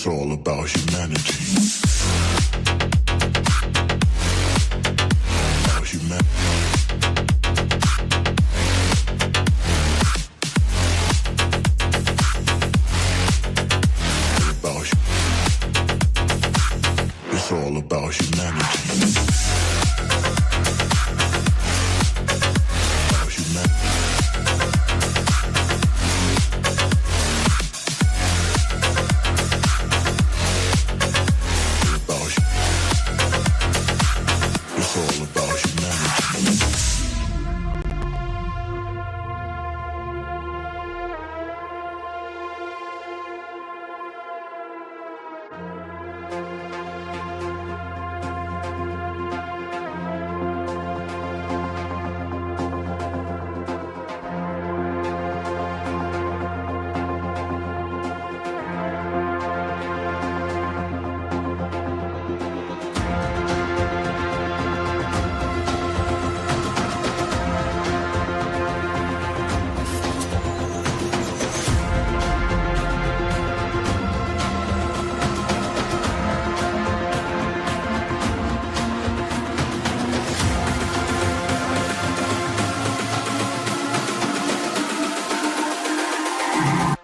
It's all about humanity. About humanity. It's all about humanity.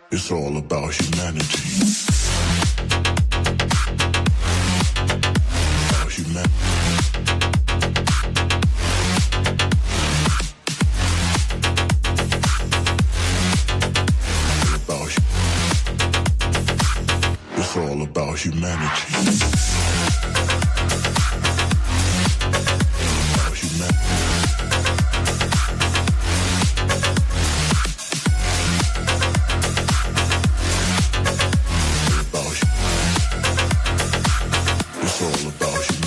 It's all about humanity. About humanity. It's all about humanity.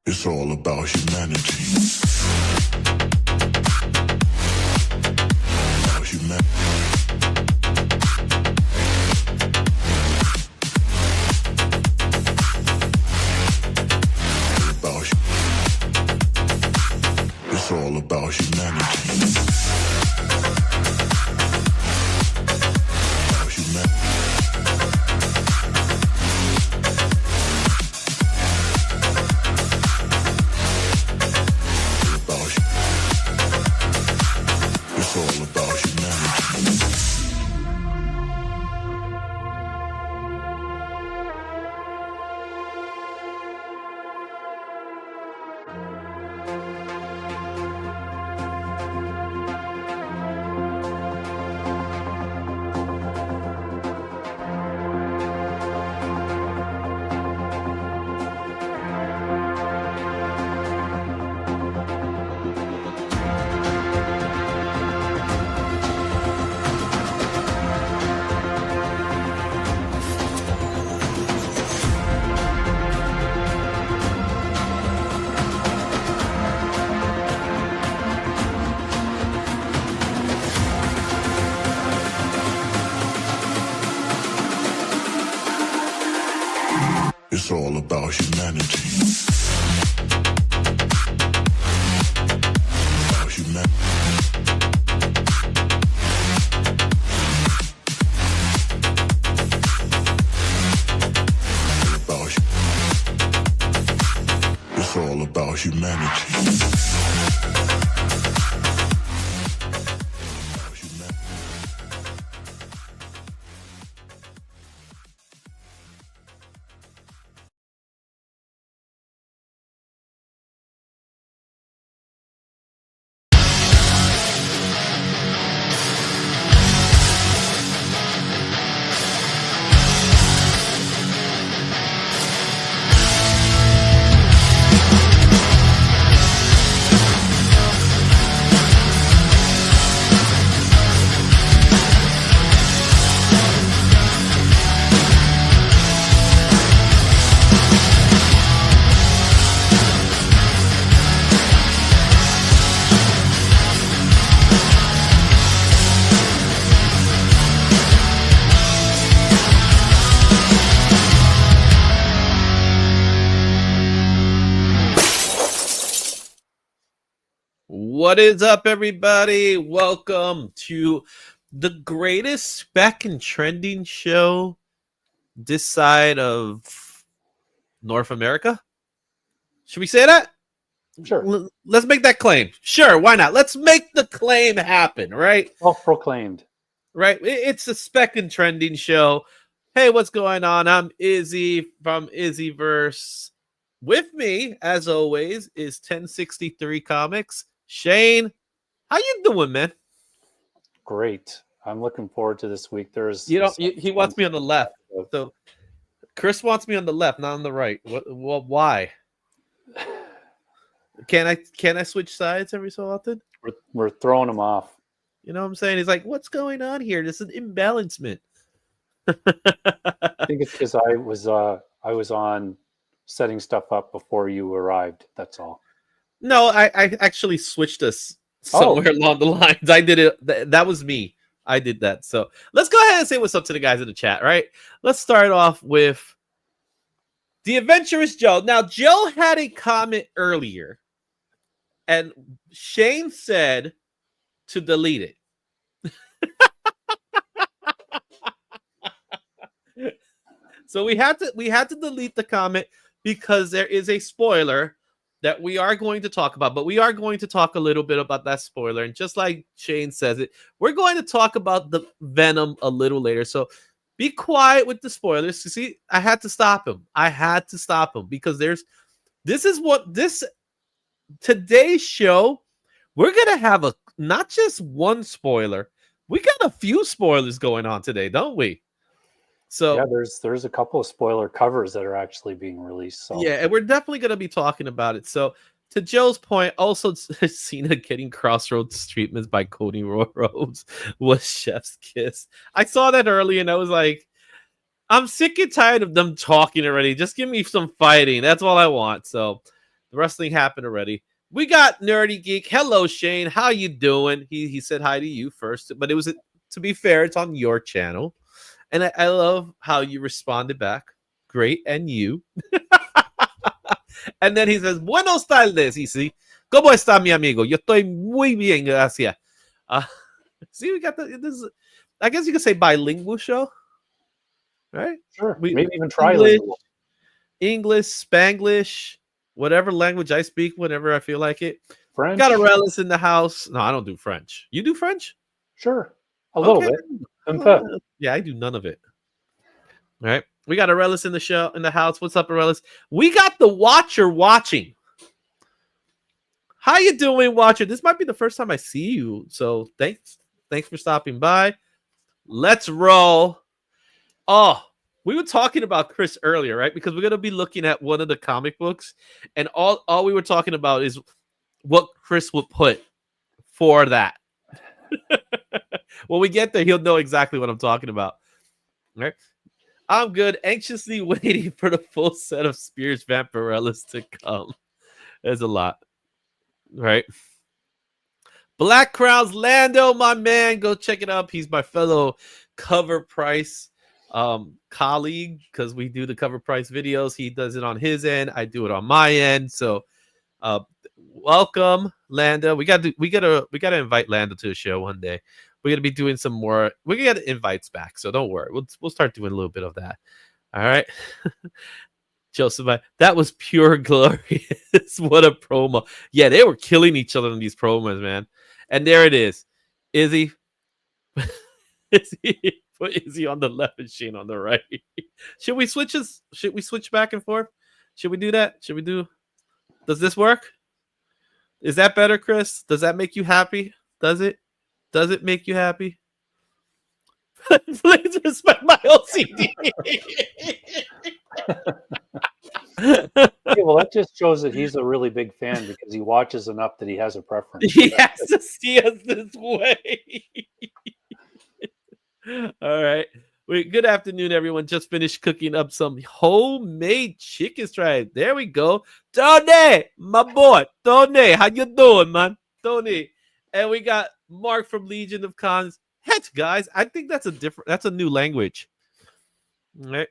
It's all about humanity. About humanity. It's all about humanity. humanity. What is up, everybody? Welcome to the greatest spec and trending show this side of North America. Should we say that? Sure. Let's make that claim. Sure, why not? Let's make the claim happen, right? Self-proclaimed. Right. It's a spec and trending show. Hey, what's going on? I'm Izzy from IzzyVerse. With me, as always, is 1063 Comics. Shane, how you doing, man? Great. I'm looking forward to this week. He wants me on the left. So Chris wants me on the left, not on the right. Why? Can I switch sides every so often? We're throwing him off. You know what I'm saying? He's like, what's going on here? This is an imbalancement. I think it's because I was on setting stuff up before you arrived. That's all. No, I actually switched us somewhere along the lines. I did it. That was me. I did that. So let's go ahead and say what's up to the guys in the chat, right? Let's start off with the adventurous Joe. Now, Joe had a comment earlier, and Shane said to delete it. So we had to delete the comment because there is a spoiler that we are going to talk about, but we are going to talk a little bit about that spoiler. And just like Shane says it, we're going to talk about the Venom a little later. So be quiet with the spoilers. You see, I had to stop him. Because today's show, we're going to have not just one spoiler. We got a few spoilers going on today, don't we? So yeah, there's a couple of spoiler covers that are actually being released. So yeah, and we're definitely going to be talking about it. So to Joe's point, also Cena getting Crossroads treatments by Cody Rhodes was chef's kiss. I saw that early and I was like, I'm sick and tired of them talking already. Just give me some fighting. That's all I want. So the wrestling happened already. We got Nerdy Geek. Hello, Shane. How you doing? He said hi to you first, but it was, to be fair, it's on your channel. And I love how you responded back. Great. And you. And then he says, Buenos tardes, Izzy. ¿Cómo está, mi amigo? Yo estoy muy bien, gracias. See, we got this. I guess you could say bilingual show. Right? Sure. Maybe even trilingual. English, Spanglish, whatever language I speak whenever I feel like it. French. Got a Relish in the house. No, I don't do French. You do French? Sure. A little bit. Yeah, I do none of it. All right. We got Arelis in the house. What's up, Arelis? We got the Watcher watching. How you doing, Watcher? This might be the first time I see you. So thanks for stopping by. Let's roll. Oh, we were talking about Chris earlier, right? Because we're gonna be looking at one of the comic books, and all we were talking about is what Chris would put for that. When we get there, he'll know exactly what I'm talking about. All right. I'm good. Anxiously waiting for the full set of Spears Vampirellas to come. There's a lot. Right. Black Crowns Lando, my man. Go check it out. He's my fellow Cover Price colleague, because we do the Cover Price videos. He does it on his end. I do it on my end. So welcome, Lando. We gotta invite Lando to the show one day. We're gonna be doing some more. We're gonna get invites back, so don't worry. We'll start doing a little bit of that. All right. Joseph, that was pure glorious. What a promo. Yeah, they were killing each other in these promos, man. And there it is. Izzy. Izzy. Put Izzy on the left and Shane on the right. Should we switch this? Should we switch back and forth? Should we do that? Should we do? Does this work? Is that better, Chris? Does that make you happy? Does it? Does it make you happy? Please respect my OCD. Yeah, well, that just shows that he's a really big fan because he watches enough that he has a preference. He has to see us this way. All right. Good afternoon, everyone. Just finished cooking up some homemade chicken strips. There we go. Tony, my boy. Tony, how you doing, man? Tony. And we got Mark from Legion of Cons. Heck, guys, I think that's a new language. All right.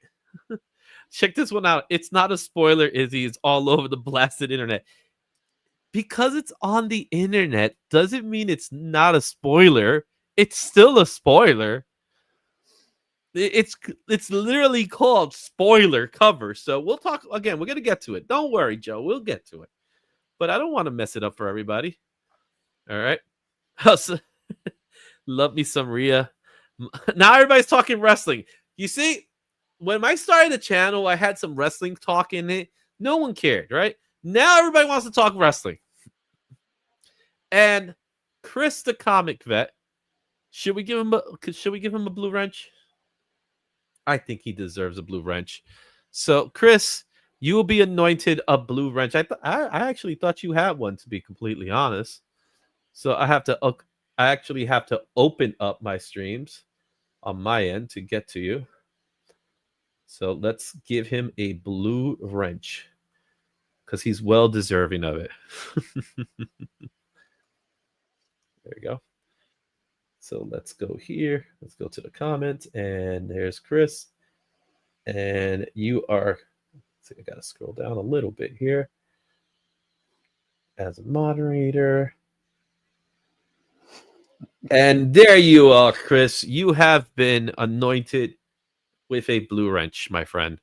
Check this one out. It's not a spoiler, Izzy. It's all over the blasted internet. Because it's on the internet doesn't mean it's not a spoiler. It's still a spoiler. It's literally called spoiler cover. So we'll talk again. We're gonna get to it. Don't worry, Joe. We'll get to it. But I don't want to mess it up for everybody. All right. Love me some Rhea. Now everybody's talking wrestling. You see, when I started the channel, I had some wrestling talk in it. No one cared, right? Now everybody wants to talk wrestling. And Chris, the comic vet, should we give him a blue wrench? I think he deserves a blue wrench. So, Chris, you will be anointed a blue wrench. I actually thought you had one, to be completely honest. So I actually have to open up my streams on my end to get to you. So let's give him a blue wrench because he's well deserving of it. There we go. So let's go here. Let's go to the comments, and there's Chris. And you are, I got to scroll down a little bit here. As a moderator. And there you are, Chris. You have been anointed with a blue wrench, my friend.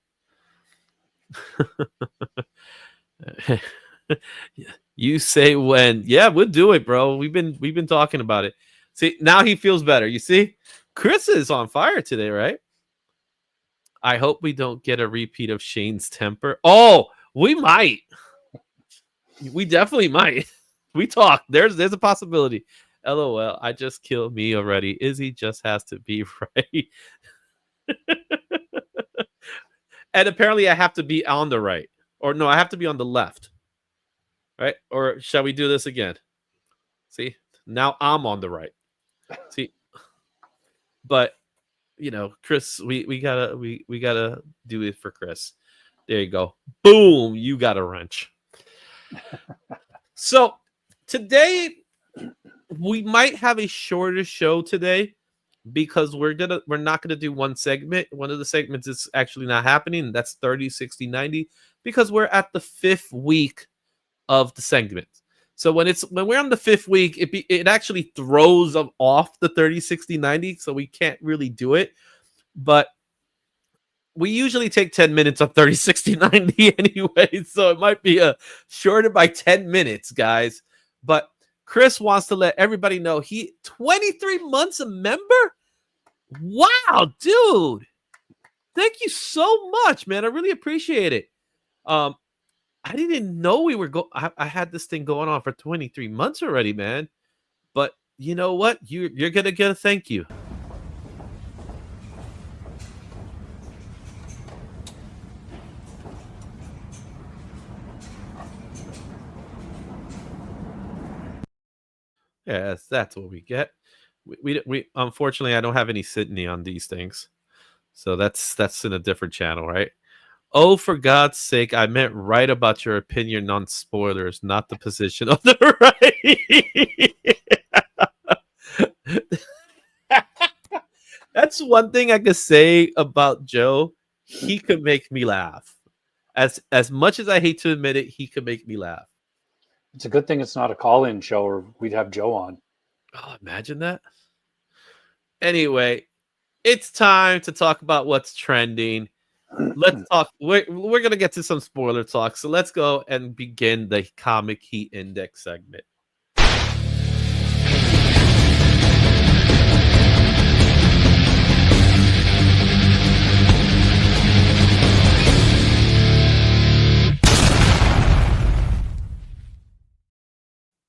You say when. Yeah, we'll do it, bro. We've been talking about it. See, now he feels better. You see? Chris is on fire today, right? I hope we don't get a repeat of Shane's temper. Oh, we might. We definitely might. We talk. There's a possibility. LOL, I just killed me already. Izzy just has to be right. And apparently I have to be on the right. Or no, I have to be on the left. Right? Or shall we do this again? See? Now I'm on the right. See? But Chris, we gotta do it for Chris. There you go. Boom, you got a wrench. So today we might have a shorter show today because we're not gonna do one segment. One of the segments is actually not happening. That's 30, 60, 90 because we're at the 5th week of the segment. So when we're on the 5th week, it actually throws off the 30, 60, 90. So we can't really do it. But we usually take 10 minutes of 30, 60, 90 anyway. So it might be shorter by 10 minutes, guys. But Chris wants to let everybody know 23 months a member. Wow, dude. Thank you so much, man. I really appreciate it. I didn't know we were I had this thing going on for 23 months already, man. But you know what? You're going to get a thank you. Yes, that's what we get. We unfortunately I don't have any Sydney on these things. So that's in a different channel, right? Oh, for God's sake, I meant right about your opinion on spoilers, not the position on the right. That's one thing I could say about Joe. He could make me laugh. As much as I hate to admit it, he could make me laugh. It's a good thing it's not a call-in show or we'd have Joe on. Oh, imagine that. Anyway, it's time to talk about what's trending. let's talk. We're gonna get to some spoiler talk, so let's go and begin the comic heat index segment.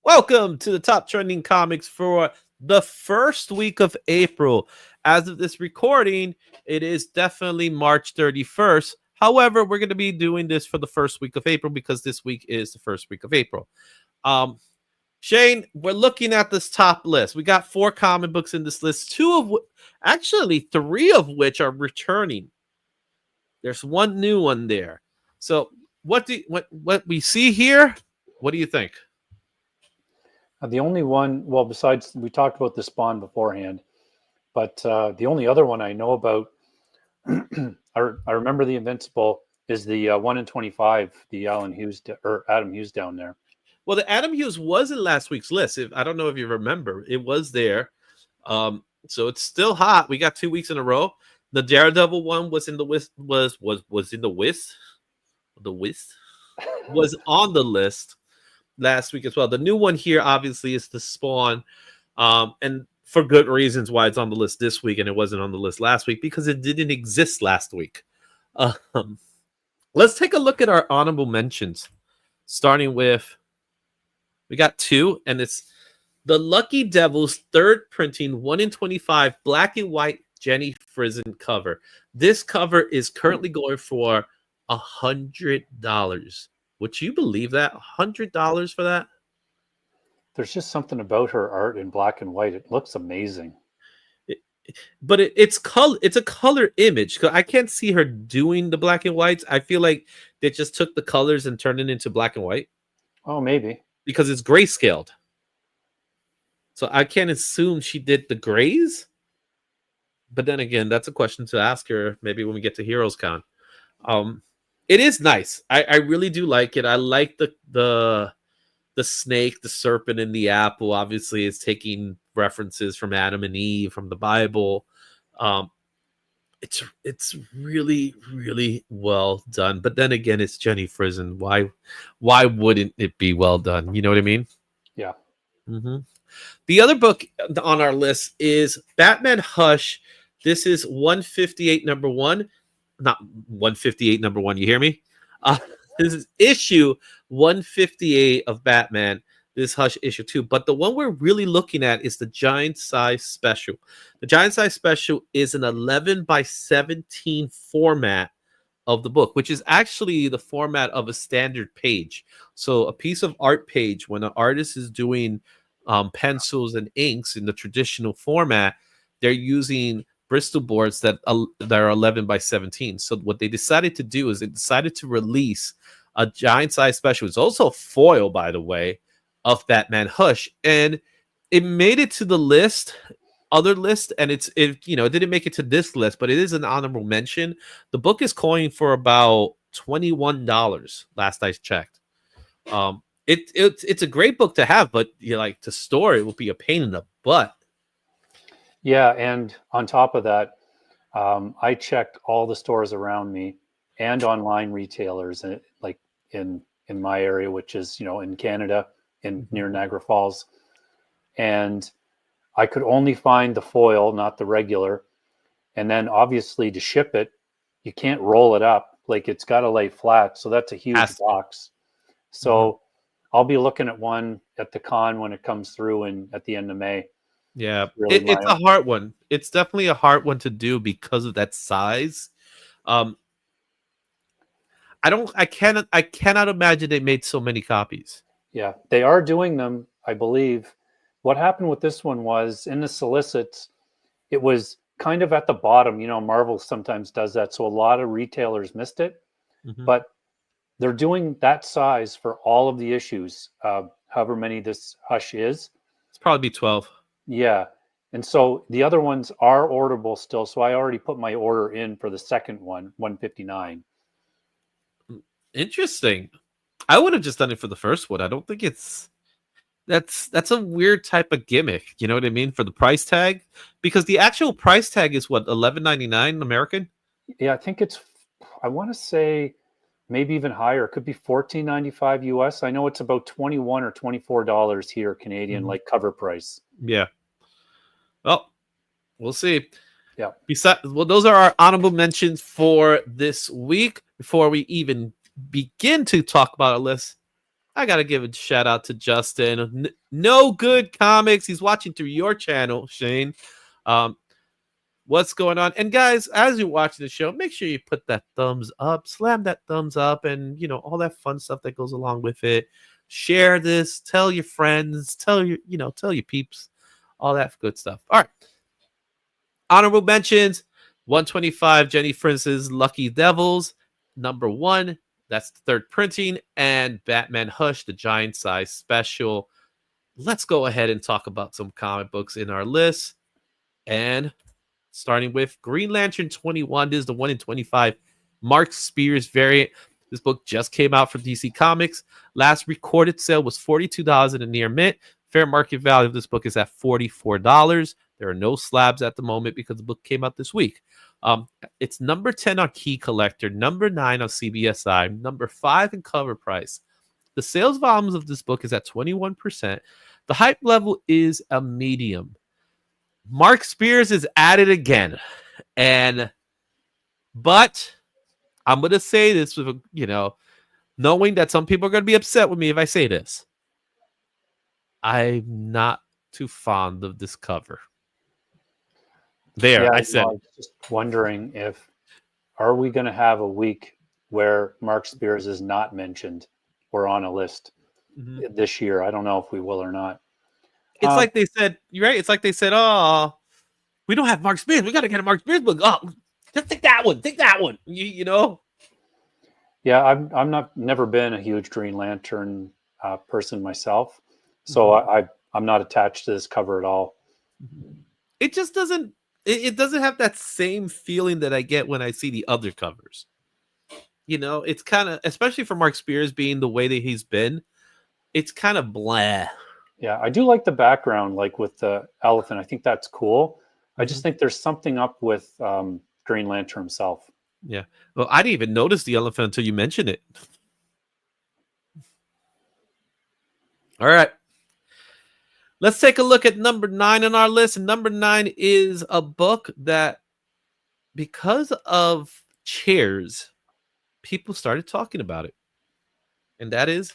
Welcome to the top trending comics for the first week of April. As of this recording, it is definitely March 31st. However, we're going to be doing this for the first week of April because this week is the first week of April. Shane, we're looking at this top list. We got 4 comic books in this list, 3 of which are returning. There's one new one there. So what we see here, what do you think? The only one, well, besides, we talked about the Spawn beforehand, but the only other one I know about, I remember the Invincible, is the 1 in 25, the Adam Hughes down there. Well, the Adam Hughes was in last week's list. I don't know if you remember, it was there. So it's still hot. We got 2 weeks in a row. The Daredevil one was in the list. Was on the list last week as well. The new one here obviously is the Spawn, and for good reasons why it's on the list this week and it wasn't on the list last week, because it didn't exist last week. Let's take a look at our honorable mentions, starting with, we got 2, and it's the Lucky Devils third printing 1 in 25 black and white Jenny Frison cover. This cover is currently going for $100. Would you believe that? $100 for that? There's just something about her art in black and white. It looks amazing. But it's a color image. I can't see her doing the black and whites. I feel like they just took the colors and turned it into black and white. Oh, maybe. Because it's grayscaled. So I can't assume she did the grays. But then again, that's a question to ask her maybe when we get to Heroes Con. It is nice. I really do like it. I like the snake, the serpent, and the apple. Obviously, it's taking references from Adam and Eve from the Bible. It's really, really well done. But then again, it's Jenny Frison. Why wouldn't it be well done? You know what I mean? Yeah. Mm-hmm. The other book on our list is Batman Hush. This is 158 number 1. Not 158 number 1. You hear me? This is issue 158 of Batman. This Hush issue 2. But the one we're really looking at is the Giant Size Special. The Giant Size Special is an 11 by 17 format of the book, which is actually the format of a standard page. So a piece of art page, when an artist is doing pencils and inks in the traditional format, they're using Bristol boards that are 11 by 17. So what they decided to do is they decided to release a Giant Size Special. It's also foil, by the way, of Batman Hush, and it made it to the other list, and it didn't make it to this list, but it is an honorable mention. The book is going for about $21 last I checked. It's a great book to have, but to store it will be a pain in the butt. Yeah, and on top of that, I checked all the stores around me and online retailers, and in my area, which is in Canada, near Niagara Falls, and I could only find the foil, not the regular. And then obviously to ship it, you can't roll it up, it's got to lay flat. So that's a huge box. So I'll be looking at one at the con when it comes through at the end of May. Yeah, it's a hard one. It's definitely a hard one to do because of that size. I cannot imagine they made so many copies. Yeah, they are doing them, I believe. What happened with this one was in the solicits, it was kind of at the bottom. Marvel sometimes does that. So a lot of retailers missed it, but they're doing that size for all of the issues, however many this Hush is. It's probably 12. Yeah. And so the other ones are orderable still. So I already put my order in for the second one, 159. Interesting. I would have just done it for the first one. I don't think that's a weird type of gimmick. You know what I mean? For the price tag, because the actual price tag is what, $11.99 American? Yeah, I think it's I want to say maybe even higher. It could be $14.95 US. I know it's about $21 or $24 here Canadian, like cover price. Yeah. Well, we'll see. Yeah. Well, those are our honorable mentions for this week. Before we even begin to talk about a list, I gotta give a shout out to Justin. No Good Comics. He's watching through your channel, Shane. What's going on? And guys, as you're watching the show, make sure you put that thumbs up, slam that thumbs up, and all that fun stuff that goes along with it. Share this, tell your friends, tell your peeps, all that good stuff. All right. Honorable mentions: 125 Jenny Prince's Lucky Devils, #1. That's the third printing, and Batman Hush, the giant size special. Let's go ahead and talk about some comic books in our list. And starting with Green Lantern 21. This is the 1 in 25 Mark Spears variant. This book just came out from DC Comics. Last recorded sale was $42 in a near mint. Fair market value of this book is at $44. There are no slabs at the moment because the book came out this week. It's #10 on Key Collector, #9 on CBSI, #5 in cover price. The sales volumes of this book is at 21%. The hype level is a medium. Mark Spears is at it again. But I'm going to say this with, knowing that some people are going to be upset with me if I say this. I'm not too fond of this cover. I said. I was just wondering are we going to have a week where Mark Spears is not mentioned or on a list this year? I don't know if we will or not. It's like they said, you're right. It's like they said, oh, we don't have Mark Spears. We got to get a Mark Spears book. Oh, just take that one. Take that one. You know? Yeah, I'm never been a huge Green Lantern person myself. So I'm not attached to this cover at all. It just doesn't, it doesn't have that same feeling that I get when I see the other covers. It's kind of, especially for Mark Spears being the way that he's been, it's kind of blah. Yeah, I do like the background, like with the elephant. I think that's cool. I just think there's something up with Green Lantern himself. Yeah. Well, I didn't even notice the elephant until you mentioned it. All right. Let's take a look at #9 on our list. And #9 is a book that, because of chairs, people started talking about it. And that is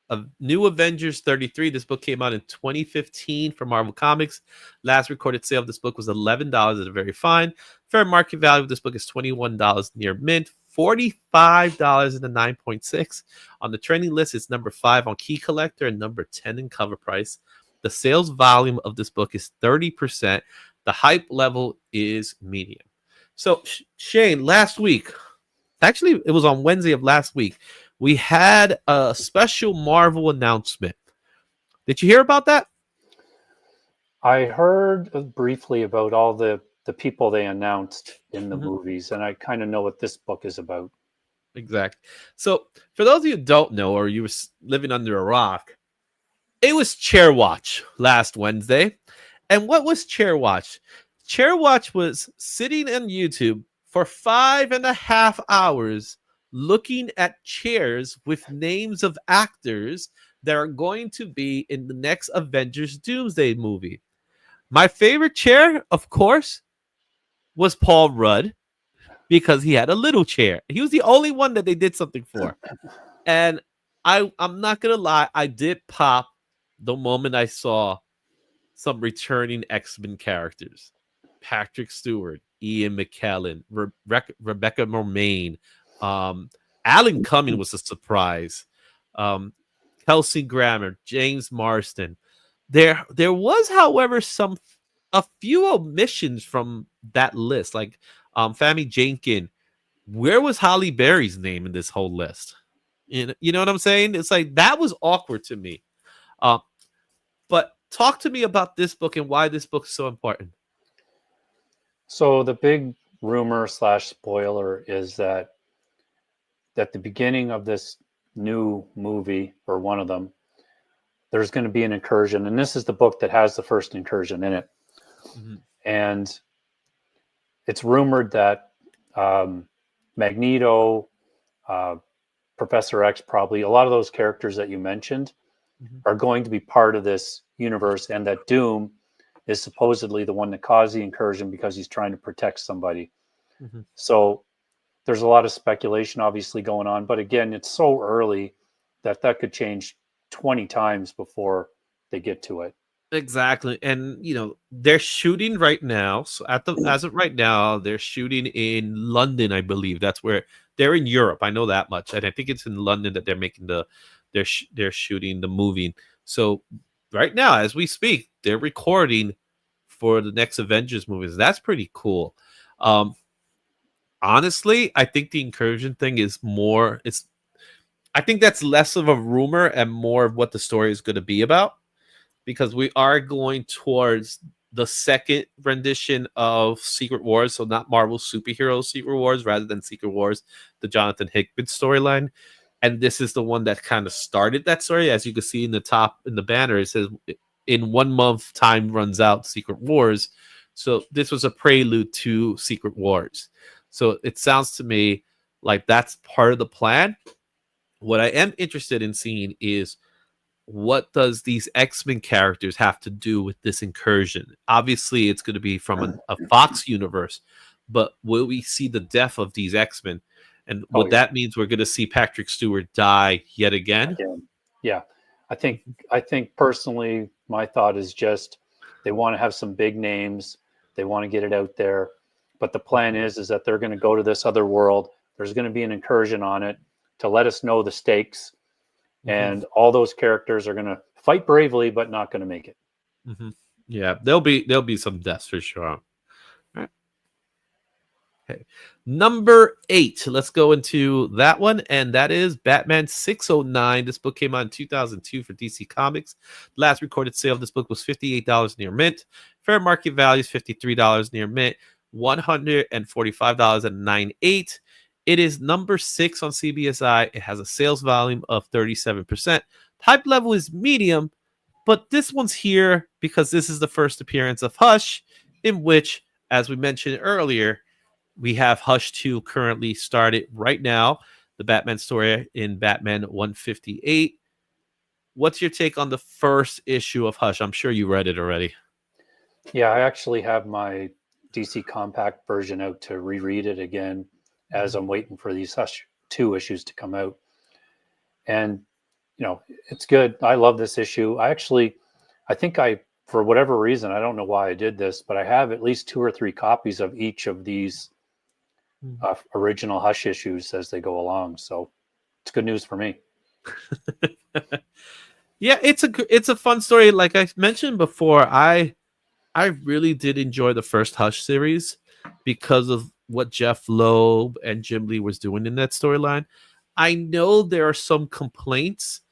a New Avengers 33. This book came out in 2015 from Marvel Comics. Last recorded sale of this book was $11 at a very fine. Fair market value of this book is $21 near mint, $45 in the 9.6. On the trending list, it's #5 on Key Collector and #10 in cover price. The sales volume of this book is 30%. The hype level is medium. So, Shane, last week, actually, it was on Wednesday of last week, we had a special Marvel announcement. Did you hear about that? I heard briefly about all the people they announced in the movies, and I kind of know what this book is about. Exactly. So, for those of you who don't know, or you were living under a rock, it was Chair Watch last Wednesday. And what was Chair Watch? Chair Watch was sitting on YouTube for 5.5 hours looking at chairs with names of actors that are going to be in the next Avengers Doomsday movie. My favorite chair, of course, was Paul Rudd, because he had a little chair. He was the only one that they did something for. And I'm not going to lie, I did pop the moment I saw some returning X-Men characters. Patrick Stewart, Ian McKellen, Rebecca Romijn, Alan Cumming was a surprise. Kelsey Grammer, James Marsden. There was, however, a few omissions from that list, like Famke Jenkins. Where was Halle Berry's name in this whole list? You know what I'm saying? It's like that was awkward to me. But talk to me about this book and why this book is so important. So the big rumor / spoiler is that at the beginning of this new movie, or one of them, there's going to be an incursion. And this is the book that has the first incursion in it. And it's rumored that Magneto, uh, Professor X, probably a lot of those characters that you mentioned Mhm. are going to be part of this universe, and that Doom is supposedly the one that caused the incursion because he's trying to protect somebody. Mhm. So there's a lot of speculation obviously going on, but again, it's so early that that could change 20 times before they get to it. Exactly. And they're shooting right now. So as of right now, they're shooting in London, I believe. That's where they're in Europe. I know that much. And I think it's in London that they're making they're shooting the movie. So right now, as we speak, they're recording for the next Avengers movies. That's pretty cool. Um Honestly, I think the incursion thing is more it's I think that's less of a rumor and more of what the story is going to be about, because we are going towards the second rendition of Secret Wars, so not Marvel superhero Secret Wars, rather than Secret Wars, the Jonathan Hickman storyline. And this is the one that kind of started that story. As you can see in the banner, it says in 1 month time runs out Secret Wars. So this was a prelude to Secret Wars. So it sounds to me like that's part of the plan. What I am interested in seeing is, what does these X-Men characters have to do with this incursion? Obviously, it's going to be from a Fox universe, but will we see the death of these X-Men? And Oh what yeah, that means, we're going to see Patrick Stewart die yet again. again, yeah. I think personally, my thought is just they want to have some big names. They want to get it out there, but the plan is that they're going to go to this other world. There's going to be an incursion on it to let us know the stakes, Mm-hmm. and all those characters are going to fight bravely, but not going to make it. Mm-hmm. Yeah, there'll be some deaths for sure. All right. Okay. Number 8. Let's go into that one, and that is Batman 609. This book came out in 2002 for DC Comics. Last recorded sale of this book was $58 near mint. Fair market value is $53 near mint. $145.98. It is number 6 on CBSI. It has a sales volume of 37%. Hype level is medium, but this one's here because this is the first appearance of Hush, in which, as we mentioned earlier, we have Hush 2 currently started right now, the Batman story in Batman 158. What's your take on the first issue of Hush? I'm sure you read it already. Yeah, I actually have my DC Compact version out to reread it again as I'm waiting for these Hush 2 issues to come out. And, it's good. I love this issue. I think for whatever reason, I don't know why I did this, but I have at least 2 or 3 copies of each of these original Hush issues as they go along. So it's good news for me. Yeah, it's a fun story. Like I mentioned before, I really did enjoy the first Hush series because of what Jeff Loeb and Jim Lee was doing in that storyline. I know there are some complaints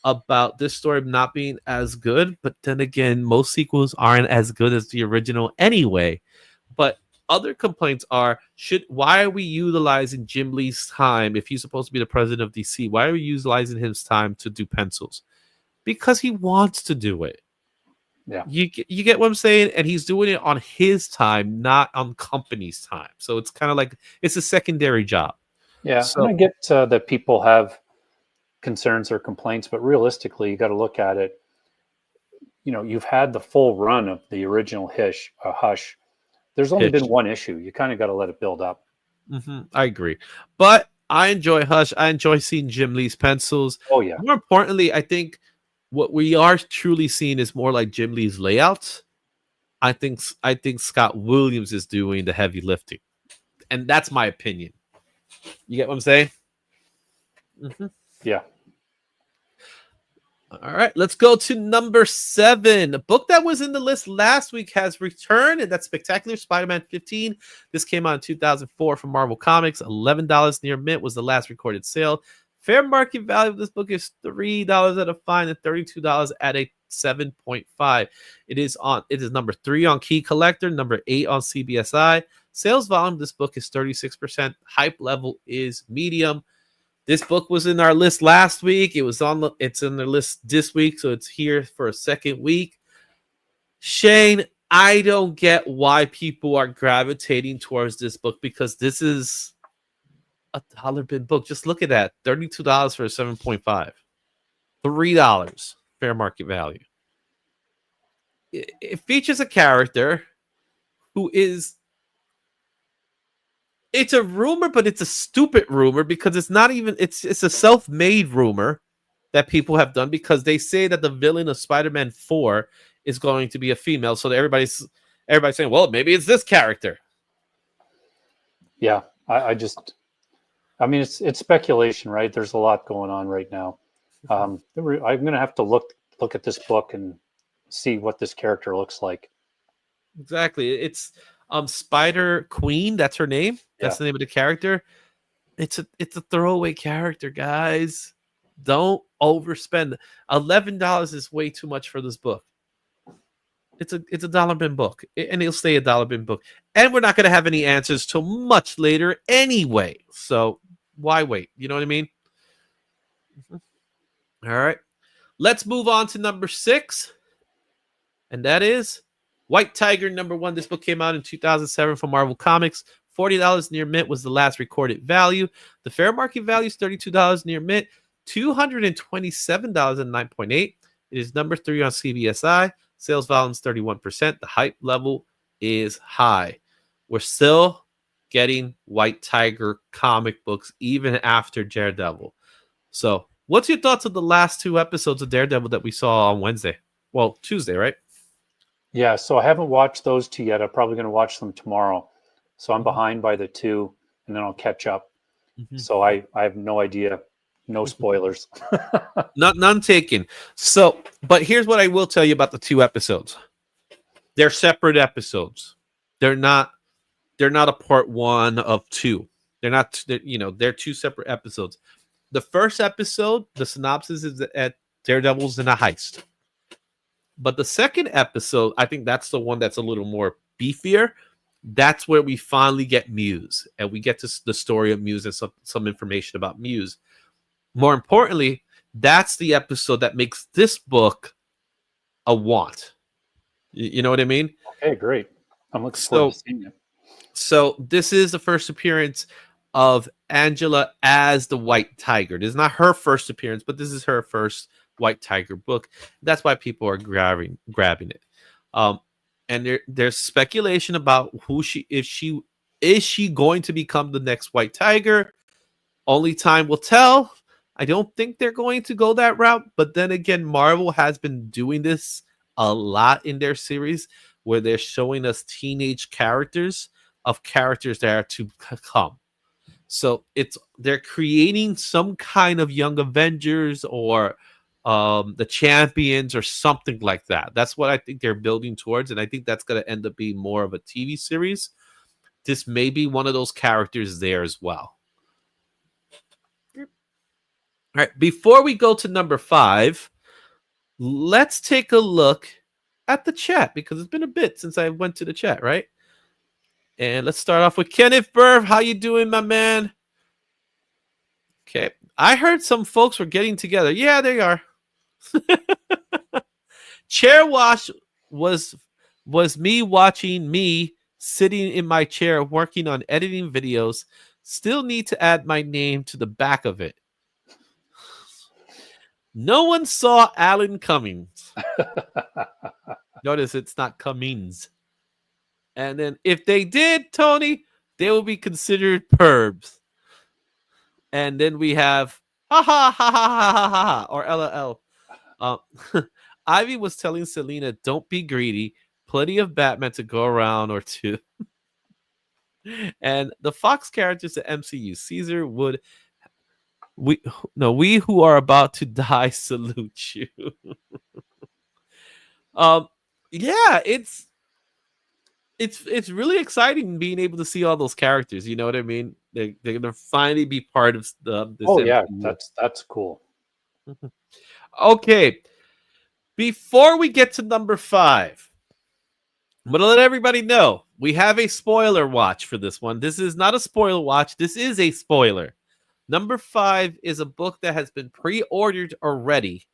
about this story not being as good, but then again, most sequels aren't as good as the original anyway. But other complaints are, why are we utilizing Jim Lee's time if he's supposed to be the president of DC? Why are we utilizing his time to do pencils? Because he wants to do it. Yeah. You get what I'm saying? And he's doing it on his time, not on company's time. So it's kind of like it's a secondary job. Yeah. And So I get that people have concerns or complaints, but realistically, you got to look at it. You've had the full run of the original Hush. There's only been one issue. You kind of got to let it build up. I agree. But I enjoy Hush. I enjoy seeing Jim Lee's pencils. Oh yeah. More importantly, I think what we are truly seeing is more like Jim Lee's layouts. I think Scott Williams is doing the heavy lifting. And that's my opinion. You get what I'm saying? Yeah. All right, let's go to number 7. A book that was in the list last week has returned, and that's Spectacular Spider-Man 15. This came out in 2004 from Marvel Comics. $11 near mint was the last recorded sale. Fair market value of this book is $3 at a fine and $32 at a 7.5. It is number 3 on Key Collector, number 8 on CBSI. Sales volume of this book is 36%. Hype level is medium. This book was in our list last week. It's in the list this week, so it's here for a second week. Shane, I don't get why people are gravitating towards this book, because this is a dollar bin book. Just look at that. $32 for a 7.5. $3 fair market value. It features a character who is, it's a rumor, but it's a stupid rumor because it's not even, it's a self-made rumor that people have done because they say that the villain of Spider-Man 4 is going to be a female. So everybody's saying, well, maybe it's this character. Yeah, I mean, it's speculation, right? There's a lot going on right now. I'm going to have to look at this book and see what this character looks like. Exactly. It's Spider Queen. That's her name. That's the name of the character. It's a throwaway character, guys. Don't overspend. $11 is way too much for this book. It's a dollar bin book, and it'll stay a dollar bin book. And we're not going to have any answers till much later anyway. So why wait? You know what I mean? All right. Let's move on to number 6. And that is White Tiger #1. This book came out in 2007 from Marvel Comics. $40 near mint was the last recorded value. The fair market value is $32 near mint. $227.09.8. It is number 3 on CBSI. Sales volume is 31%. The hype level is high. We're still getting White Tiger comic books even after Daredevil. So, what's your thoughts on the last 2 episodes of Daredevil that we saw on Wednesday? Well, Tuesday, right? Yeah, so I haven't watched those 2 yet. I'm probably going to watch them tomorrow. So I'm behind by the 2, and then I'll catch up. So I have no idea. No spoilers. None taken. So, but here's what I will tell you about the 2 episodes. They're separate episodes. They're not a part 1 of 2. They're 2 separate episodes. The first episode, the synopsis is that Daredevil's in a heist. But the second episode, I think that's the one that's a little more beefier. That's where we finally get Muse, and we get to the story of Muse and some information about Muse. More importantly, that's the episode that makes this book a want. You know what I mean? Okay, great. I'm looking forward to seeing it. So this is the first appearance of Angela as the White Tiger. This is not her first appearance, but this is her first White Tiger book. That's why people are grabbing it. And there's speculation about who is she going to become the next White Tiger? Only time will tell. I don't think they're going to go that route, but then again, Marvel has been doing this a lot in their series where they're showing us teenage characters of characters that are to come. So they're creating some kind of Young Avengers or the Champions or something like that. That's what I think they're building towards, and I think that's going to end up being more of a TV series. This may be one of those characters there as well. All right, before we go to number 5, let's take a look at the chat because it's been a bit since I went to the chat, right? And let's start off with Kenneth Burr. How you doing, my man? Okay, I heard some folks were getting together. Yeah, they are. Chair wash was me watching me sitting in my chair working on editing videos. Still need to add my name to the back of it. No one saw Alan Cummings. Notice it's not Cummings. And then if they did, Tony, they will be considered pervs. And then we have ha ha ha ha ha ha ha or LOL. Ivy was telling Selena, don't be greedy. Plenty of Batman to go around or two. And the Fox characters at MCU, Caesar would we who are about to die salute you. Yeah, it's really exciting being able to see all those characters. You know what I mean? They're gonna finally be part of this. Oh MCU. yeah, that's cool. Okay, before we get to number 5, I'm gonna let everybody know we have a spoiler watch for this one. This is not a spoiler watch. This is a spoiler. Number 5 is a book that has been pre-ordered already.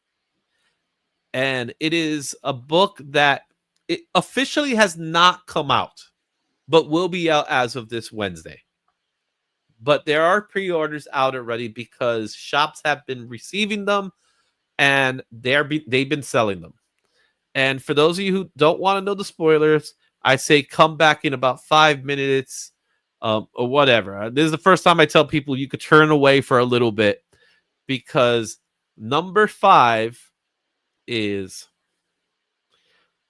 And it is a book that it officially has not come out, but will be out as of this Wednesday. but there are pre-orders out already because shops have been receiving them and they've been selling them. And for those of you who don't want to know the spoilers, I say come back in about 5 minutes or whatever. This is the first time I tell people you could turn away for a little bit because number 5 is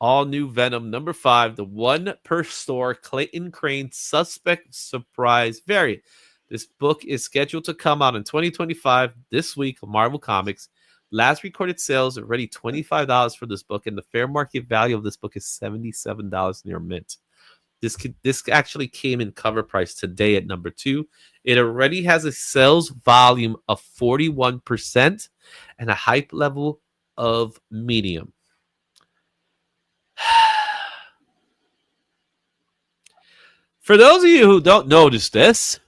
all new Venom. Number 5, the 1 per store Clayton Crane Suspect Surprise variant. This book is scheduled to come out in 2025 this week on Marvel Comics. Last recorded sales already $25 for this book, and the fair market value of this book is $77 near mint. This actually came in cover price today at number 2. It already has a sales volume of 41% and a hype level of medium. For those of you who don't notice this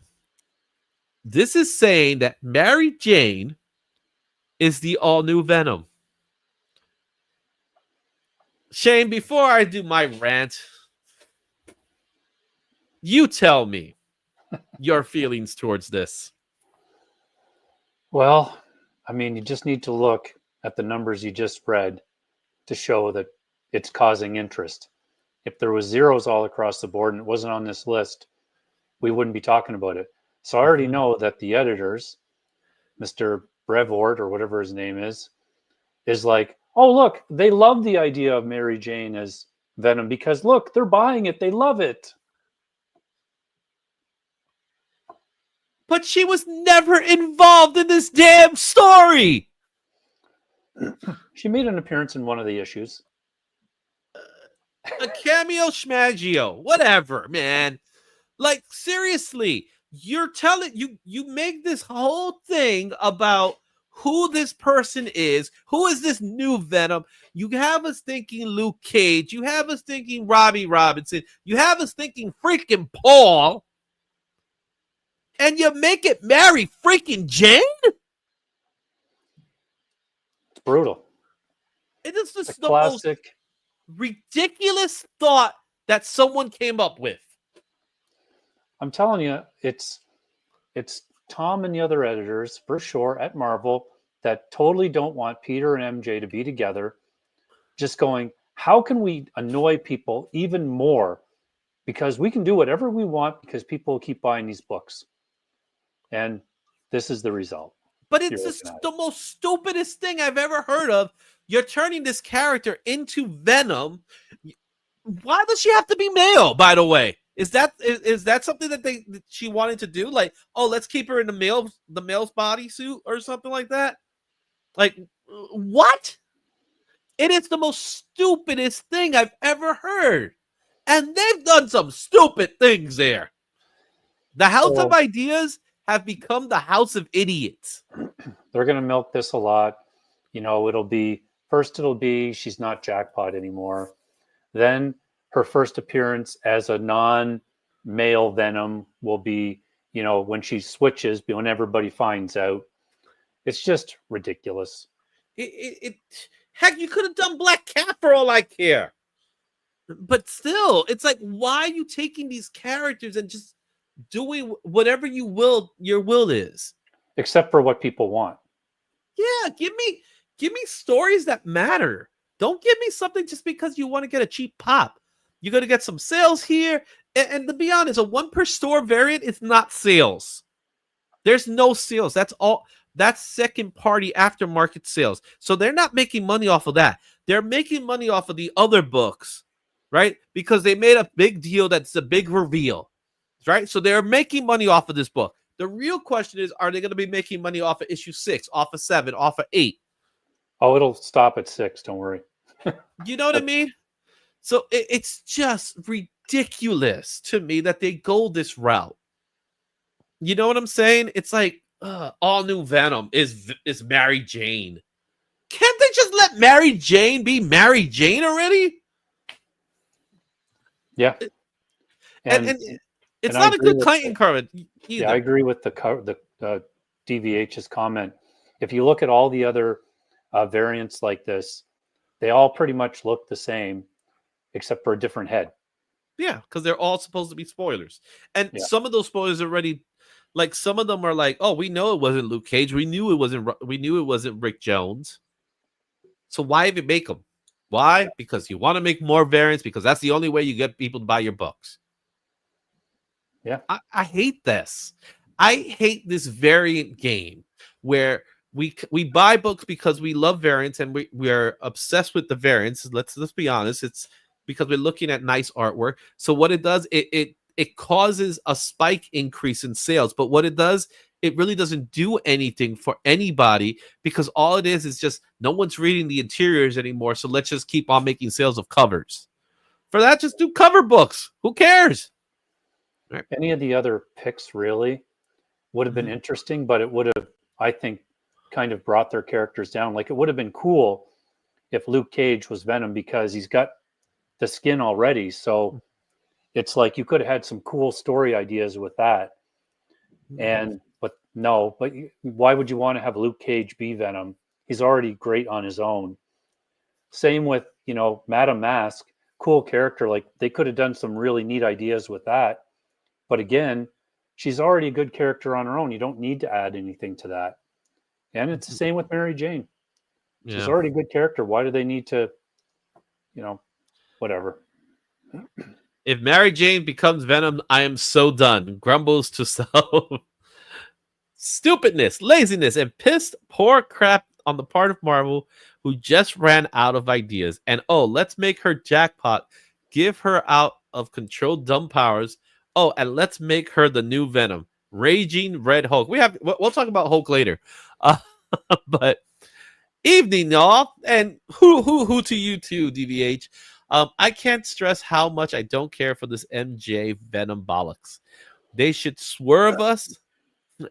is saying that Mary Jane is the all-new Venom. Shane, before I do my rant, you tell me your feelings towards this. Well, I mean, you just need to look at the numbers you just read to show that it's causing interest. If there was zeros all across the board and it wasn't on this list, we wouldn't be talking about it. So I already know that the editors, Mr. Brevort or whatever his name is like, oh, look, they love the idea of Mary Jane as Venom because, look, they're buying it. They love it. But she was never involved in this damn story. She made an appearance in one of the issues. A cameo schmaggio. Whatever, man. Like, seriously, you're telling you make this whole thing about who this person is. Who is this new Venom? You have us thinking Luke Cage. You have us thinking Robbie Robinson. You have us thinking freaking Paul. And you make it Mary freaking Jane? It's brutal. It is just the classic, most ridiculous thought that someone came up with. I'm telling you, it's Tom and the other editors, for sure, at Marvel that totally don't want Peter and MJ to be together. Just going, how can we annoy people even more? Because we can do whatever we want because people keep buying these books. And this is the result. But it's just the most stupidest thing I've ever heard of. You're turning this character into Venom. Why does she have to be male, by the way? Is that something that she wanted to do? Like, oh, let's keep her in the male's bodysuit or something like that? Like, what? It is the most stupidest thing I've ever heard. And they've done some stupid things there. The House of Ideas have become the House of Idiots. They're going to milk this a lot. You know, it'll be she's not Jackpot anymore. Then her first appearance as a non-male Venom will be, you know, when she switches, when everybody finds out. It's just ridiculous. Heck, you could have done Black Cat for all I care. But still, it's like, why are you taking these characters and just doing whatever your will is? Except for what people want. Yeah, give me stories that matter. Don't give me something just because you want to get a cheap pop. You're going to get some sales here. And to be honest, a 1 per store variant is not sales. There's no sales. That's all. That's second party aftermarket sales. So they're not making money off of that. They're making money off of the other books, right? Because they made a big deal. That's a big reveal, right? So they're making money off of this book. The real question is, are they going to be making money off of issue 6, off of 7, off of 8? Oh, it'll stop at 6. Don't worry. You know what I mean? So it's just ridiculous to me that they go this route. You know what I'm saying? It's like all new Venom is Mary Jane. Can't they just let Mary Jane be Mary Jane already? Yeah. And it's not a good Clayton card either. Yeah, I agree with the DVH's comment. If you look at all the other variants like this, they all pretty much look the same, except for a different head. Yeah, because they're all supposed to be spoilers. And some of those spoilers already Like some of them are like, oh, we know it wasn't Luke Cage. We knew it wasn't Rick Jones. So why even make them? Why? Because you want to make more variants, because that's the only way you get people to buy your books. Yeah. I hate this. I hate this variant game where we buy books because we love variants and we are obsessed with the variants. Let's be honest. It's because we're looking at nice artwork. So what it does, it causes a spike increase in sales. But what it does, it really doesn't do anything for anybody, because all it is just no one's reading the interiors anymore. So let's just keep on making sales of covers. For that, just do cover books. Who cares? Right. Any of the other picks really would have been interesting, but it would have, I think, kind of brought their characters down. Like, it would have been cool if Luke Cage was Venom, because he's got the skin already. So it's like you could have had some cool story ideas with that. And but why would you want to have Luke Cage be Venom? He's already great on his own. Same with, Madame Mask, cool character. Like, they could have done some really neat ideas with that. But again, she's already a good character on her own. You don't need to add anything to that. And it's the same with Mary Jane. She's already a good character. Why do they need to, whatever? If Mary Jane becomes Venom, I am so done. Grumbles to self. Stupidness, laziness, and pissed poor crap on the part of Marvel, who just ran out of ideas. And let's make her jackpot. Give her out of control dumb powers. Oh, and let's make her the new Venom, Raging Red Hulk. We'll talk about Hulk later. But evening, y'all, and who to you too, DVH. I can't stress how much I don't care for this MJ Venom bollocks. They should swerve us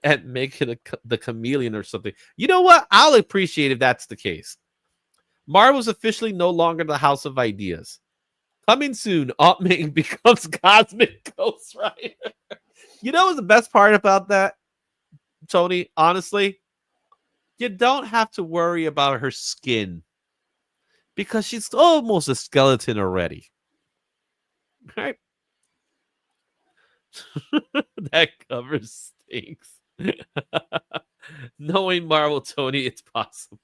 and make it the Chameleon or something. You know what? I'll appreciate if that's the case. Marvel's officially no longer the House of Ideas. Coming soon, Aunt May becomes Cosmic Ghost Rider. You know what's the best part about that, Tony? Honestly, you don't have to worry about her skin, because she's almost a skeleton already. Right? That cover stinks. Knowing Marvel, Tony, it's possible.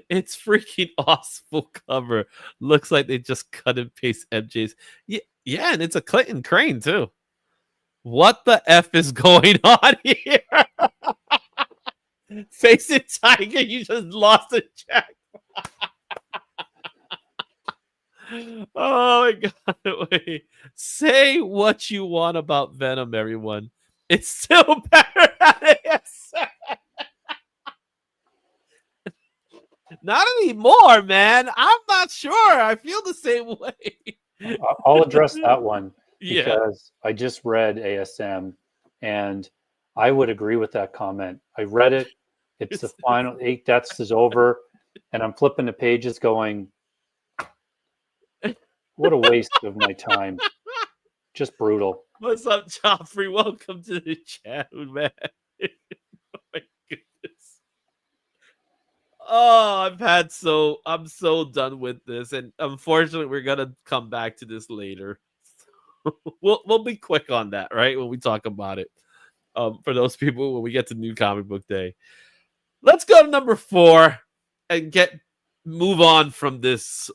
It's freaking awful cover. Looks like they just cut and paste MJ's. Yeah, and it's a Clinton Crane too. What the F is going on here? Face it, Tiger. You just lost a check. Oh my god. Wait. Say what you want about Venom, everyone. It's still better than ASM. Not anymore, man. I'm not sure. I feel the same way. I'll address that one because I just read ASM and I would agree with that comment. I read it. It's the final 8 deaths is over. And I'm flipping the pages going, what a waste of my time. Just brutal. What's up, Joffrey? Welcome to the chat, man. Oh my goodness. Oh, I'm so done with this, and unfortunately, we're gonna come back to this later. We'll be quick on that, right? When we talk about it, for those people when we get to New Comic Book Day. Let's go to number 4 and move on from this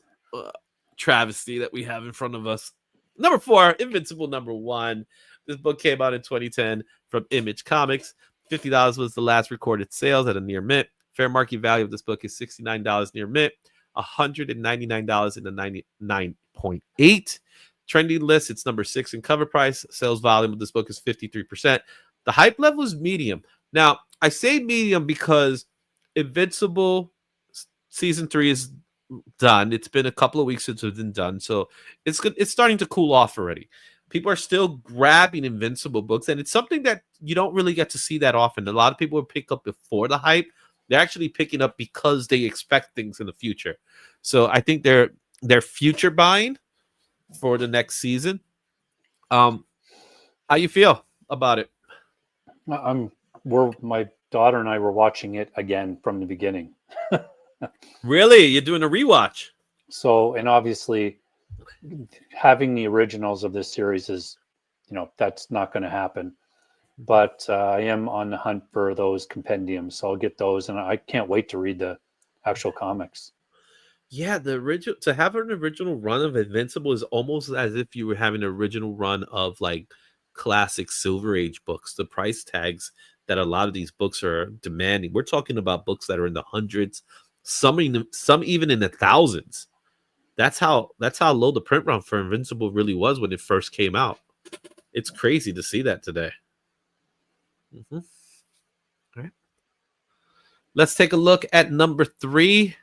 travesty that we have in front of us. Number 4, Invincible #1. This book came out in 2010 from Image Comics. $50 was the last recorded sales at a near mint. Fair market value of this book is $69 near mint, $199 in the 99.8. Trending list, it's number 6 in cover price. Sales volume of this book is 53%. The hype level is medium. Now, I say medium because Invincible season 3 is done. It's been a couple of weeks since it's been done, so it's starting to cool off already. People are still grabbing Invincible books, and it's something that you don't really get to see that often. A lot of people will pick up before the hype. They're actually picking up because they expect things in the future. So I think they're future buying for the next season. How you feel about it? My daughter and I were watching it again from the beginning. Really? You're doing a rewatch? So, and obviously having the originals of this series is, that's not going to happen. but I am on the hunt for those compendiums, so I'll get those, and I can't wait to read the actual comics. Yeah, the original to have an original run of Invincible is almost as if you were having an original run of like classic Silver Age books. The price tags that a lot of these books are demanding. We're talking about books that are in the hundreds, some even in the thousands. That's how low the print run for Invincible really was when it first came out. It's crazy to see that today. All right. Let's take a look at number 3.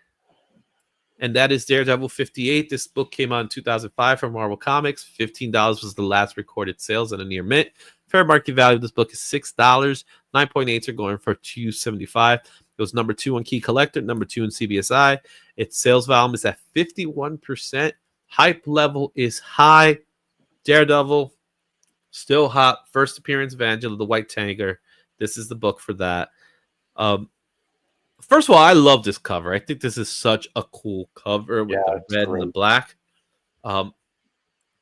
And that is Daredevil 58. This book came out in 2005 from Marvel Comics. $15 was the last recorded sales at a near mint. Fair market value of this book is $6. 9.8s are going for $2.75. It was number 2 on Key Collector, number 2 in CBSI. Its sales volume is at 51%. Hype level is high. Daredevil, still hot. First appearance of Angela, the White Tiger. This is the book for that. First of all, I love this cover. I think this is such a cool cover with the red and the black.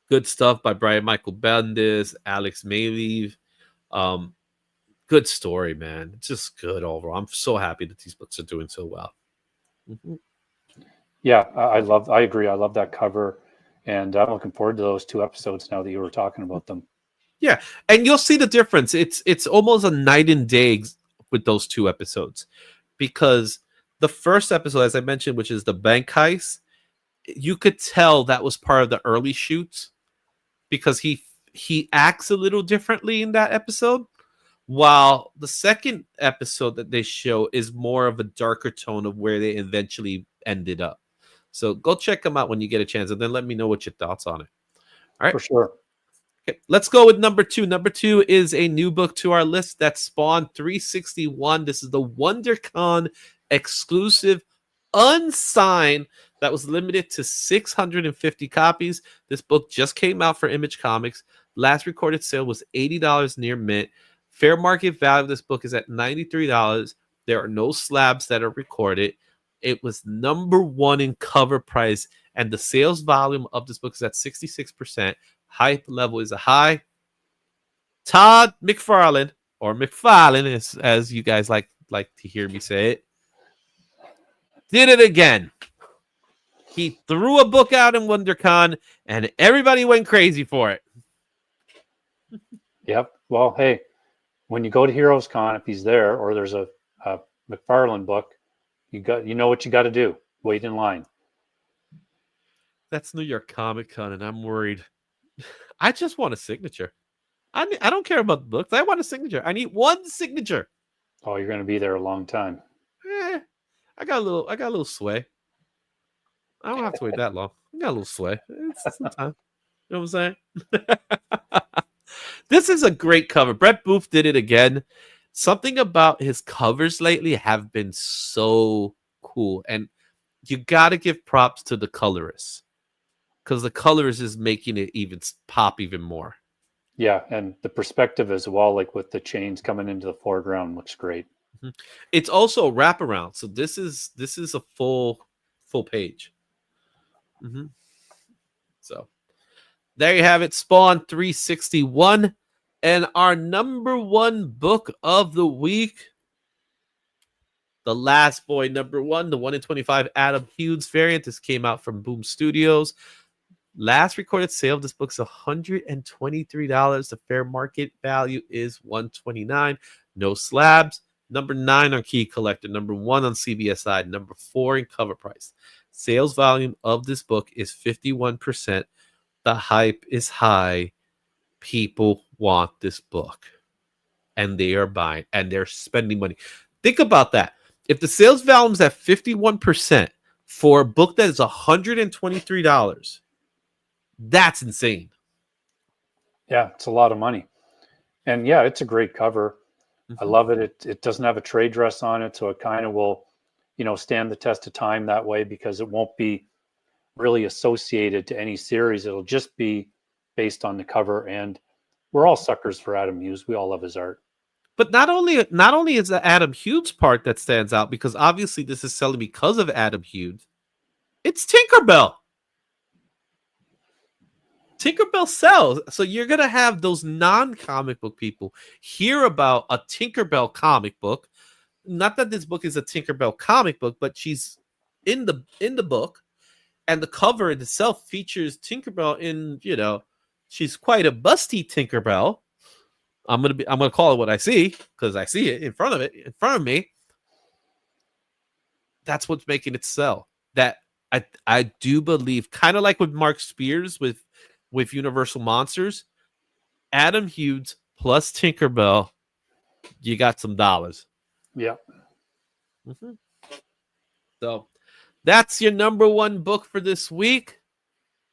Good stuff by Brian Michael Bendis, Alex Mayleave. Good story, man. It's just good overall. I'm so happy that these books are doing so well. Yeah, I agree. I love that cover, and I'm looking forward to those 2 episodes now that you were talking about them. Yeah, and you'll see the difference. It's almost a night and day with those 2 episodes. Because the first episode, as I mentioned, which is the bank heist, you could tell that was part of the early shoots because he acts a little differently in that episode, while the second episode that they show is more of a darker tone of where they eventually ended up. So go check them out when you get a chance, and then let me know what your thoughts on it. All right, for sure. Okay, let's go with number 2. Number 2 is a new book to our list. That's Spawn 361. This is the WonderCon exclusive, unsigned, that was limited to 650 copies. This book just came out for Image Comics. Last recorded sale was $80 near mint. Fair market value of this book is at $93. There are no slabs that are recorded. It was number 1 in cover price, and the sales volume of this book is at 66%. Hype level is a high. Todd McFarlane, or McFarlane, as you guys like to hear me say it, did it again. He threw a book out in WonderCon, and everybody went crazy for it. Yep. Well, hey, when you go to Heroes Con, if he's there, or there's a McFarlane book, you know what you got to do. Wait in line. That's New York Comic Con, and I'm worried. I just want a signature. I don't care about the books. I want a signature. I need 1 signature. Oh, you're going to be there a long time. I got a little sway. I don't have to wait that long. I got a little sway. It's some time. You know what I'm saying? This is a great cover. Brett Booth did it again. Something about his covers lately have been so cool, and you got to give props to the colorist, because the colorist is making it even pop even more. Yeah, and the perspective as well, like with the chains coming into the foreground, looks great. It's also a wraparound, so this is a full page. So there you have it, Spawn 361, and our number 1 book of the week, The Last Boy, number 1, the 1 in 25 Adam Hughes variant. This came out from Boom Studios. Last recorded sale of this book's $123. The fair market value is $129. No slabs. Number 9 on Key Collector. Number 1 on CBSI. Number 4 in cover price. Sales volume of this book is 51%. The hype is high. People want this book, and they are buying, and they're spending money. Think about that. If the sales volume is at 51% for a book that is $123, that's insane. Yeah, it's a lot of money. And yeah, it's a great cover. I love it. It doesn't have a trade dress on it, so it kind of will, stand the test of time that way, because it won't be really associated to any series. It'll just be based on the cover, and we're all suckers for Adam Hughes. We all love his art. But not only is the Adam Hughes part that stands out, because obviously this is selling because of Adam Hughes, it's Tinkerbell. Tinkerbell sells. So you're going to have those non-comic book people hear about a Tinkerbell comic book. Not that this book is a Tinkerbell comic book, but she's in the book, and the cover itself features Tinkerbell in, she's quite a busty Tinkerbell. I'm gonna call it what I see, because I see it in front of me. That's what's making it sell. That I do believe, kind of like with Mark Spears with Universal Monsters, Adam Hughes plus Tinkerbell, you got some dollars. Yeah. Mm-hmm. So that's your number one book for this week.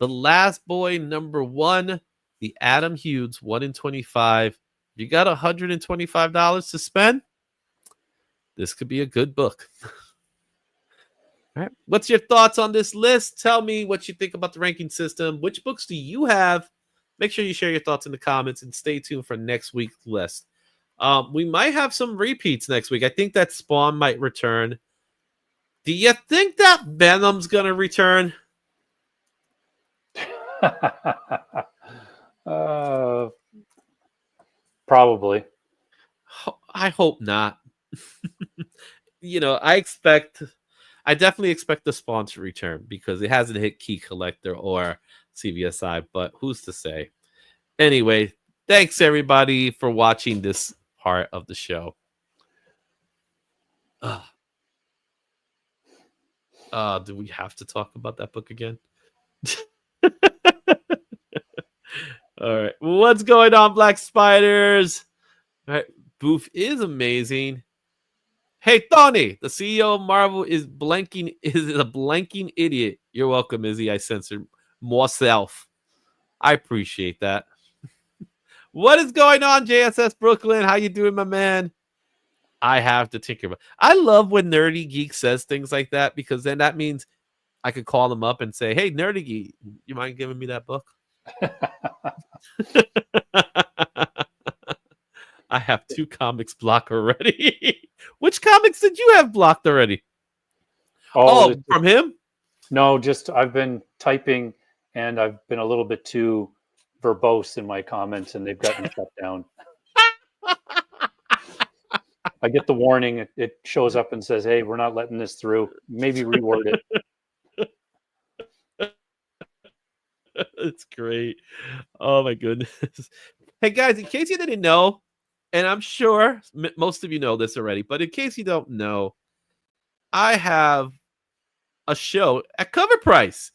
The Last Boy #1, the Adam Hughes 1 in 25. You got $125 to spend. This could be a good book. All right. What's your thoughts on this list? Tell me what you think about the ranking system. Which books do you have? Make sure you share your thoughts in the comments and stay tuned for next week's list. We might have some repeats next week. I think that Spawn might return. Do you think that Venom's going to return? Probably. I hope not. I definitely expect the Spawn to return because it hasn't hit Key Collector or CVSI, but who's to say? Anyway, thanks everybody for watching this part of the show. Do we have to talk about that book again? All right. What's going on, Black Spiders? All right. Booth is amazing. Hey, Tony, the CEO of Marvel is a blanking idiot. You're welcome, Izzy. I censored myself. I appreciate that. What is going on, JSS Brooklyn? How you doing, my man? I have to tinker about. I love when Nerdy Geek says things like that, because then that means I could call them up and say, "Hey, Nerdy Geek, you mind giving me that book?" I have 2 comics blocked already. Which comics did you have blocked already? Oh, from him? No, just I've been typing and I've been a little bit too verbose in my comments and they've gotten shut down. I get the warning. It shows up and says, "Hey, we're not letting this through. Maybe reword it." It's great. Oh my goodness. Hey guys, in case you didn't know, and I'm sure most of you know this already, but in case you don't know, I have a show at Cover Price.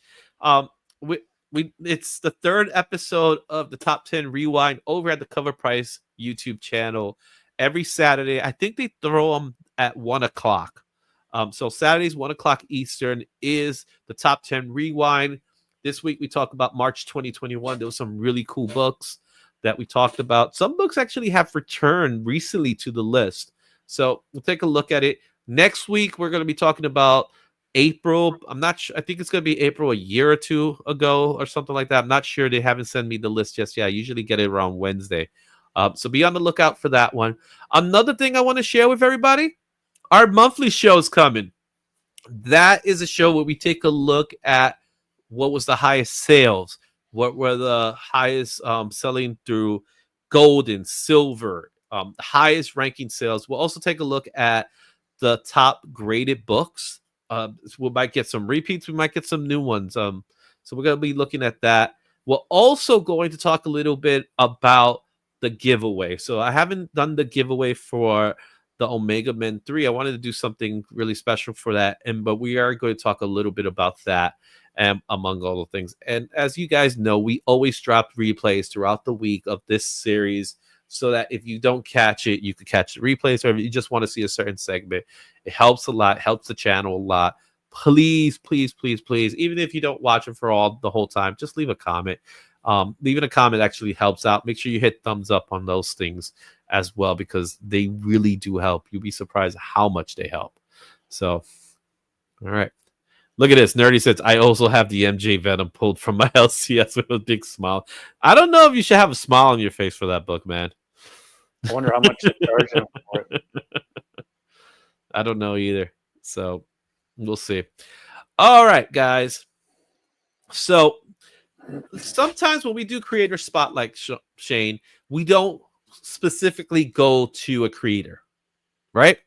It's the 3rd episode of the Top 10 Rewind over at the Cover Price YouTube channel every Saturday. I think they throw them at 1:00. So Saturdays 1:00 Eastern is the Top 10 Rewind. This week we talked about March 2021. There was some really cool books that we talked about. Some books actually have returned recently to the list. So we'll take a look at it. Next week, we're going to be talking about April. I'm not sure. I think it's going to be April a year or 2 ago or something like that. I'm not sure. They haven't sent me the list just yet. I usually get it around Wednesday. So be on the lookout for that one. Another thing I want to share with everybody, our monthly show is coming. That is a show where we take a look at what was the highest sales, what were the highest selling through gold and silver, highest ranking sales. We'll also take a look at the top graded books. We might get some repeats. We might get some new ones. So we're going to be looking at that. We're also going to talk a little bit about the giveaway. So I haven't done the giveaway for the Omega Men 3. I wanted to do something really special for that. But we are going to talk a little bit about that. Among all the things. And as you guys know, we always drop replays throughout the week of this series so that if you don't catch it, you could catch the replays, or if you just want to see a certain segment. It helps a lot, helps the channel a lot. Please, please, please, please, even if you don't watch it for the whole time, just leave a comment. Leaving a comment actually helps out. Make sure you hit thumbs up on those things as well, because they really do help. You'll be surprised how much they help. So, all right. Look at this. Nerdy says, I also have the MJ Venom pulled from my LCS with a big smile. I don't know if you should have a smile on your face for that book, man. I wonder how much they're charging for it. I don't know either. So we'll see. All right, guys. So sometimes when we do creator spotlight, Shane, we don't specifically go to a creator, right?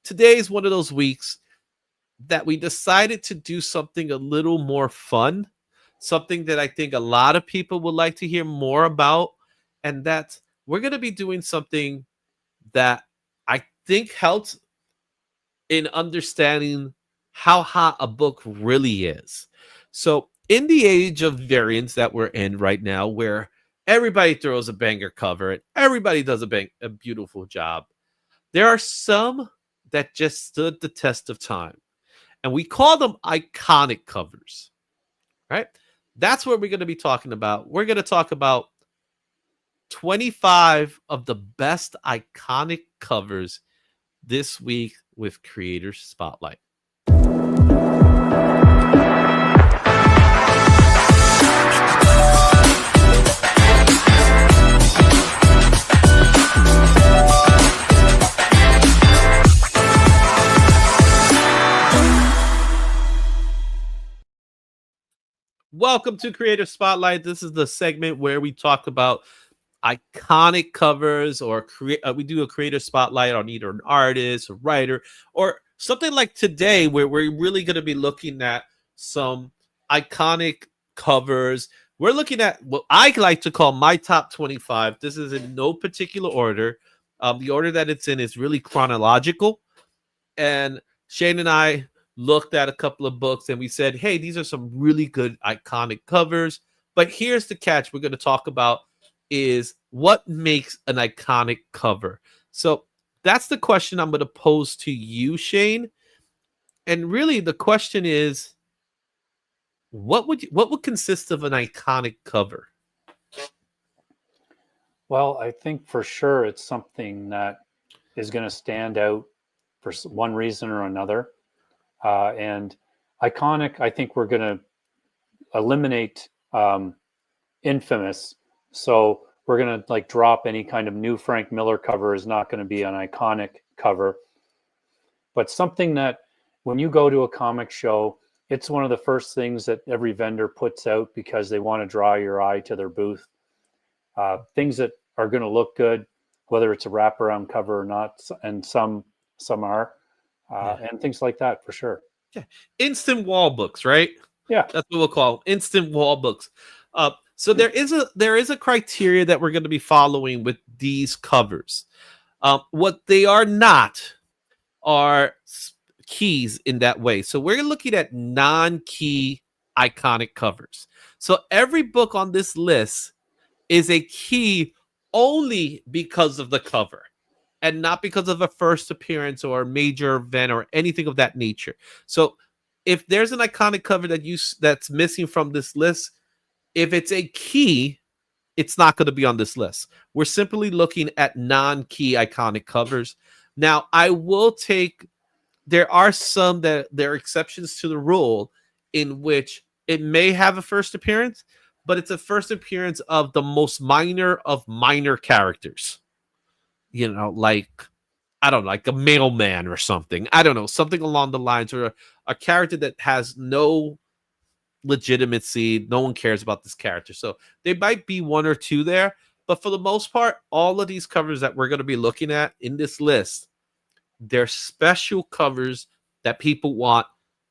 Today is one of those weeks that we decided to do something a little more fun, something that I think a lot of people would like to hear more about. And that's we're going to be doing something that I think helps in understanding how hot a book really is. So, in the age of variants that we're in right now, where everybody throws a banger cover and everybody does a beautiful job, there are some that just stood the test of time. And we call them iconic covers, right? That's what we're going to be talking about. We're going to talk about 25 of the best iconic covers this week with Creator Spotlight. Welcome to Creator Spotlight. This is the segment where we talk about iconic covers, or we do a creator spotlight on either an artist, a writer, or something like today where we're really going to be looking at some iconic covers. We're looking at what I like to call my top 25. This is in no particular order. The order that it's in is really chronological. And Shane and I looked at a couple of books and we said, hey, these are some really good iconic covers. But here's the catch we're going to talk about is what makes an iconic cover. So that's the question I'm going to pose to you, Shane. And really the question is, what would consist of an iconic cover? Well, I think for sure it's something that is going to stand out for one reason or another. And iconic, I think we're going to eliminate infamous. So we're going to drop any kind of new Frank Miller cover is not going to be an iconic cover. But something that when you go to a comic show, it's one of the first things that every vendor puts out because they want to draw your eye to their booth. Things that are going to look good, whether it's a wraparound cover or not, and some are, and things like that for sure. Yeah, instant wall books, right? Yeah, that's what we'll call them, instant wall books. So there is a criteria that we're going to be following with these covers. What they are not are keys in that way. So we're looking at non-key iconic covers. So every book on this list is a key only because of the cover and not because of a first appearance or a major event or anything of that nature. So if there's an iconic cover that's missing from this list, if it's a key, it's not going to be on this list. We're simply looking at non-key iconic covers. Now, I will there are some that there are exceptions to the rule in which it may have a first appearance, but it's a first appearance of the most minor of minor characters. You know, like, I don't know, like a mailman or something. I don't know, something along the lines, or a character that has no legitimacy. No one cares about this character. So there might be one or two there, but for the most part, all of these covers that we're going to be looking at in this list, they're special covers that people want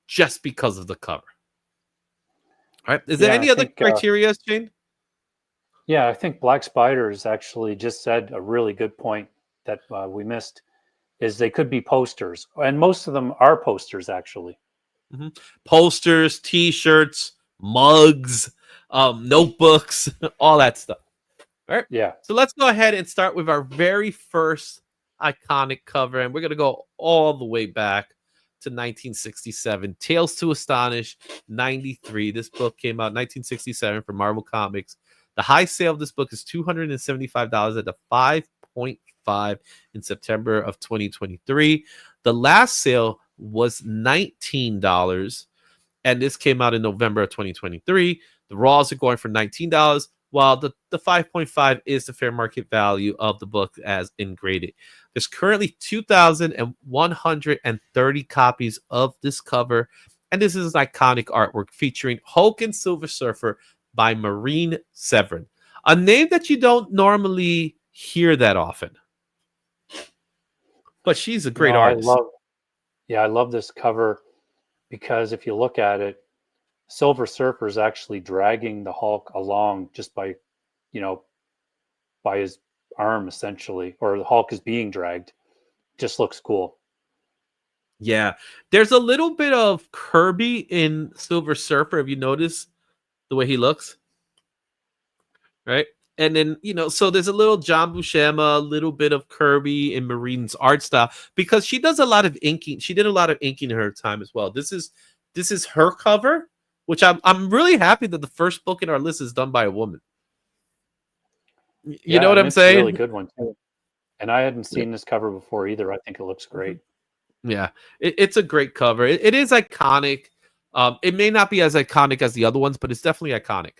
just because of the cover. All right. Is there any other criteria, Shane? Yeah, I think Black Spiders actually just said a really good point that we missed, is they could be posters. And most of them are posters, actually. Mm-hmm. Posters, T-shirts, mugs, notebooks, all that stuff. All right. Yeah. So let's go ahead and start with our very first iconic cover, and we're going to go all the way back to 1967. Tales to Astonish, 93. This book came out in 1967 from Marvel Comics. The high sale of this book is $275 at a 5.5 in September of 2023. The last sale was $19, and this came out in November of 2023. The raws are going for $19, while the 5.5 is the fair market value of the book as engraded. There's currently 2,130 copies of this cover, and this is iconic artwork featuring Hulk and Silver Surfer by Marine Severin, a name that you don't normally hear that often. But she's a great artist. I love this cover because if you look at it, Silver Surfer is actually dragging the Hulk along just by, by his arm essentially, or the Hulk is being dragged. Just looks cool. Yeah, there's a little bit of Kirby in Silver Surfer. Have you noticed the way he looks? Right? And then, so there's a little John Buscema, a little bit of Kirby in Marine's art style because she does a lot of inking. She did a lot of inking in her time as well. This is her cover, which I'm really happy that the first book in our list is done by a woman. You know what I'm saying? It's a really good one too. And I hadn't seen this cover before either. I think it looks great. Yeah, it's a great cover. It is iconic. It may not be as iconic as the other ones, but it's definitely iconic.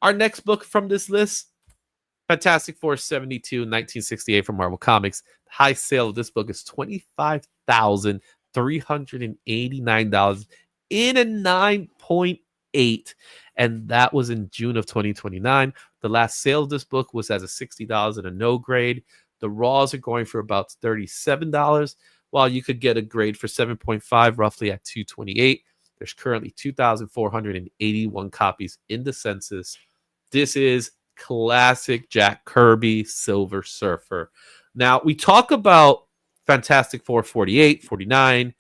Our next book from this list, Fantastic Four 72, 1968 from Marvel Comics. The high sale of this book is $25,389 in a 9.8, and that was in June of 2029. The last sale of this book was as a $60 in a no grade. The raws are going for about $37, while you could get a grade for 7.5 roughly at $228. There's currently 2,481 copies in the census. This is classic Jack Kirby Silver Surfer. Now, we talk about Fantastic Four 48, 49,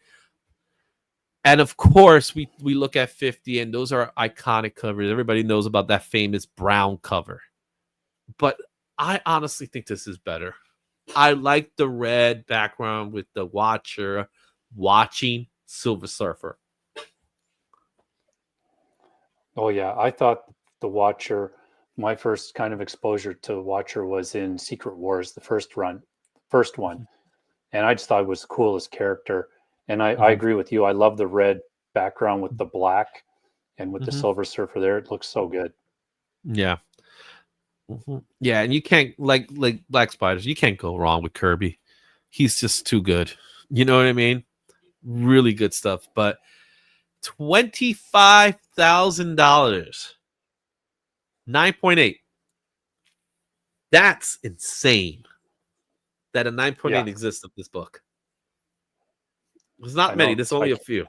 and of course, we look at 50, and those are iconic covers. Everybody knows about that famous brown cover. But I honestly think this is better. I like the red background with the Watcher watching Silver Surfer. Oh, yeah. I thought the Watcher, my first kind of exposure to Watcher was in Secret Wars, the first one. And I just thought it was the coolest character. And I agree with you. I love the red background with the black and with the Silver Surfer there. It looks so good. Yeah. Yeah, and you can't like Black Spiders, you can't go wrong with Kirby. He's just too good. You know what I mean? Really good stuff. But $25,000, 9.8. That's insane. That a 9.8 exists of this book. There's not many. There's only a few.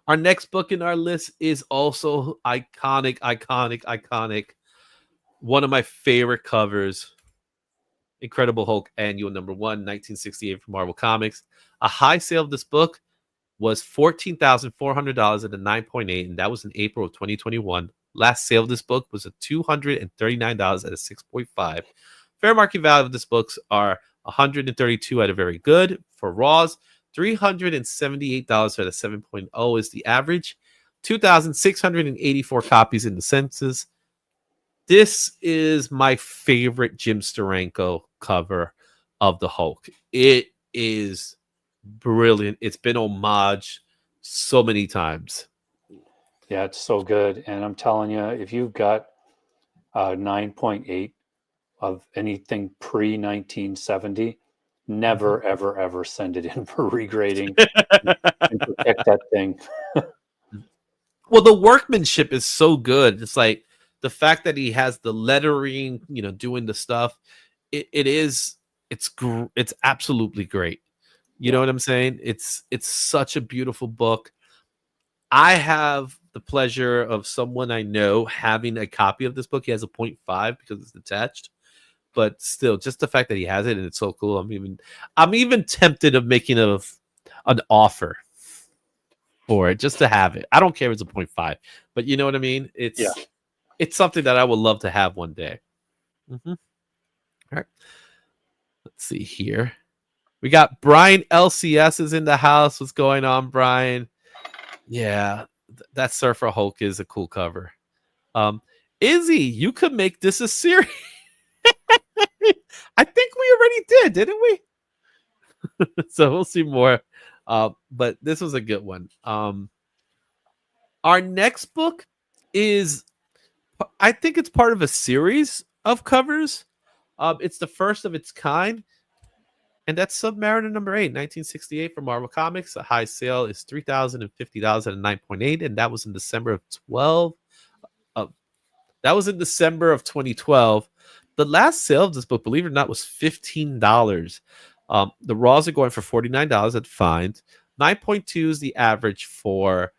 Our next book in our list is also iconic. One of my favorite covers. Incredible Hulk Annual Number 1, 1968 from Marvel Comics. A high sale of this book was $14,400 at a 9.8, and that was in April of 2021. Last sale of this book was at $239 at a 6.5. Fair market value of this books are $132 at a very good. For Raws, $378 at a 7.0 is the average. 2,684 copies in the census. This is my favorite Jim Steranko cover of the Hulk. It is brilliant. It's been homaged so many times. Yeah, it's so good. And I'm telling you, if you've got 9.8 of anything pre-1970, never, ever, ever send it in for regrading and protect that thing. Well, the workmanship is so good. It's like the fact that he has the lettering, doing the stuff. It's absolutely great. You know what I'm saying? It's such a beautiful book. I have the pleasure of someone I know having a copy of this book. He has a 0.5 because it's attached. But still, just the fact that he has it and it's so cool. I'm even tempted of making an offer for it just to have it. I don't care if it's a 0.5, but you know what I mean? It's something that I would love to have one day. All right. Let's see here. We got Brian LCS is in the house. What's going on, Brian? Yeah, that Surfer Hulk is a cool cover. Izzy, you could make this a series. I think we already didn't we? So we'll see more. But this was a good one. Our next book is, I think it's part of a series of covers. It's the first of its kind. And that's Submariner number 8, 1968 from Marvel Comics. The high sale is $3,050 at a 9.8, and that was in December of 12. That was in December of 2012. The last sale of this book, believe it or not, was $15. The raws are going for $49 at Find. 9.2 is the average for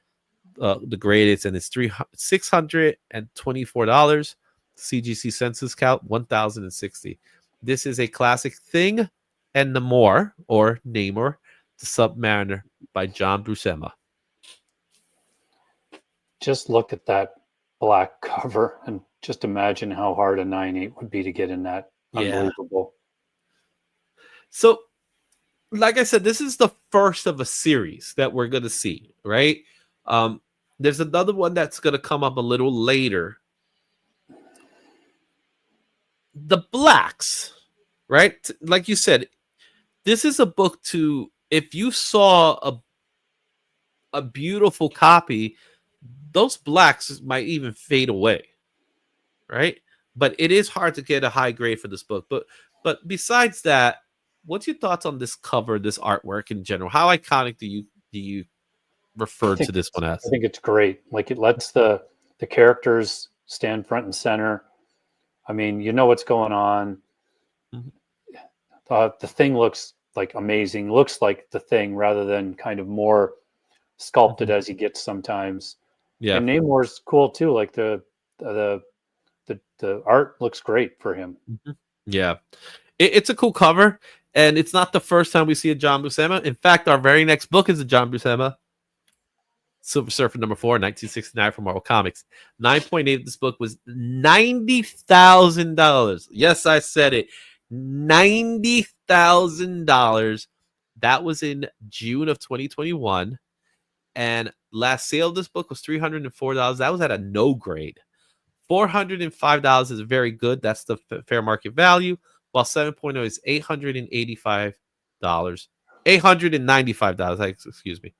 the graded, and it's $624. CGC census count 1,060. This is a classic Thing and Namor, or Namor, the Submariner by John Buscema. Just look at that black cover and just imagine how hard a 9.8 would be to get in that. Unbelievable. So, like I said, this is the first of a series that we're going to see, right? There's another one that's going to come up a little later. The blacks, right? Like you said, this is a book to, if you saw a beautiful copy, those blacks might even fade away, right? But it is hard to get a high grade for this book. But besides that, what's your thoughts on this cover, this artwork in general? How iconic do you refer to this one as? I think it's great. Like, it lets the characters stand front and center. I mean, you know what's going on. Mm-hmm. The Thing looks like amazing. Looks like the Thing rather than kind of more sculpted as he gets sometimes. Yeah, and Namor's cool too. Like the art looks great for him. Mm-hmm. Yeah, it's a cool cover, and it's not the first time we see a John Buscema. In fact, our very next book is a John Buscema. Silver Surfer number 4, 1969 from Marvel Comics. 9.8 of this book was $90,000. Yes, I said it. $90,000. That was in June of 2021. And last sale of this book was $304. That was at a no grade. $405 is very good. That's the fair market value. While 7.0 is $885. $895, excuse me.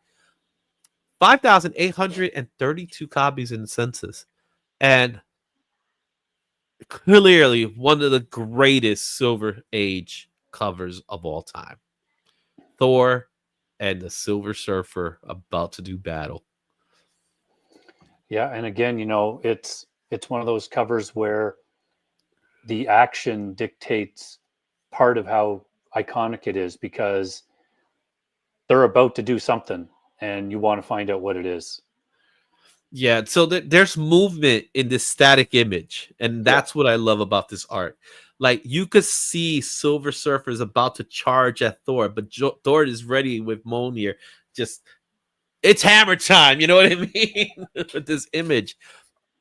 5,832 copies in census. And clearly one of the greatest Silver Age covers of all time. Thor and the Silver Surfer about to do battle. Yeah, and again, you know, it's one of those covers where the action dictates part of how iconic it is, because they're about to do something and you want to find out what it is. Yeah, so there's movement in this static image, and that's what I love about this art. Like, you could see Silver Surfer is about to charge at Thor, but Thor is ready with Mjolnir. Just, it's hammer time, you know what I mean? With this image.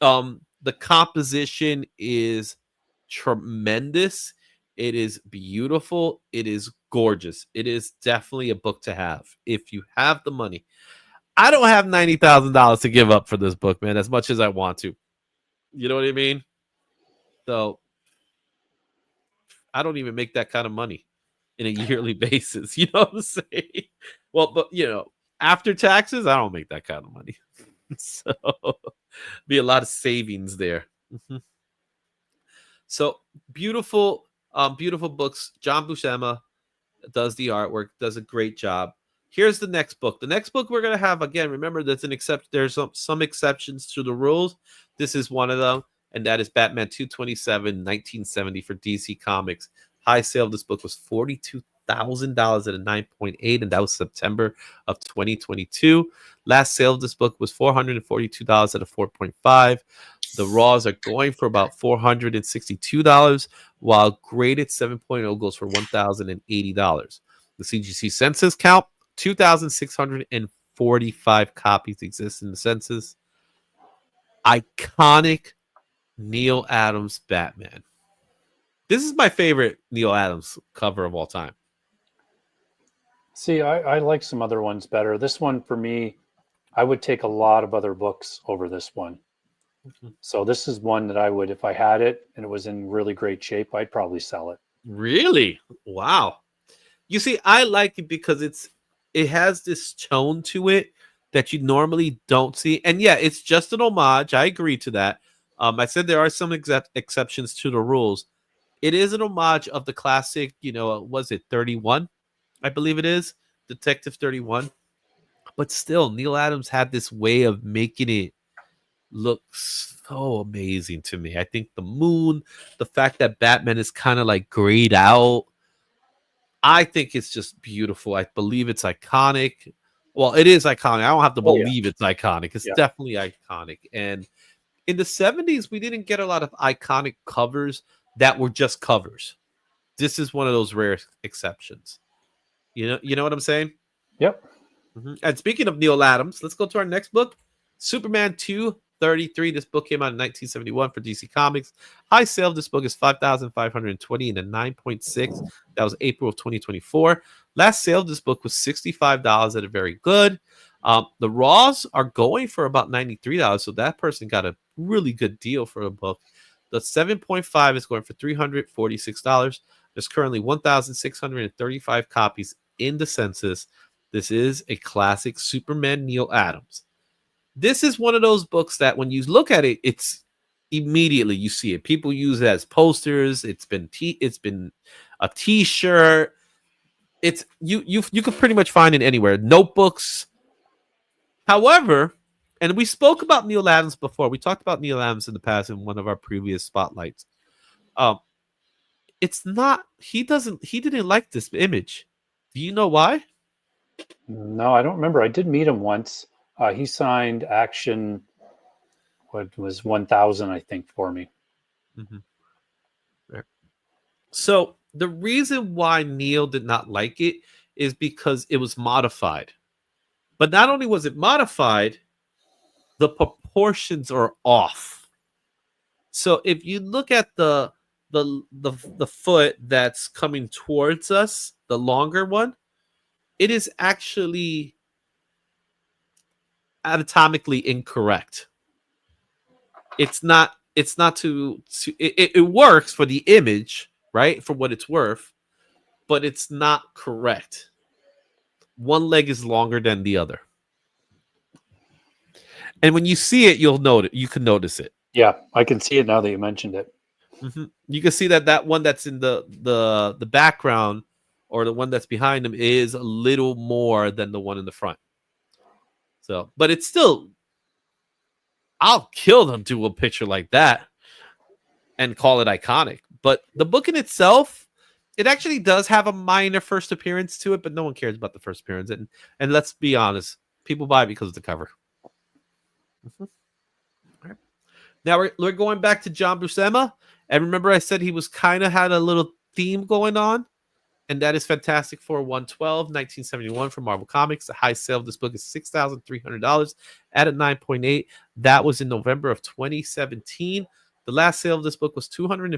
The composition is tremendous. It is beautiful. It is gorgeous. It is definitely a book to have if you have the money. I don't have $90,000 to give up for this book, man, as much as I want to. You know what I mean? So I don't even make that kind of money in a yearly basis. You know what I'm saying? Well, but you know, after taxes, I don't make that kind of money. So be a lot of savings there. Mm-hmm. So beautiful, beautiful books. John Buscema does the artwork, does a great job. Here's the next book. The next book we're gonna have, again, remember there's some exceptions to the rules. This is one of them, and that is Batman 227, 1970 for DC Comics. High sale of this book was $42,000 at a 9.8, and that was September of 2022. Last sale of this book was $442 at a 4.5. The raws are going for about $462, while graded 7.0 goes for $1,080. The CGC census count, 2,645 copies exist in the census. Iconic Neil Adams Batman. This is my favorite Neil Adams cover of all time. See, I like some other ones better. This one, for me, I would take a lot of other books over this one. Mm-hmm. So this is one that I would, if I had it and it was in really great shape, I'd probably sell it. Really? Wow. You see, I like it because it has this tone to it that you normally don't see. And yeah, it's just an homage. I agree to that. I said there are some exceptions to the rules. It is an homage of the classic, you know, was it 31? I believe it is, Detective 31. But still, Neil Adams had this way of making it look so amazing to me. I think the moon, the fact that Batman is kind of like grayed out, I think it's just beautiful. I believe it's iconic. Well, it is iconic. I don't have to Oh, yeah. believe it's iconic. It's Yeah. definitely iconic. And in the 70s, we didn't get a lot of iconic covers that were just covers. This is one of those rare exceptions. You know what I'm saying? Yep. And speaking of Neil Adams, let's go to our next book, Superman 233. This book came out in 1971 for DC Comics. High sale of this book is $5,520 and a 9.6. That was April of 2024. Last sale of this book was $65 at a very good. The Raws are going for about $93, so that person got a really good deal for a book. The 7.5 is going for $346. There's currently 1,635 copies in the census. This is a classic Superman Neil Adams. This is one of those books that when you look at it, it's immediately you see it. People use it as posters. It's been a T-shirt. It's you could pretty much find it anywhere. Notebooks. However, and we spoke about Neil Adams before. We talked about Neil Adams in the past in one of our previous spotlights. It's not. He didn't like this image. Do you know why? No, I don't remember. I did meet him once. He signed Action, what was 1000, I think, for me. So the reason why Neil did not like it is because it was modified. But not only was it modified, the proportions are off. So if you look at the foot that's coming towards us, the longer one, it is actually anatomically incorrect. It works for the image, right? For what it's worth, but it's not correct. One leg is longer than the other. And when you see it, you can notice it. Yeah, I can see it now that you mentioned it. You can see that one that's in the background or the one that's behind him is a little more than the one in the front. So, but it's still, I'll kill them to a picture like that and call it iconic. But the book in itself, it actually does have a minor first appearance to it, but no one cares about the first appearance. And let's be honest, people buy it because of the cover. Right. Now we're going back to John Buscema. And remember I said he was kind of had a little theme going on? And that is Fantastic Four 112, 1971 from Marvel Comics. The high sale of this book is $6,300 at a 9.8. That was in November of 2017. The last sale of this book was $205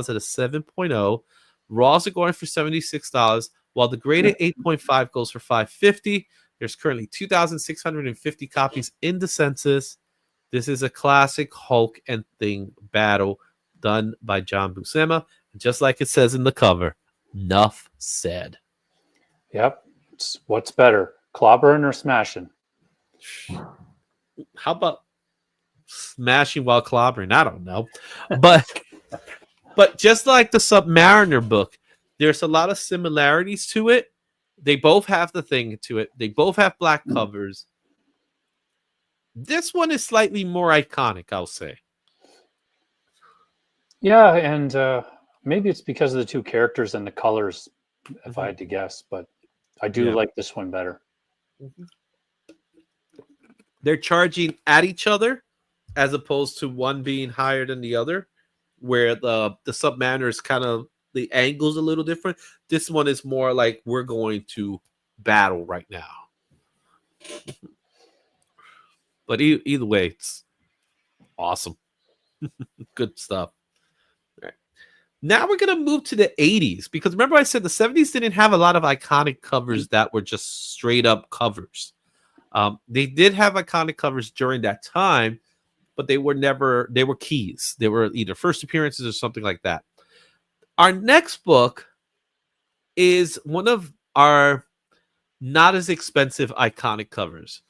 at a 7.0. Raws are going for $76, while the graded 8.5 goes for $550. There's currently 2,650 copies in the census. This is a classic Hulk and Thing battle done by John Buscema. Just like it says in the cover, enough said. Yep. What's better, clobbering or smashing? How about smashing while clobbering? I don't know. But just like the Submariner book, there's a lot of similarities to it. They both have the thing to it. They both have black covers. This one is slightly more iconic, I'll say. Yeah, and maybe it's because of the two characters and the colors, if I had to guess, but I do like this one better. They're charging at each other as opposed to one being higher than the other, where the Submariner is kind of, the angle's a little different. This one is more like we're going to battle right now. But either way, it's awesome. Good stuff. All right. Now we're going to move to the 80s, because remember I said the 70s didn't have a lot of iconic covers that were just straight up covers. They did have iconic covers during that time, but they were keys. They were either first appearances or something like that. Our next book is one of our not as expensive iconic covers.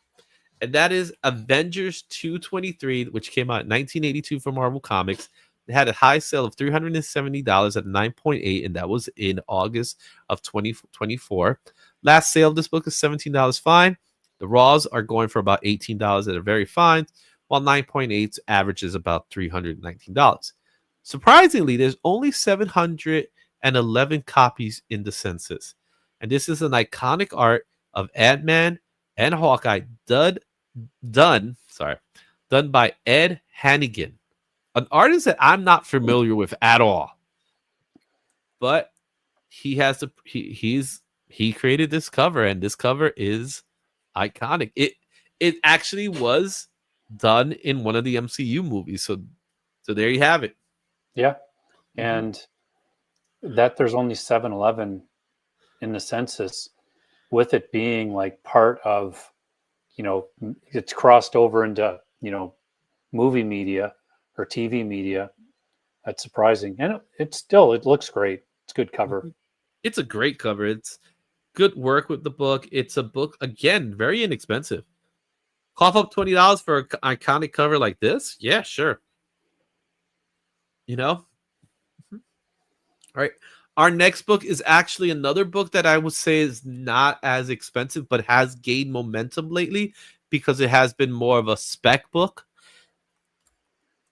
And that is Avengers 223, which came out in 1982 from Marvel Comics. It had a high sale of $370 at 9.8, and that was in August of 2024. Last sale of this book is $17 fine. The Raws are going for about $18 at a very fine, while 9.8 averages about $319. Surprisingly, there's only 711 copies in the census. And this is an iconic art of Ant-Man and Hawkeye done by Ed Hannigan, an artist that I'm not familiar with at all. But he created this cover, and this cover is iconic. It actually was done in one of the MCU movies. So there you have it. Yeah. And that there's only 711 in the census, with it being like part of, it's crossed over into, movie media or TV media. That's surprising. And it looks great. It's a good cover. It's a great cover. It's good work with the book. It's a book, again, very inexpensive. Cough up $20 for an iconic cover like this? Yeah, sure. All right. Our next book is actually another book that I would say is not as expensive, but has gained momentum lately because it has been more of a spec book.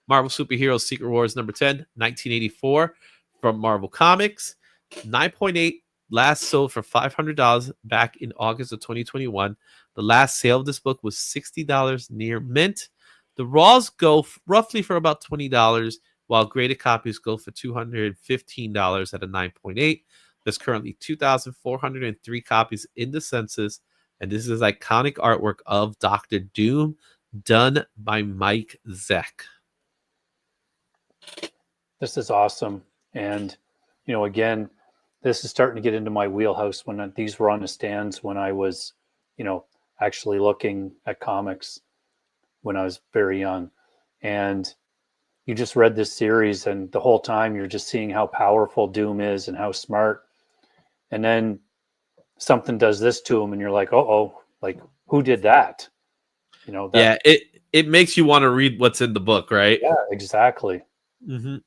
Marvel Superheroes Secret Wars number 10, 1984 from Marvel Comics. 9.8 last sold for $500 back in August of 2021. The last sale of this book was $60 near mint. The Raws go roughly for about $20, while graded copies go for $215 at a 9.8. There's currently 2,403 copies in the census, and this is iconic artwork of Dr. Doom done by Mike Zeck. This is awesome. And, again, this is starting to get into my wheelhouse when these were on the stands when I was, actually looking at comics when I was very young. And you just read this series, and the whole time you're just seeing how powerful Doom is and how smart. And then something does this to him, and you're like, like, who did that? Yeah, it makes you want to read what's in the book, right? Yeah, exactly. Mm-hmm.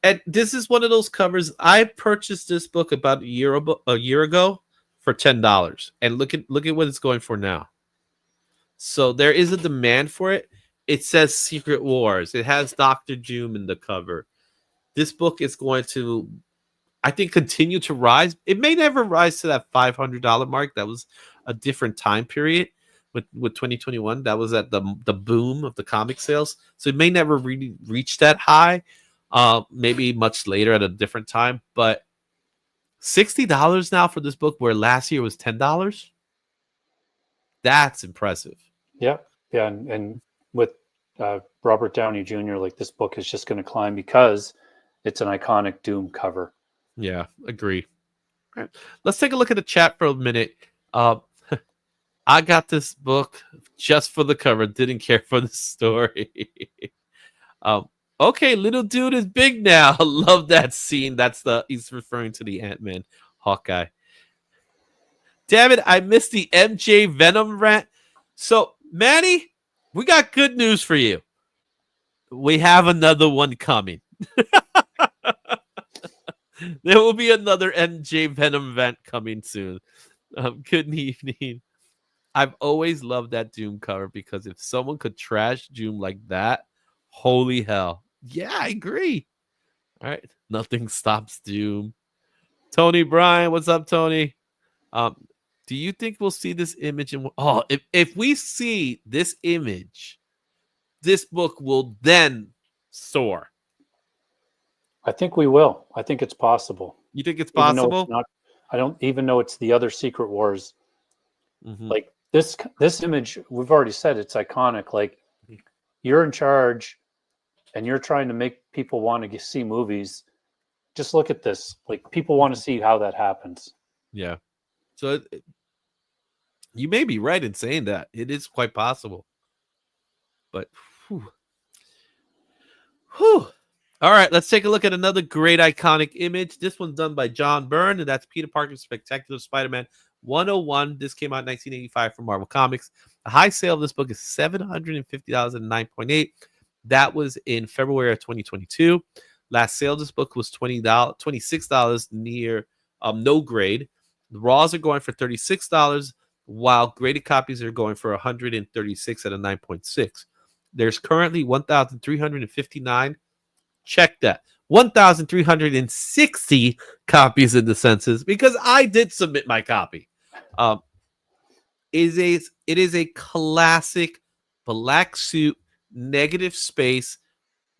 And this is one of those covers. I purchased this book about a year ago for $10, and look at what it's going for now. So there is a demand for it. It says Secret Wars. It has Dr. Doom in the cover. This book is going to, I think, continue to rise. It may never rise to that $500 mark. That was a different time period with 2021. That was at the boom of the comic sales. So it may never really reach that high. Maybe much later at a different time. But $60 now for this book, where last year was $10. That's impressive. Yeah. Yeah. And with Robert Downey Jr., like, this book is just going to climb because it's an iconic Doom cover. Yeah, agree. All right. Let's take a look at the chat for a minute. I got this book just for the cover. Didn't care for the story. Okay, little dude is big now. Love that scene. He's referring to the Ant-Man Hawkeye. Damn it, I missed the MJ Venom rant. So, Manny, we got good news for you. We have another one coming. There will be another MJ Venom event coming soon. Good evening. I've always loved that Doom cover because if someone could trash Doom like that, holy hell. Yeah, I agree. All right. Nothing stops Doom. Tony Bryan, what's up, Tony? Do you think we'll see this image? If we see this image, this book will then soar. I think we will. I think it's possible. You think it's possible? I don't even know it's the other Secret Wars. Mm-hmm. Like this image, we've already said it's iconic. Like, you're in charge and you're trying to make people want to see movies. Just look at this. Like, people want to see how that happens. Yeah. So you may be right in saying that. It is quite possible. But whew. All right, let's take a look at another great iconic image. This one's done by John Byrne, and that's Peter Parker's Spectacular Spider-Man 101. This came out in 1985 from Marvel Comics. The high sale of this book is $750 at 9.8. That was in February of 2022. Last sale of this book was $26 near no grade. The raws are going for $36, while graded copies are going for $136 at a 9.6. There's currently 1,359. Check that. 1,360 copies in the census because I did submit my copy. It is a classic black suit, negative space,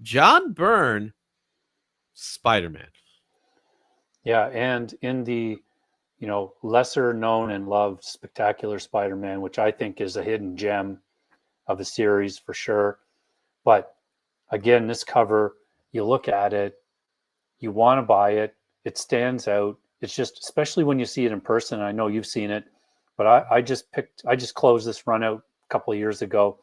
John Byrne Spider-Man. Yeah, and in the lesser known and loved Spectacular Spider-Man, which I think is a hidden gem of the series for sure. But again, this cover, you look at it, you want to buy it, it stands out. It's just, especially when you see it in person. I know you've seen it, but I just closed this run out a couple of years ago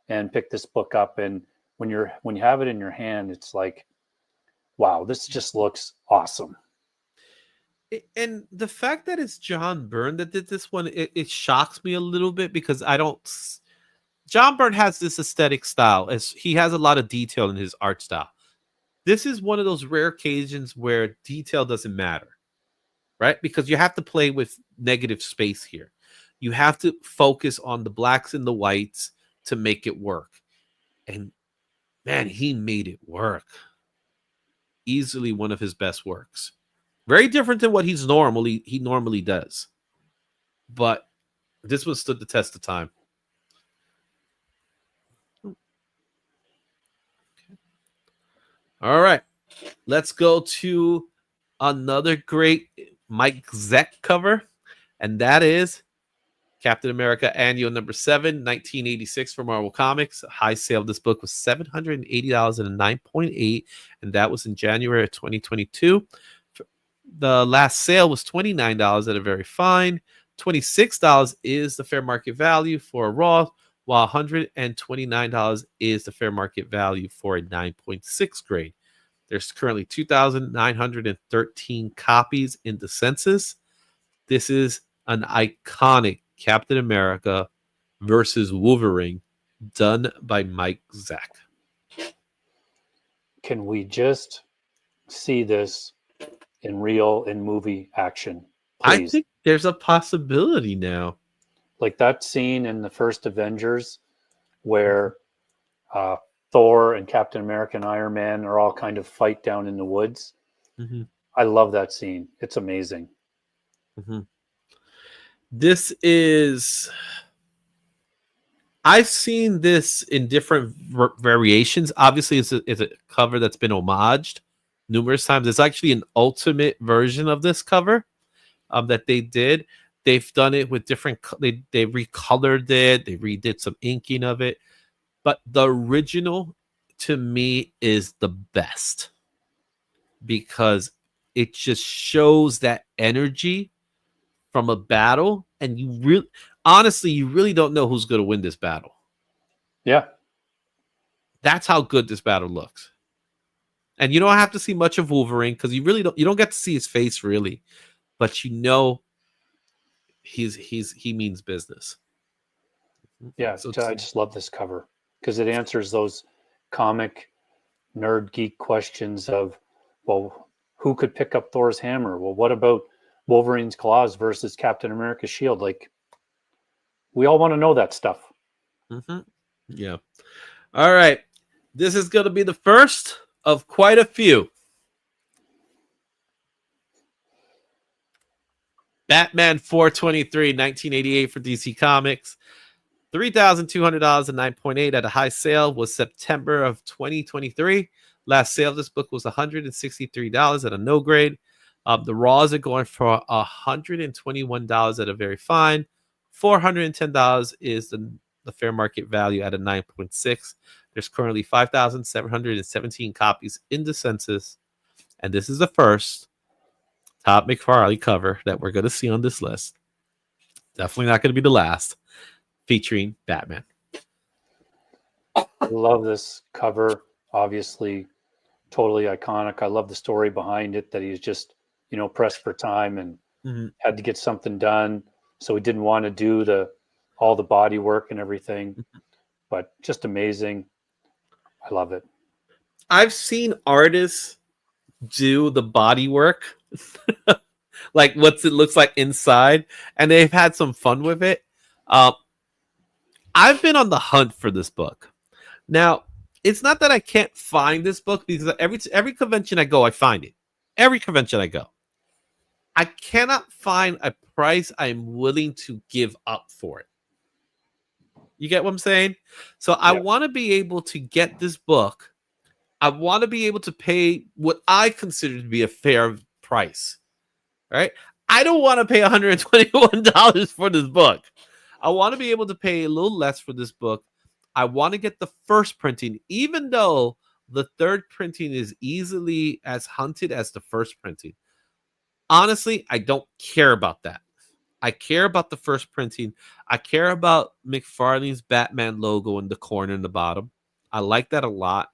and picked this book up. And when you have it in your hand, it's like, wow, this just looks awesome. And the fact that it's John Byrne that did this one, it shocks me a little bit because John Byrne has this aesthetic style, as he has a lot of detail in his art style. This is one of those rare occasions where detail doesn't matter, right? Because you have to play with negative space here. You have to focus on the blacks and the whites to make it work. And man, he made it work. Easily one of his best works. Very different than what he normally does. But this one stood the test of time. All right. Let's go to another great Mike Zeck cover, and that is Captain America Annual number 7, 1986 for Marvel Comics. High sale of this book was $780 at a 9.8, and that was in January of 2022. The last sale was $29 at a very fine. $26 is the fair market value for a raw, while $129 is the fair market value for a 9.6 grade. There's currently 2,913 copies in the census. This is an iconic Captain America versus Wolverine done by Mike Zeck. Can we just see this in movie action, please? I think there's a possibility now. Like that scene in the first Avengers where Thor and Captain America and Iron Man are all kind of fight down in the woods. Mm-hmm. I love that scene. It's amazing. Mm-hmm. This is... I've seen this in different variations. Obviously, it's a cover that's been homaged numerous times. It's actually an ultimate version of this cover that they did. They've done it with different... They recolored it. They redid some inking of it. But the original, to me, is the best because it just shows that energy from a battle, and you really don't know who's going to win this battle. Yeah. That's how good this battle looks. And you don't have to see much of Wolverine because you don't get to see his face really, but he means business. Yeah, so I just love this cover because it answers those comic nerd geek questions of, well, who could pick up Thor's hammer? Well, what about Wolverine's claws versus Captain America's shield? Like, we all want to know that stuff. Mm-hmm. Yeah. All right. This is going to be the first of quite a few. Batman 423, 1988 for DC Comics. $3,200 and 9.8 at a high sale was September of 2023. Last sale of this book was $163 at a no grade. The raws are going for $121 at a very fine. $410 is the fair market value at a 9.6. There's currently 5,717 copies in the census. And this is the first Todd McFarlane cover that we're going to see on this list. Definitely not going to be the last. Featuring Batman. I love this cover. Obviously, totally iconic. I love the story behind it, that he's just, pressed for time and had to get something done. So he didn't want to do all the body work and everything, but just amazing. I love it. I've seen artists do the body work, like what it looks like inside, and they've had some fun with it. Uh, I've been on the hunt for this book. Now, it's not that I can't find this book because every convention I go, I find it. Every convention I go, I cannot find a price I'm willing to give up for it. You get what I'm saying? So I want to be able to get this book. I want to be able to pay what I consider to be a fair price. Right? I don't want to pay $121 for this book. I want to be able to pay a little less for this book. I want to get the first printing, even though the third printing is easily as hunted as the first printing. Honestly, I don't care about that. I care about the first printing. I care about McFarlane's Batman logo in the corner in the bottom. I like that a lot.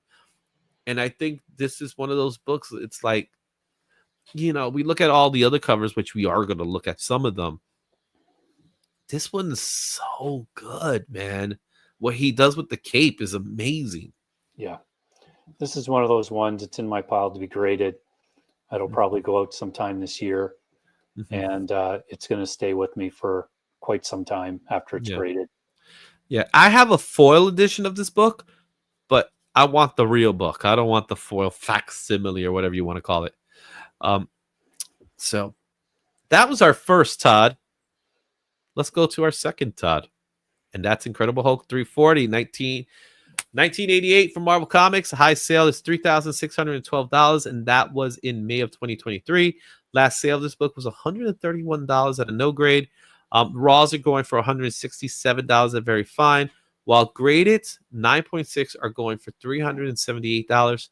And I think this is one of those books. It's like, we look at all the other covers, which we are going to look at some of them. This one is so good, man. What he does with the cape is amazing. Yeah. This is one of those ones that's in my pile to be graded. It'll probably go out sometime this year. And it's going to stay with me for quite some time after it's graded. Yeah, I have a foil edition of this book, but I want the real book. I don't want the foil facsimile or whatever you want to call it. So that was our first Todd. Let's go to our second Todd. And that's Incredible Hulk 340, 1988 from Marvel Comics. The high sale is $3,612, and that was in May of 2023. Last sale of this book was $131 at a no grade. Raws are going for $167 at very fine, while graded 9.6 are going for $378.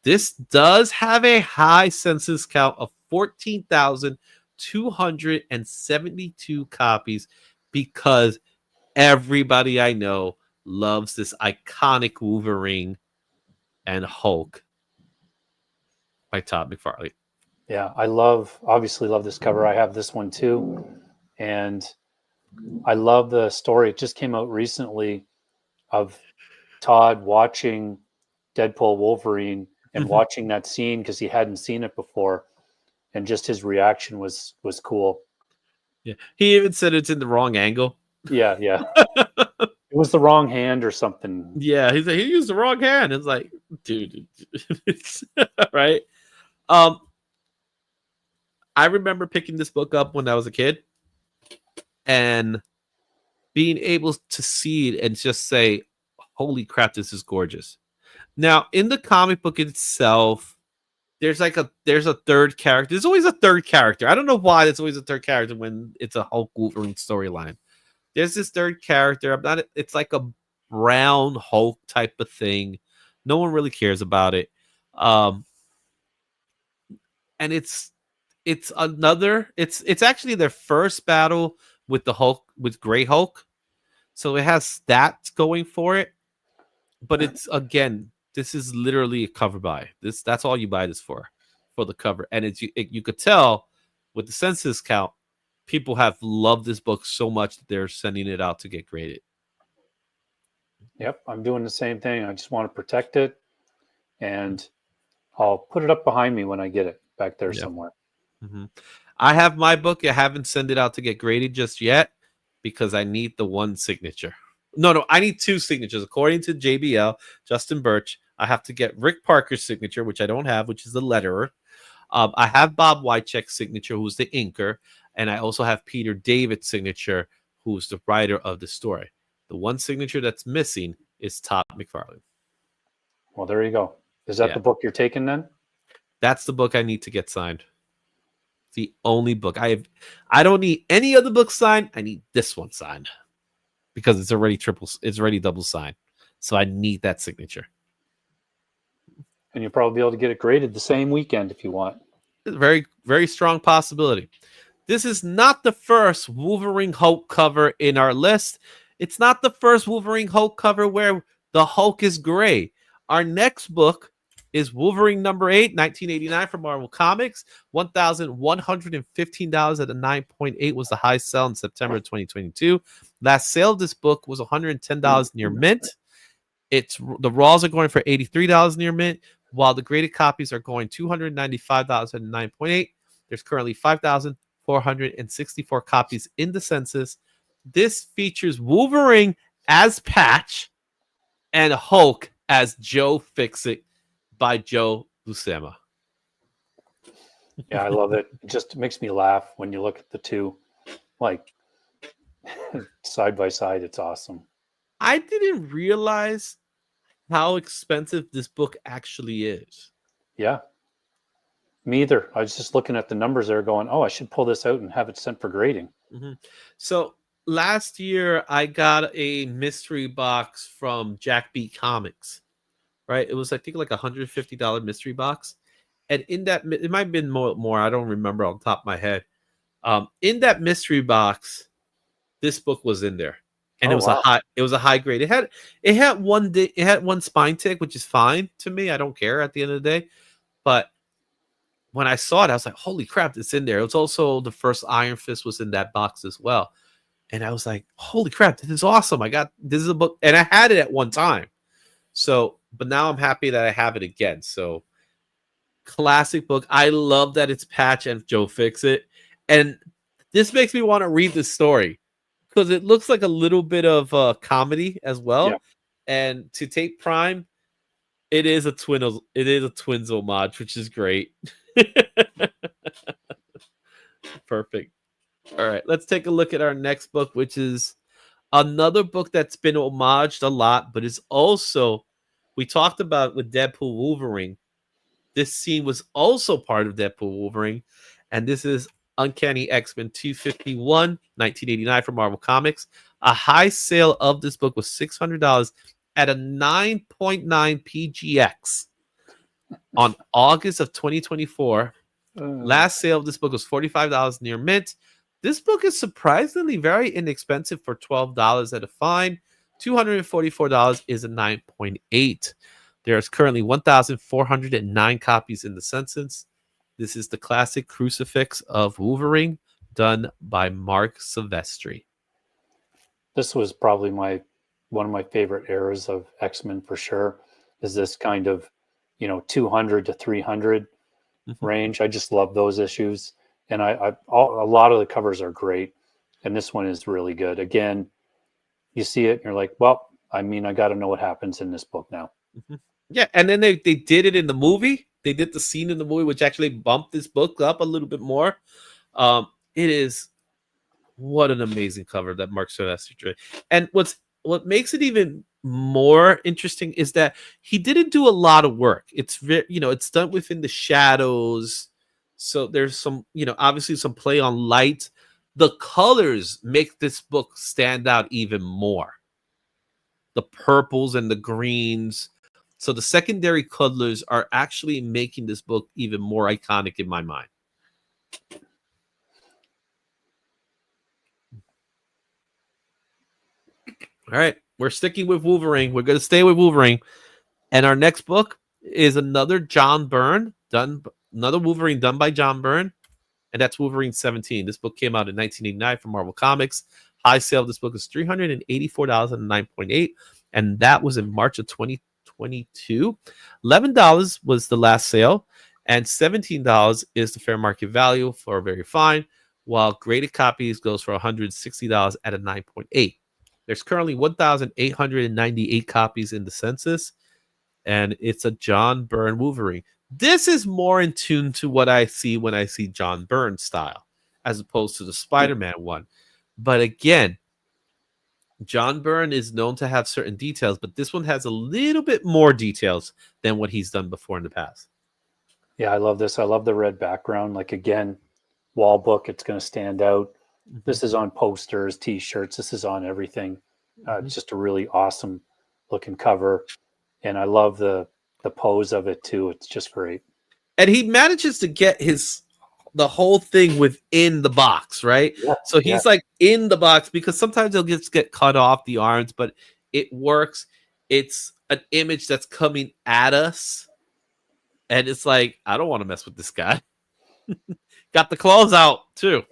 This does have a high census count of 14,272 copies because everybody I know loves this iconic Wolverine and Hulk by Todd McFarlane. Yeah, I obviously love this cover. I have this one too. And I love the story. It just came out recently of Todd watching Deadpool Wolverine and watching that scene because he hadn't seen it before. And just his reaction was cool. Yeah. He even said it's in the wrong angle. Yeah. It was the wrong hand or something. Yeah, he used the wrong hand. It's like, dude, right? I remember picking this book up when I was a kid and being able to see it and just say, holy crap, this is gorgeous. Now, in the comic book itself, there's a third character. There's always a third character. I don't know why there's always a third character when it's a Hulk Wolverine storyline. There's this third character. It's like a brown Hulk type of thing. No one really cares about it. And it's actually their first battle with the Hulk, with Grey Hulk. So it has stats going for it. But it's, again, this is literally a cover buy. That's all you buy this for the cover. And you could tell with the census count, people have loved this book so much that they're sending it out to get graded. Yep, I'm doing the same thing. I just want to protect it, and I'll put it up behind me when I get it back there somewhere. I have my book. I haven't sent it out to get graded just yet because I need the one signature. No, I need two signatures. According to JBL, Justin Birch, I have to get Rick Parker's signature, which I don't have, which is the letterer. I have Bob Wycheck's signature, who's the inker. And I also have Peter David's signature, who's the writer of the story. The one signature that's missing is Todd McFarlane. Well, there you go. Is that the book you're taking then? That's the book I need to get signed. It's the only book. I don't need any other book signed. I need this one signed because it's already double signed. So I need that signature. And you'll probably be able to get it graded the same weekend if you want. Very, very strong possibility. This is not the first Wolverine Hulk cover in our list. It's not the first Wolverine Hulk cover where the Hulk is gray. Our next book is Wolverine number 8, 1989 from Marvel Comics. $1,115 at a 9.8 was the high sell in September 2022. Last sale of this book was $110 near mint. The raws are going for $83 near mint, while the graded copies are going $295 at 9.8. There's currently 5,464 copies in the census. This features Wolverine as Patch and Hulk as Joe Fixit by Joe Buscema. Yeah, I love it. It just makes me laugh when you look at the two, like side by side. It's awesome. I didn't realize how expensive this book actually is. Yeah, me either. I was just looking at the numbers there going, oh, I should pull this out and have it sent for grading. Mm-hmm. So last year I got a mystery box from Jack B Comics, right? It was, I think, like $150 mystery box. And in that, it might have been more. I don't remember on top of my head. In that mystery box, this book was in there, and it was a high grade. It had one spine tick, which is fine to me. I don't care at the end of the day. But when I saw it, I was like, "Holy crap, it's in there!" It was also the first Iron Fist was in that box as well, and I was like, "Holy crap, this is awesome!" This is a book, and I had it at one time. So, but now I'm happy that I have it again. So. Classic book. I love that it's Patch and Joe Fixit, and this makes me want to read the story because it looks like a little bit of comedy as well. Yeah. And to Tape Prime, it is a Twins homage, which is great. Perfect. All right, let's take a look at our next book, which is another book that's been homaged a lot, but is also, we talked about with Deadpool Wolverine. This scene was also part of Deadpool Wolverine, and this is Uncanny X-Men 251, 1989 from Marvel Comics. A high sale of this book was $600 at a 9.9 PGX on August of 2024. Last sale of this book was $45 near mint. This book is surprisingly very inexpensive for $12 at a fine. $244 is a 9.8. There's currently 1,409 copies in the census. This is the classic crucifix of Wolverine, done by Mark Silvestri. This was probably one of my favorite eras of X-Men for sure. Is this kind of 200 to 300 range? I just love those issues, and a lot of the covers are great, and this one is really good. Again, you see it, and you're like, well, I got to know what happens in this book now. Mm-hmm. Yeah, and then they did it in the movie. They did the scene in the movie, which actually bumped this book up a little bit more. It is, what an amazing cover that Mark Silvestri did. And what makes it even more interesting is that he didn't do a lot of work. It's it's done within the shadows. So there's some, obviously some play on light. The colors make this book stand out even more. The purples and the greens. So the secondary colors are actually making this book even more iconic in my mind. All right, we're sticking with Wolverine. We're going to stay with Wolverine. And our next book is another another Wolverine done by John Byrne. And that's Wolverine 17. This book came out in 1989 from Marvel Comics. High sale of this book is $384 at 9.8. And that was in March of 2022. $11 was the last sale, and $17 is the fair market value for very fine, while graded copies goes for $160 at a 9.8. There's currently 1,898 copies in the census, and it's a John Byrne Wolverine. This is more in tune to what I see when I see John Byrne style, as opposed to the Spider-Man one. But again, John Byrne is known to have certain details, but this one has a little bit more details than what he's done before in the past. Yeah, I love this. I love the red background. Like, again, wall book, it's going to stand out. Mm-hmm. This is on posters, T-shirts. This is on everything. It's just a really awesome looking cover. And I love the pose of it, too. It's just great. And he manages to get the whole thing within the box, right? Yeah, so he's like in the box, because sometimes he'll just get cut off the arms, but it works. It's an image that's coming at us, and it's like, I don't want to mess with this guy. Got the claws out too.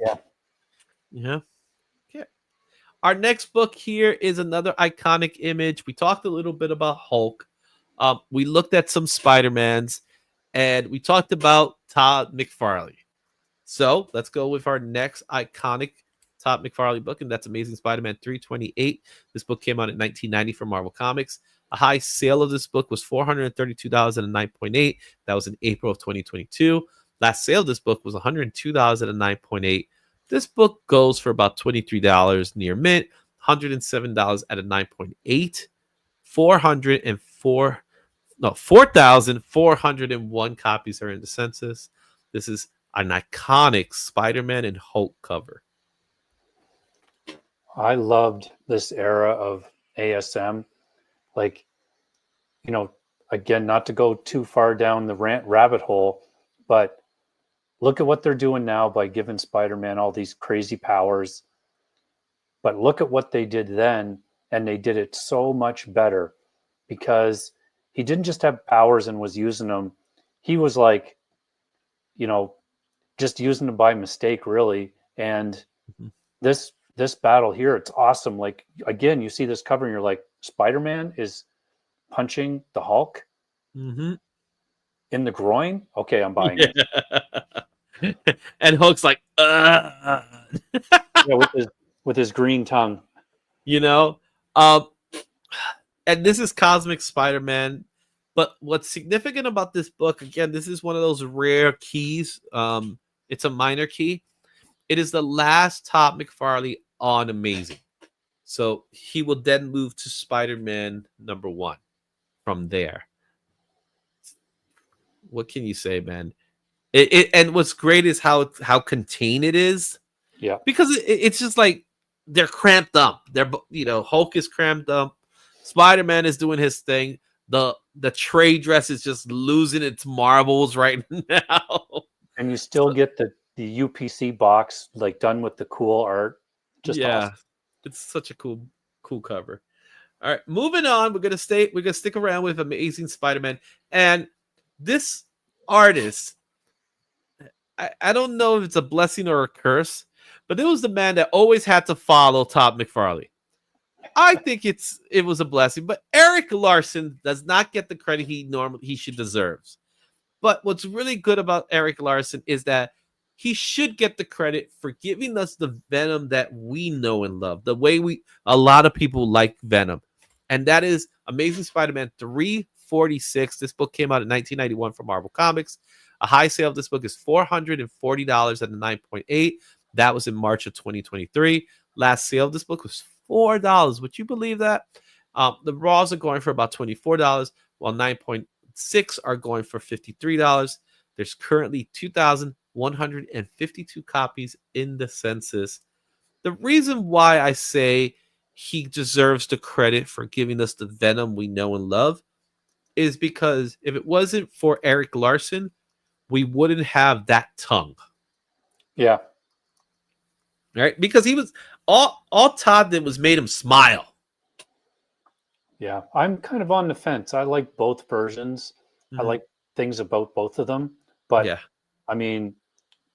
Yeah. Our next book here is another iconic image. We talked a little bit about Hulk. We looked at some Spider-Mans, and we talked about Todd McFarlane. So let's go with our next iconic Todd McFarlane book, and that's Amazing Spider-Man 328. This book came out in 1990 from Marvel Comics. A high sale of this book was $432 and 9.8. That was in April of 2022. Last sale of this book was $102 and 9.8. This book goes for about $23 near mint, $107 at a 9.8, 4,401 copies are in the census. This is an iconic Spider-Man and Hulk cover. I loved this era of ASM. Like, you know, again, not to go too far down the rabbit hole, but look at what they're doing now by giving Spider-Man all these crazy powers. But look at what they did then, and they did it so much better because he didn't just have powers and was using them. He was like, you know, just using them by mistake, really. And this battle here, it's awesome. Like, again, you see this cover and you're like, Spider-Man is punching the Hulk in the groin. Okay, I'm buying it. And Hulk's like, Yeah, with his green tongue. you know, and this is Cosmic Spider-Man. But what's significant about this book, again, this is one of those rare keys. It's a minor key. It is the last Todd McFarlane on Amazing. So he will then move to Spider-Man #1 from there. What can you say, man? And what's great is how contained it is. Yeah. Because it's just like they're cramped up. They're, you know, Hulk is cramped up. Spider-Man is doing his thing. The trade dress is just losing its marbles right now. And you still get the UPC box, like, done with the cool art. Just awesome. It's such a cool cover. All right, moving on. We're gonna stick around with Amazing Spider-Man. And this artist, I don't know if it's a blessing or a curse, but it was the man that always had to follow Todd McFarlane. I think it was a blessing, but Eric Larson does not get the credit he should deserves. But what's really good about Eric Larson is that he should get the credit for giving us the Venom that we know and love, the way a lot of people like Venom, and that is Amazing Spider-Man 346. This book came out in 1991 from Marvel Comics. A high sale of this book is $440 at a 9.8. That was in March of 2023. Last sale of this book was $4. Would you believe that? The Raws are going for about $24, while 9.6 are going for $53. There's currently 2,152 copies in the census. The reason why I say he deserves the credit for giving us the Venom we know and love is because if it wasn't for Eric Larson, we wouldn't have that tongue. Yeah. Right? Because he was all Todd did was made him smile. Yeah. I'm kind of on the fence. I like both versions. I like things about both of them. But yeah, I mean,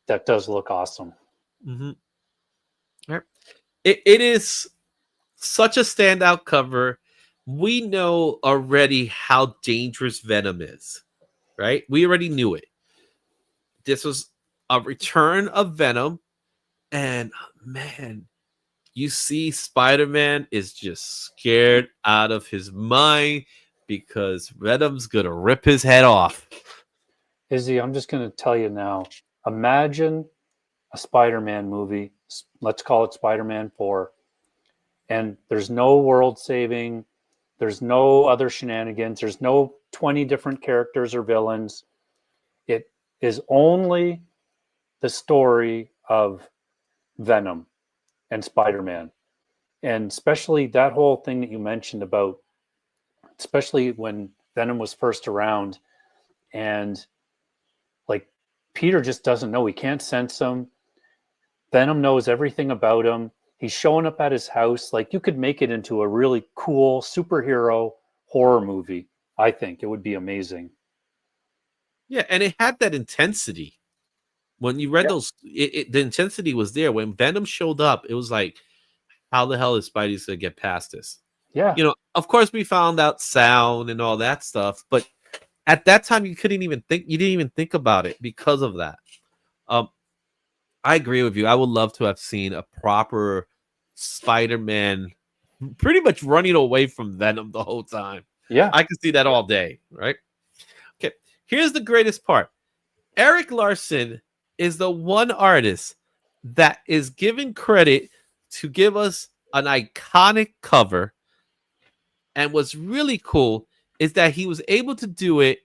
that does look awesome. All right. It is such a standout cover. We know already how dangerous Venom is, right? We already knew it. This was a return of Venom, and man, you see Spider-Man is just scared out of his mind because Venom's gonna rip his head off. Izzy, I'm just going to tell you now, imagine a Spider-Man movie. Let's call it Spider-Man 4. And there's no world saving. There's no other shenanigans. There's no 20 different characters or villains. It is only the story of Venom and Spider-Man. And especially that whole thing that you mentioned about, especially when Venom was first around, and like, Peter just doesn't know. He can't sense him. Venom knows everything about him. He's showing up at his house. Like, you could make it into a really cool superhero horror movie. I think it would be amazing. Yeah, and it had that intensity. When you read those, the intensity was there. When Venom showed up, it was like, how the hell is Spidey's gonna get past this? Yeah. You know, of course we found out sound and all that stuff, but at that time you didn't even think about it because of that. I agree with you. I would love to have seen a proper Spider-Man pretty much running away from Venom the whole time. Yeah. I could see that all day, right? Okay, here's the greatest part. Eric Larson is the one artist that is given credit to give us an iconic cover. And what's really cool is that he was able to do it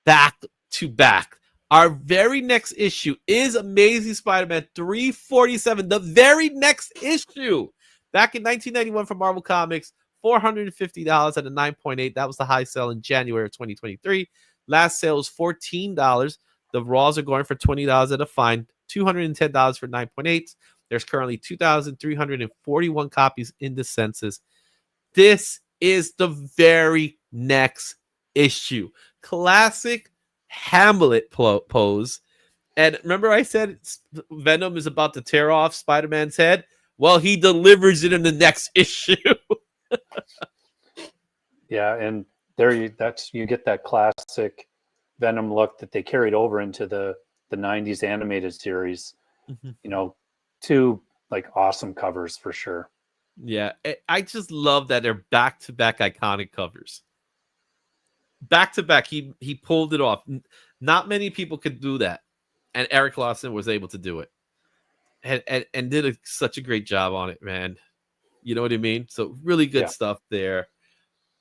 back to back. Our very next issue is Amazing Spider-Man 347, the very next issue. Back in 1991 from Marvel Comics, $450 at a 9.8. That was the high sale in January of 2023. Last sale was $14. The Raws are going for $20 at a fine, $210 for 9.8. There's currently 2,341 copies in the census. This is the very next issue. Classic Hamlet pose. And remember I said Venom is about to tear off Spider-Man's head? Well, he delivers it in the next issue. Yeah, and there you get that classic Venom look that they carried over into the 90s animated series. Mm-hmm. You know, two like awesome covers for sure. Yeah, I just love that they're back-to-back iconic covers. Back-to-back, he pulled it off. Not many people could do that, and Eric Larson was able to do it, and did such a great job on it, man. You know what I mean? So really good stuff there.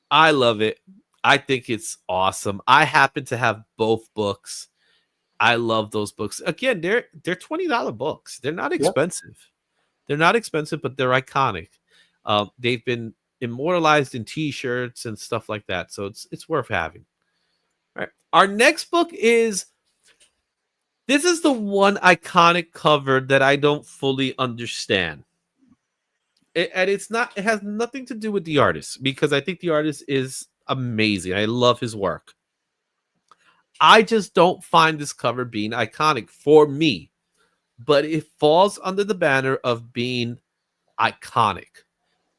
I love it. I think it's awesome. I happen to have both books. I love those books. Again, they're $20 books. They're not expensive. Yep. They're not expensive, but they're iconic. They've been immortalized in T-shirts and stuff like that, so it's worth having. All right. Our next book is the one iconic cover that I don't fully understand. It has nothing to do with the artist, because I think the artist is amazing. I love his work. I just don't find this cover being iconic for me, but it falls under the banner of being iconic.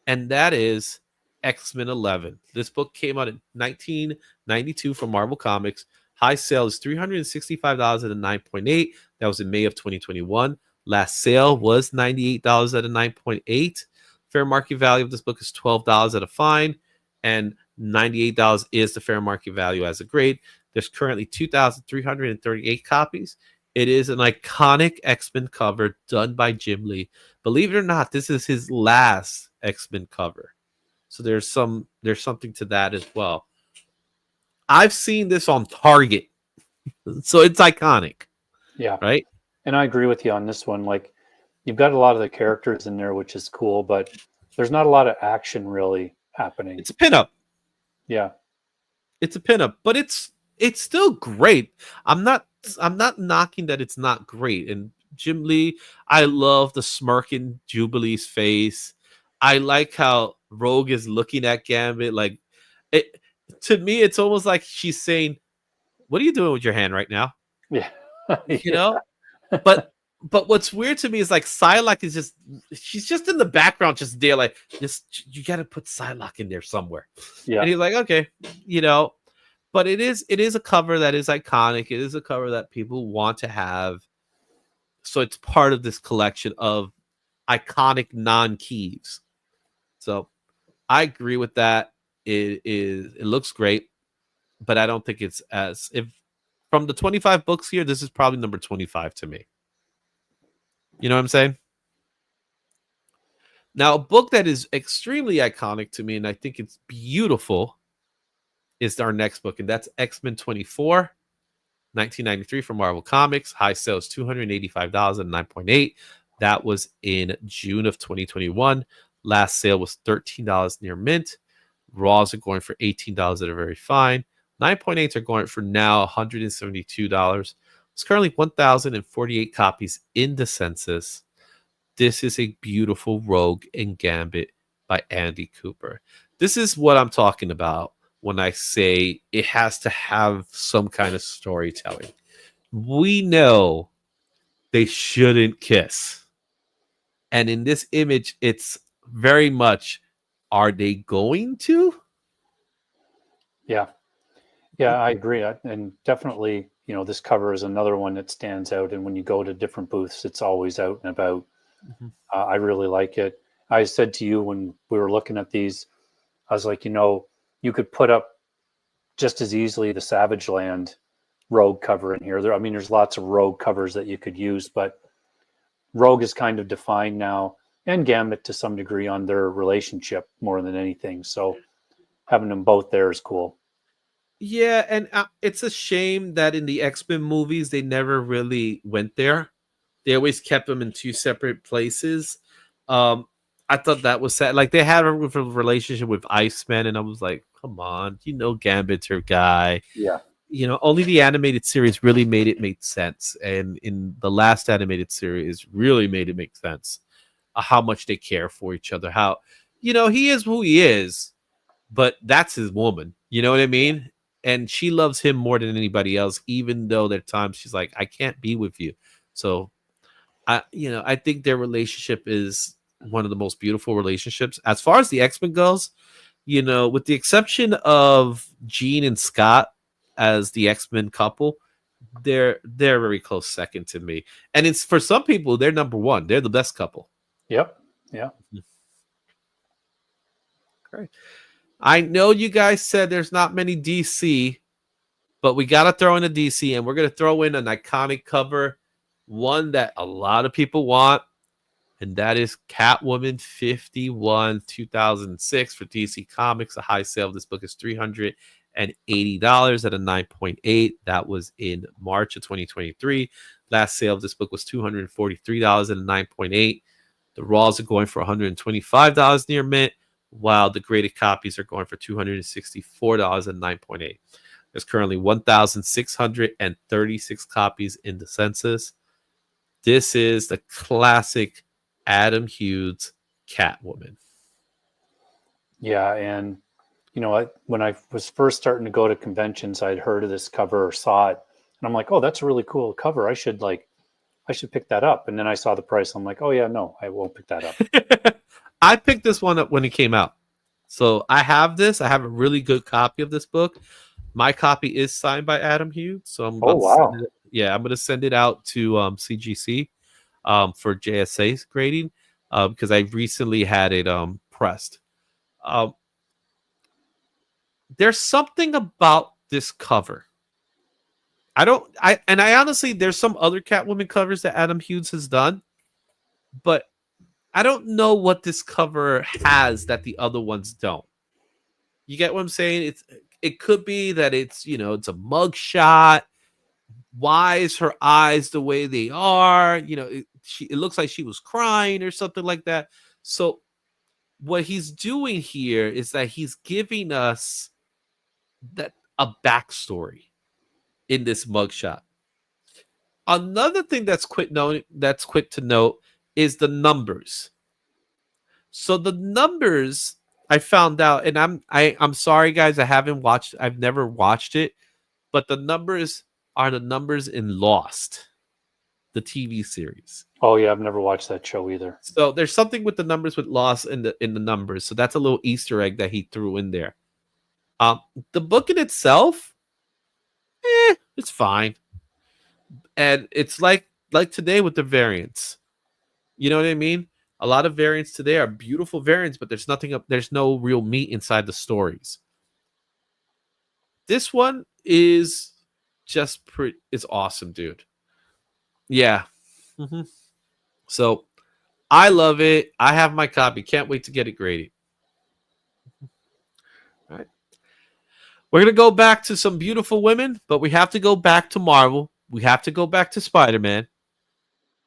And that is X-Men 11. This book came out in 1992 from Marvel Comics. High sale is $365 at a 9.8. That was in May of 2021. Last sale was $98 at a 9.8. Fair market value of this book is $12 at a fine, and $98 is the fair market value as a grade. There's currently 2,338 copies. It is an iconic X-Men cover done by Jim Lee. Believe it or not, this is his last X-Men cover. So there's something to that as well. I've seen this on Target. So it's iconic. Yeah. Right? And I agree with you on this one. Like, you've got a lot of the characters in there, which is cool, but there's not a lot of action really happening. It's a pinup. Yeah. It's a pinup, but it's still great. I'm not knocking that it's not great. And Jim Lee, I love the smirking Jubilee's face. I like how Rogue is looking at Gambit. Like, it to me, it's almost like she's saying, "What are you doing with your hand right now?" Yeah. You know? But what's weird to me is like Psylocke is she's just in the background, just there, like, you gotta put Psylocke in there somewhere. Yeah. And he's like, okay, you know. But it is a cover that is iconic. It is a cover that people want to have. So it's part of this collection of iconic non-keys. So I agree with that. It looks great, but I don't think it's from the 25 books here, this is probably number 25 to me. You know what I'm saying? Now, a book that is extremely iconic to me, and I think it's beautiful, is our next book, and that's X-Men 24, 1993 from Marvel Comics. High sales $285 at 9.8. That was in June of 2021. Last sale was $13 near mint. Raws are going for $18 at a very fine. 9.8s are going for now $172. It's currently 1,048 copies in the census. This is a beautiful Rogue and Gambit by Andy Cooper. This is what I'm talking about when I say it has to have some kind of storytelling. We know they shouldn't kiss. And in this image, it's very much, are they going to? Yeah. Yeah, I agree. And definitely, this cover is another one that stands out. And when you go to different booths, it's always out and about. Mhm. I really like it. I said to you when we were looking at these, I was like, you could put up just as easily the Savage Land Rogue cover in here. I mean, there's lots of Rogue covers that you could use, but Rogue is kind of defined now, and Gambit to some degree, on their relationship more than anything. So having them both there is cool. Yeah, and it's a shame that in the X-Men movies they never really went there. They always kept them in two separate places. I thought that was sad. Like they had a relationship with Iceman, and I was like, "Come on, Gambit's her guy." Yeah. Only the animated series really made it make sense, and in the last animated series, really made it make sense how much they care for each other. How he is who he is, but that's his woman. You know what I mean? And she loves him more than anybody else, even though there are times she's like, I can't be with you. So I think their relationship is one of the most beautiful relationships. As far as the X-Men goes, with the exception of Jean and Scott as the X-Men couple, they're very close second to me. And it's for some people, they're number one. They're the best couple. Yep. Yeah. Great. I know you guys said there's not many DC, but we got to throw in a DC, and we're going to throw in an iconic cover, one that a lot of people want, and that is Catwoman 51 2006 for DC Comics. The high sale of this book is $380 at a 9.8. That was in March of 2023. Last sale of this book was $243 at a 9.8. The Raws are going for $125 near mint, while the graded copies are going for $264 and 9.8. There's currently 1,636 copies in the census. This is the classic Adam Hughes Catwoman. Yeah, and when I was first starting to go to conventions, I'd heard of this cover or saw it, and I'm like, oh, that's a really cool cover. I should pick that up. And then I saw the price. I'm like, oh yeah, no, I won't pick that up. I picked this one up when it came out. So I have this. I have a really good copy of this book. My copy is signed by Adam Hughes. So I'm I'm going to send it out to CGC for JSA grading because I recently had it pressed. There's something about this cover. I honestly, there's some other Catwoman covers that Adam Hughes has done, but I don't know what this cover has that the other ones don't. You get what I'm saying? It could be that it's a mug shot. Why is her eyes the way they are? It looks like she was crying or something like that. So what he's doing here is that he's giving us a backstory in this mugshot. Another thing that's quick to note is the numbers. So the numbers I found out, and I'm sorry guys, I've never watched it, but the numbers are the numbers in Lost, the TV series. Oh yeah, I've never watched that show either. So there's something with the numbers with Lost in the numbers. So that's a little Easter egg that he threw in there. The book in itself, it's fine. And it's like today with the variants. You know what I mean? A lot of variants today are beautiful variants, but there's no real meat inside the stories. This one is just it's awesome, dude. Yeah. Mm-hmm. So I love it. I have my copy. Can't wait to get it graded. All right. We're going to go back to some beautiful women, but we have to go back to Marvel. We have to go back to Spider-Man.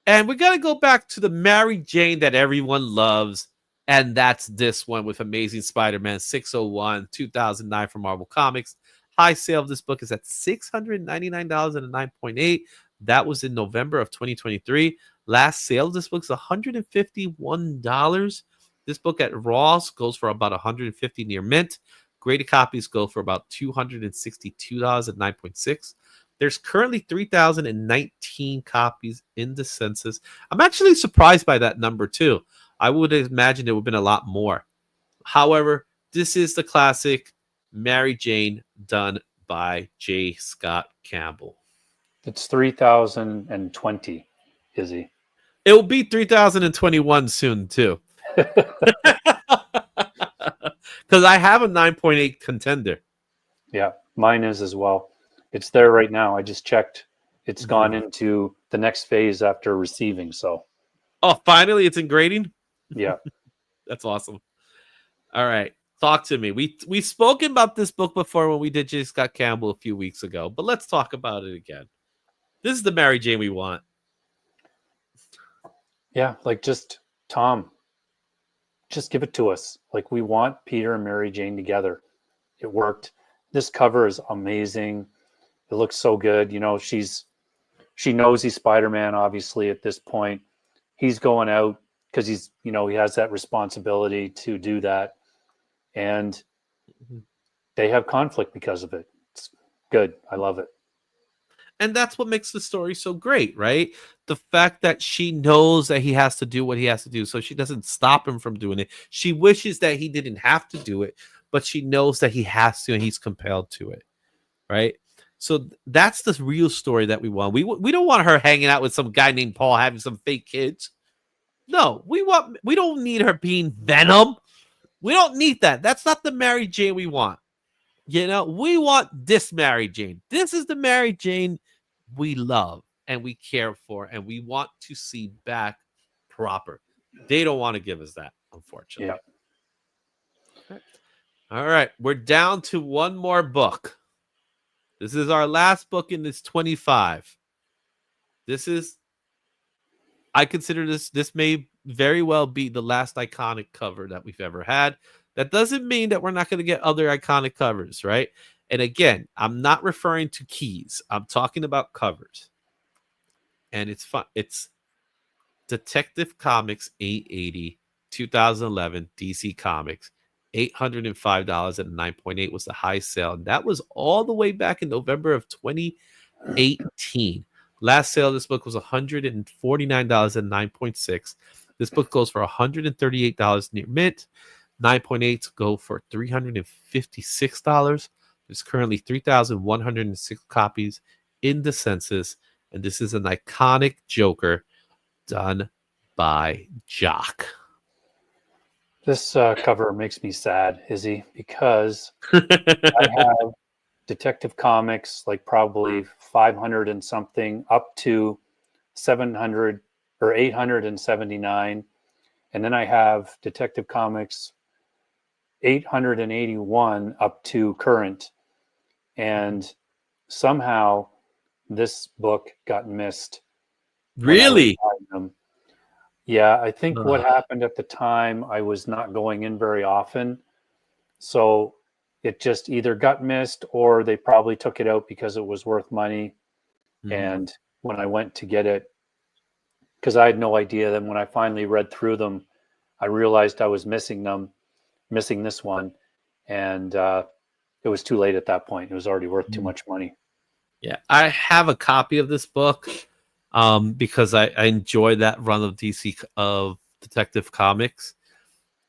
And we got to go back to the Mary Jane that everyone loves. And that's this one with Amazing Spider-Man 601, 2009 from Marvel Comics. High sale of this book is at $699 and a 9.8. That was in November of 2023. Last sale of this book is $151. This book at Ross goes for about $150 near mint. Graded copies go for about $262 at 9.6. There's currently 3,019 copies in the census. I'm actually surprised by that number too. I would imagine there would have been a lot more. However, this is the classic Mary Jane done by J. Scott Campbell. It's 3020, Izzy. It will be 3021 soon, too. Because I have a 9.8 contender. Yeah, mine is as well. It's there right now. I just checked. It's gone into the next phase after receiving. So, oh, finally, it's in grading. Yeah. That's awesome. All right, talk to me. We've spoken about this book before when we did J. Scott Campbell a few weeks ago, but let's talk about it again. This is the Mary Jane we want. Yeah, like just Tom, just give it to us. Like we want Peter and Mary Jane together. It worked. This cover is amazing. It looks so good. You know, she knows he's Spider-Man, obviously, at this point. He's going out because he has that responsibility to do that. And they have conflict because of it. It's good. I love it. And that's what makes the story so great, right? The fact that she knows that he has to do what he has to do, so she doesn't stop him from doing it. She wishes that he didn't have to do it, but she knows that he has to and he's compelled to it, right? So that's the real story that we want. We don't want her hanging out with some guy named Paul having some fake kids. No, we don't need her being Venom. We don't need that. That's not the Mary Jane we want. You know, we want this Mary Jane. This is the Mary Jane we love and we care for and we want to see back proper. They don't want to give us that, unfortunately. Yeah. All right. We're down to one more book. This is our last book in this 25. I consider this may very well be the last iconic cover that we've ever had. That doesn't mean that we're not going to get other iconic covers, right? And again, I'm not referring to keys. I'm talking about covers. And it's fun. It's Detective Comics 880, 2011, DC Comics. $805 at 9.8 was the high sale. And that was all the way back in November of 2018. Last sale of this book was $149 at 9.6. This book goes for $138 near mint. 9.8 go for $356. There's currently 3,106 copies in the census, and this is an iconic Joker done by Jock. This cover makes me sad, Izzy, because I have Detective Comics, like probably 500 and something, up to 700 or 879. And then I have Detective Comics 881 up to current. And somehow this book got missed. Really? Yeah, I think what happened at the time, I was not going in very often. So it just either got missed or they probably took it out because it was worth money. Mm-hmm. And when I went to get it, because I had no idea, then when I finally read through them, I realized I was missing this one. And it was too late at that point. It was already worth too much money. Yeah, I have a copy of this book because I enjoy that run of DC of Detective Comics.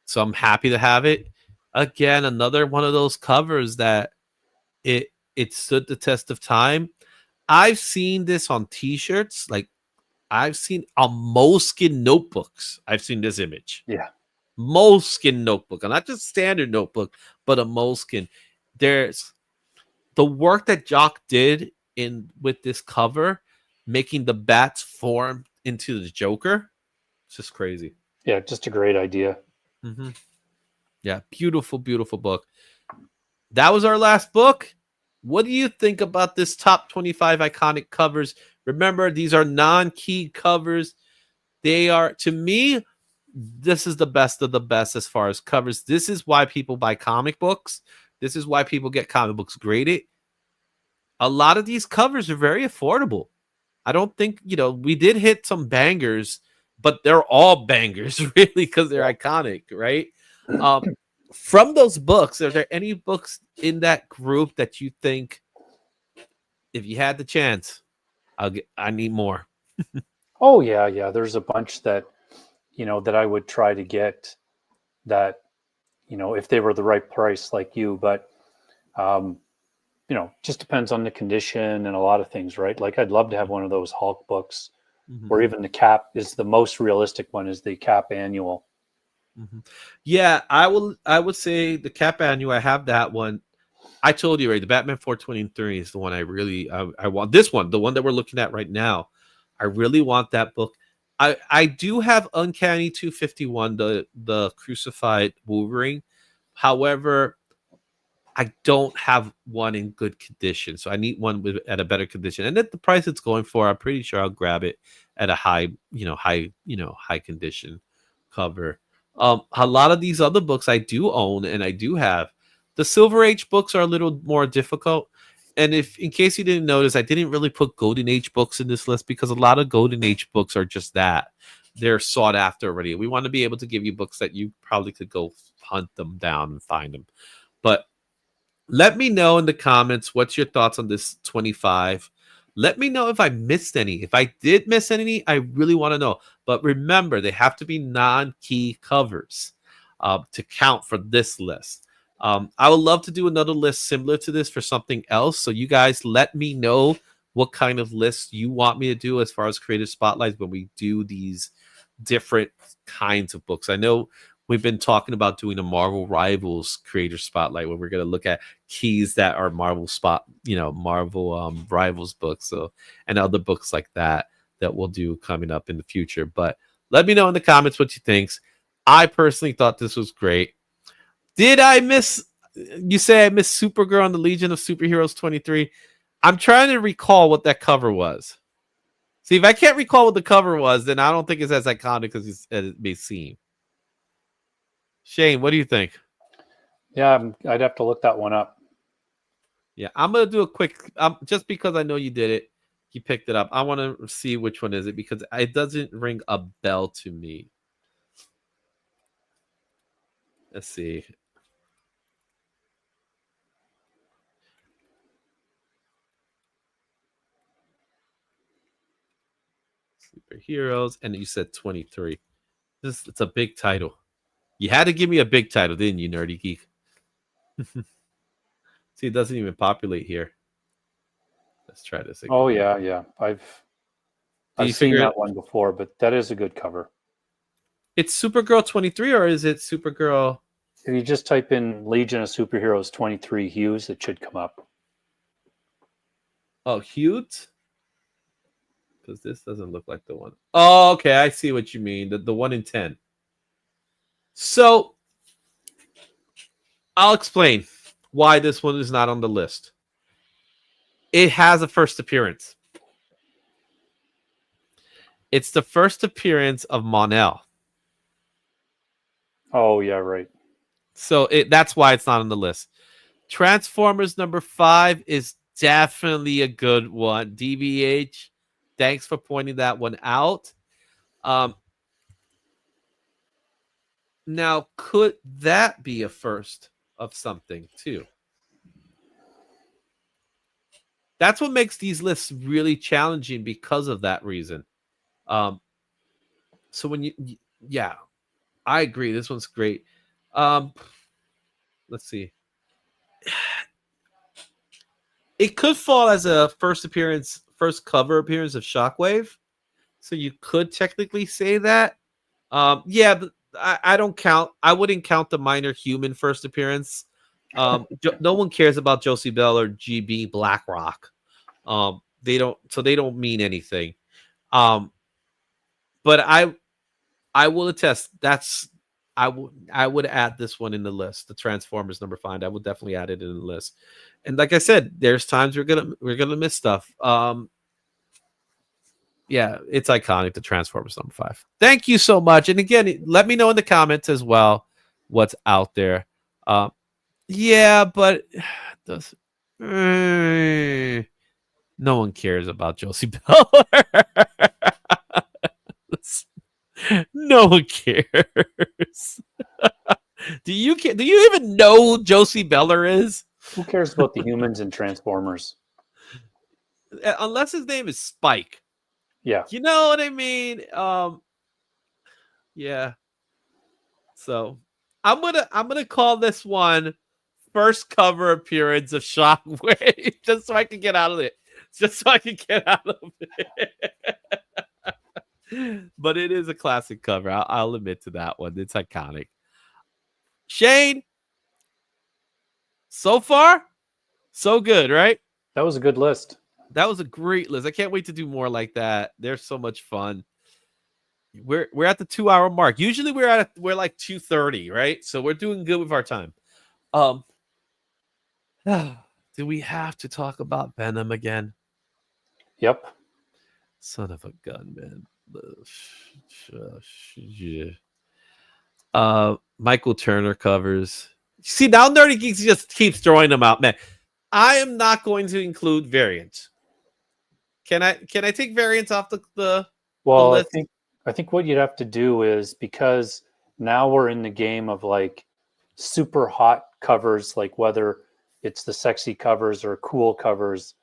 So I'm happy to have it. Again, another one of those covers that it stood the test of time. I've seen this on t-shirts. Like I've seen on Moleskin notebooks. I've seen this image. Yeah. Moleskin notebook. And not just standard notebook, but a Moleskin. There's the work that Jock did with this cover, making the bats form into the Joker. It's just crazy. Yeah, just a great idea. Mm-hmm. Yeah, beautiful, beautiful book. That was our last book. What do you think about this top 25 iconic covers? Remember, these are non-key covers. They are, to me, this is the best of the best as far as covers. This is why people buy comic books. This is why people get comic books graded. A lot of these covers are very affordable. I don't think, we did hit some bangers, but they're all bangers, really, because they're iconic, right? From those books, are there any books in that group that you think, if you had the chance, I need more? Oh, yeah. There's a bunch that, that I would try to get that, if they were the right price like you, but just depends on the condition and a lot of things, right? Like I'd love to have one of those Hulk books where even the cap is the most realistic one is the cap annual. Yeah, I would say the cap annual. I have that one. I told you, right? The Batman 423 is the one I want. This one, the one that we're looking at right now. I really want that book. I do have Uncanny 251, the Crucified Wolverine. However, I don't have one in good condition, so I need one at a better condition. And at the price it's going for, I'm pretty sure I'll grab it at a high condition cover. A lot of these other books I do own and I do have. The Silver Age books are a little more difficult. And if, in case you didn't notice, I didn't really put Golden Age books in this list because a lot of Golden Age books are just that. They're sought after already. We want to be able to give you books that you probably could go hunt them down and find them. But let me know in the comments what's your thoughts on this 25. Let me know if I missed any. If I did miss any, I really want to know. But remember, they have to be non-key covers to count for this list. I would love to do another list similar to this for something else. So you guys let me know what kind of lists you want me to do as far as creative spotlights when we do these different kinds of books. I know we've been talking about doing a Marvel Rivals creator spotlight where we're going to look at keys that are Marvel Rivals books. So, and other books like that we'll do coming up in the future. But let me know in the comments what you think. I personally thought this was great. Did I miss? You say I missed Supergirl and the Legion of Superheroes 23. I'm trying to recall what that cover was. See, if I can't recall what the cover was, then I don't think it's as iconic as it may seem. Shane, what do you think? Yeah, I'd have to look that one up. Yeah, I'm going to do a quick, just because I know you did it, you picked it up. I want to see which one is it because it doesn't ring a bell to me. Let's see. Superheroes, and you said 23. It's a big title. You had to give me a big title, didn't you, Nerdy Geek? See, it doesn't even populate here. Let's try this again. Oh yeah. I've seen that one before, but that is a good cover. It's Supergirl 23, or is it Supergirl? If you just type in Legion of Superheroes 23 Hues, it should come up. Oh, Hues? Because this doesn't look like the one. Oh, okay. I see what you mean. The 1 in 10. So I'll explain why this one is not on the list. It has a first appearance. It's the first appearance of Mon-El. Oh, yeah, right. So that's why it's not on the list. Transformers number 5 is definitely a good one. DVH, thanks for pointing that one out. Now, could that be a first of something too? That's what makes these lists really challenging because of that reason. So when yeah, I agree. This one's great. Let's see. It could fall as a first cover appearance of Shockwave. So you could technically say that. Yeah, but I don't count. I wouldn't count the Minor Human first appearance. No one cares about Josie Bell or GB Blackrock. They don't mean anything. But I will attest I would add this one in the list, the Transformers number 5. I would definitely add it in the list. And like I said, there's times we're gonna miss stuff. Yeah, it's iconic, the Transformers number 5. Thank you so much. And again, let me know in the comments as well what's out there. Yeah, but no one cares about Josie Bell. No one cares. Do you even know who Josie Beller is? Who cares about the humans and Transformers? Unless his name is Spike. Yeah. You know what I mean? Yeah. So I'm gonna call this one first cover appearance of Shockwave, just so I can get out of it. Just so I can get out of it. But it is a classic cover. I'll admit to that one. It's iconic. Shane, so far, so good, right? That was a good list. That was a great list. I can't wait to do more like that. They're so much fun. We're at the 2 hour mark. Usually we're like 2:30, right? So we're doing good with our time. Do we have to talk about Venom again? Yep. Son of a gun, man. Michael Turner covers. See, now Nerdy Geeks just keeps throwing them out, man. I am not going to include variants. Can I take variants off the Well, list? I think what you'd have to do is, because now we're in the game of like super hot covers, like whether it's the sexy covers or cool covers,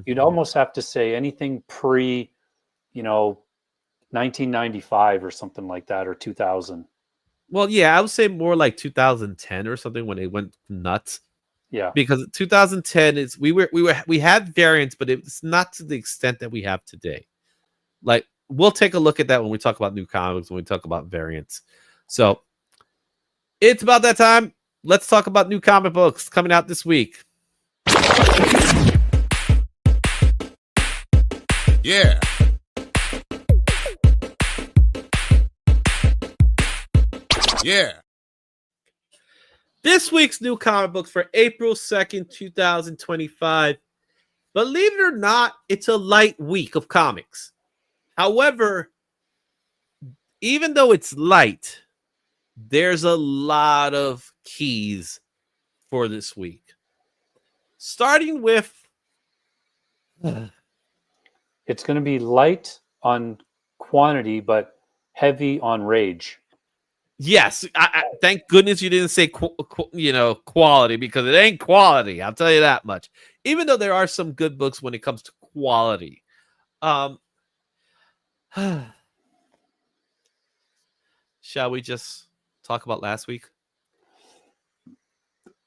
you'd almost have to say anything pre, 1995 or something like that, or 2000. Well, yeah, I would say more like 2010 or something when it went nuts. Yeah. Because 2010 is we had variants, but it's not to the extent that we have today. Like, we'll take a look at that when we talk about new comics, when we talk about variants. So it's about that time. Let's talk about new comic books coming out this week. Yeah. Yeah. This week's new comic books for April 2nd, 2025. Believe it or not, it's a light week of comics. However, even though it's light, there's a lot of keys for this week. Starting with... It's going to be light on quantity, but heavy on rage. Yes, I thank goodness you didn't say quality, because it ain't quality. I'll tell you that much. Even though there are some good books when it comes to quality. Shall we just talk about last week?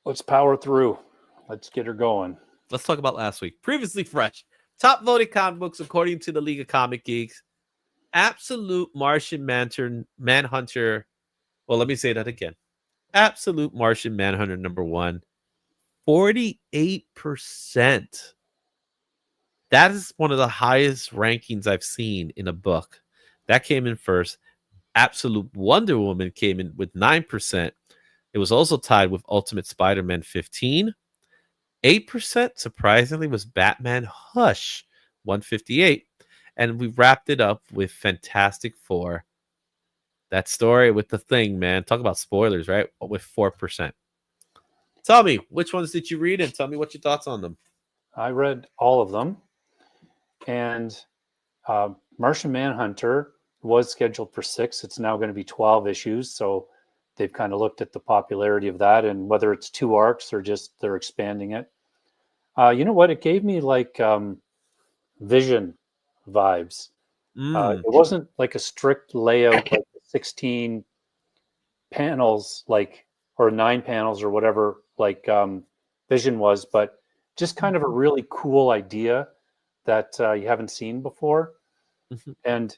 Let's power through. Let's get her going. Let's talk about last week. Previously fresh. Top voted comic books according to the League of Comic Geeks. Absolute Martian Manhunter. Well, let me say that again. Absolute Martian Manhunter #1. 48%. That is one of the highest rankings I've seen in a book. That came in first. Absolute Wonder Woman came in with 9%. It was also tied with Ultimate Spider-Man 15. 8%, surprisingly, was Batman Hush, 158. And we wrapped it up with Fantastic Four. That story with the Thing, man. Talk about spoilers, right? With 4%. Tell me, which ones did you read, and tell me what your thoughts on them. I read all of them. And Martian Manhunter was scheduled for 6. It's now going to be 12 issues. So they've kind of looked at the popularity of that and whether it's 2 arcs or just they're expanding it. You know what? It gave me like Vision vibes. It wasn't like a strict layout, like 16 panels, or 9 panels or whatever, like Vision was, but just kind of a really cool idea that you haven't seen before. And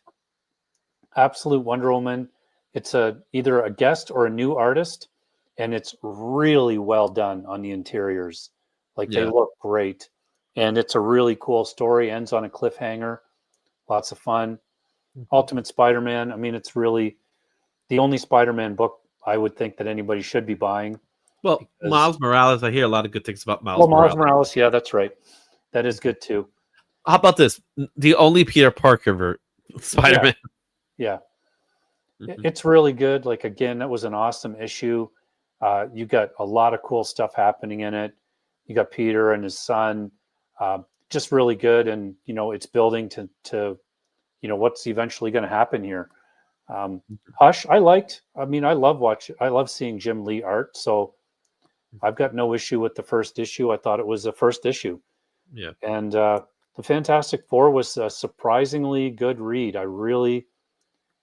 Absolute Wonder Woman, it's either a guest or a new artist, and it's really well done on the interiors. They look great, and it's a really cool story. Ends on a cliffhanger. Lots of fun. Ultimate Spider-Man, I mean, it's really the only Spider-Man book I would think that anybody should be buying. Well, Miles Morales, I hear a lot of good things about Miles Well, Morales. Miles Morales, yeah, that's right. That is good too. How about this? The only Peter Parker Spider-Man. Yeah. It's really good. Again, that was an awesome issue. You got a lot of cool stuff happening in it. You got Peter and his son, just really good. And, it's building to what's eventually going to happen here. Hush, I love seeing Jim Lee art. So I've got no issue with the first issue. I thought it was the first issue. Yeah. And the Fantastic Four was a surprisingly good read. I really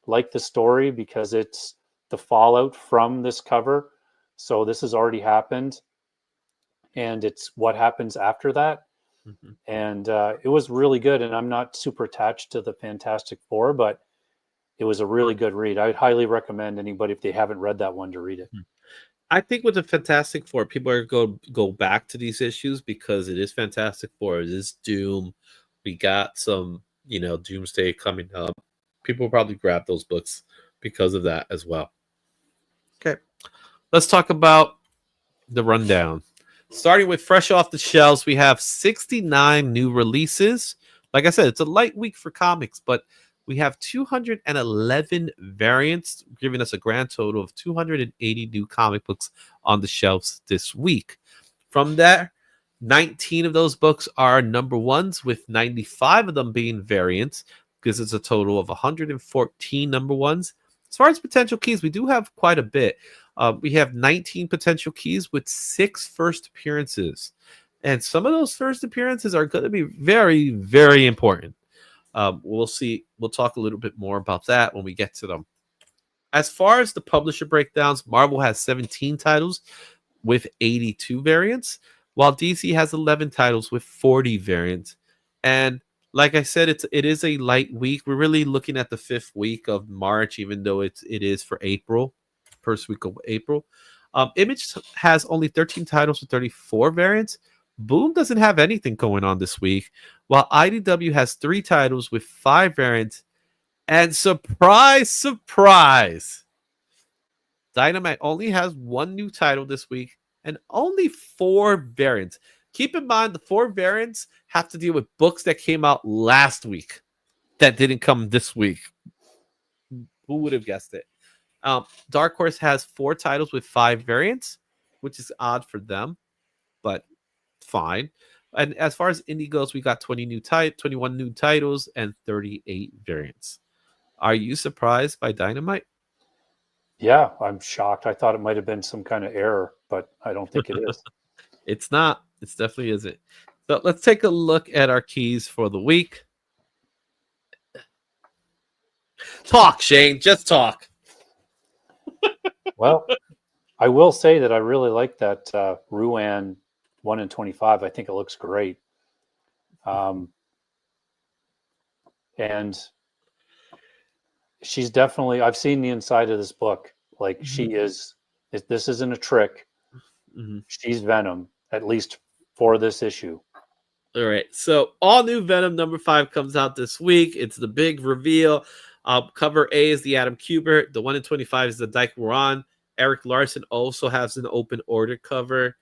like the story because it's the fallout from this cover. So this has already happened, and it's what happens after that. Mhm. And it was really good. And I'm not super attached to the Fantastic Four, but it was a really good read. I would highly recommend anybody, if they haven't read that one, to read it. I think with the Fantastic Four, people are go back to these issues because it is Fantastic Four, it is Doom. We got some, Doomsday coming up. People will probably grab those books because of that as well. Okay, let's talk about the rundown. Starting with fresh off the shelves, we have 69 new releases. Like I said, it's a light week for comics, but we have 211 variants, giving us a grand total of 280 new comic books on the shelves this week. From there, 19 of those books are number ones, with 95 of them being variants, because it's a total of 114 number ones. As far as potential keys, we do have quite a bit. We have 19 potential keys with 6 first appearances. And some of those first appearances are going to be very, very important. We'll see. We'll talk a little bit more about that when we get to them. As far as the publisher breakdowns, Marvel has 17 titles with 82 variants, while DC has 11 titles with 40 variants. And like I said, it is a light week. We're really looking at the 5th week of March, even though it is for April, first week of April. Image has only 13 titles with 34 variants. Boom doesn't have anything going on this week, while IDW has 3 titles with 5 variants. And surprise, surprise, Dynamite only has 1 new title this week and only 4 variants. Keep in mind, the 4 variants have to deal with books that came out last week that didn't come this week. Who would have guessed it? Dark Horse has 4 titles with 5 variants, which is odd for them, but fine. And as far as indie goes, we got 21 new titles and 38 variants. Are you surprised by Dynamite? Yeah, I'm shocked. I thought it might have been some kind of error, but I don't think it is. It's not. It definitely isn't. So let's take a look at our keys for the week. Talk, Shane. Just talk. Well, I will say that I really like that Ruan 1 in 25. I think it looks great. And she's definitely, I've seen the inside of this book. Like she is, this isn't a trick. She's Venom, at least for this issue. All right. So all new Venom number 5 comes out this week. It's the big reveal. Cover A is the Adam Kubert. The 1 in 25 is the Dyke Moran. Eric Larson also has an open order cover.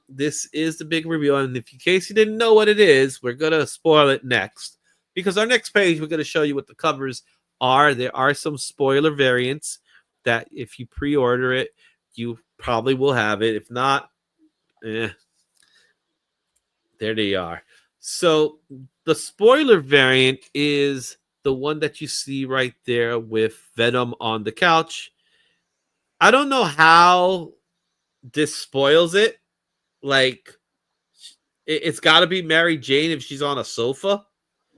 This is the big reveal. And if in case you didn't know what it is, we're going to spoil it next. Because our next page, we're going to show you what the covers are. There are some spoiler variants that if you pre-order it, you probably will have it. If not, there they are. So the spoiler variant is the one that you see right there with Venom on the couch. I don't know how this spoils it. Like, it's got to be Mary Jane if she's on a sofa.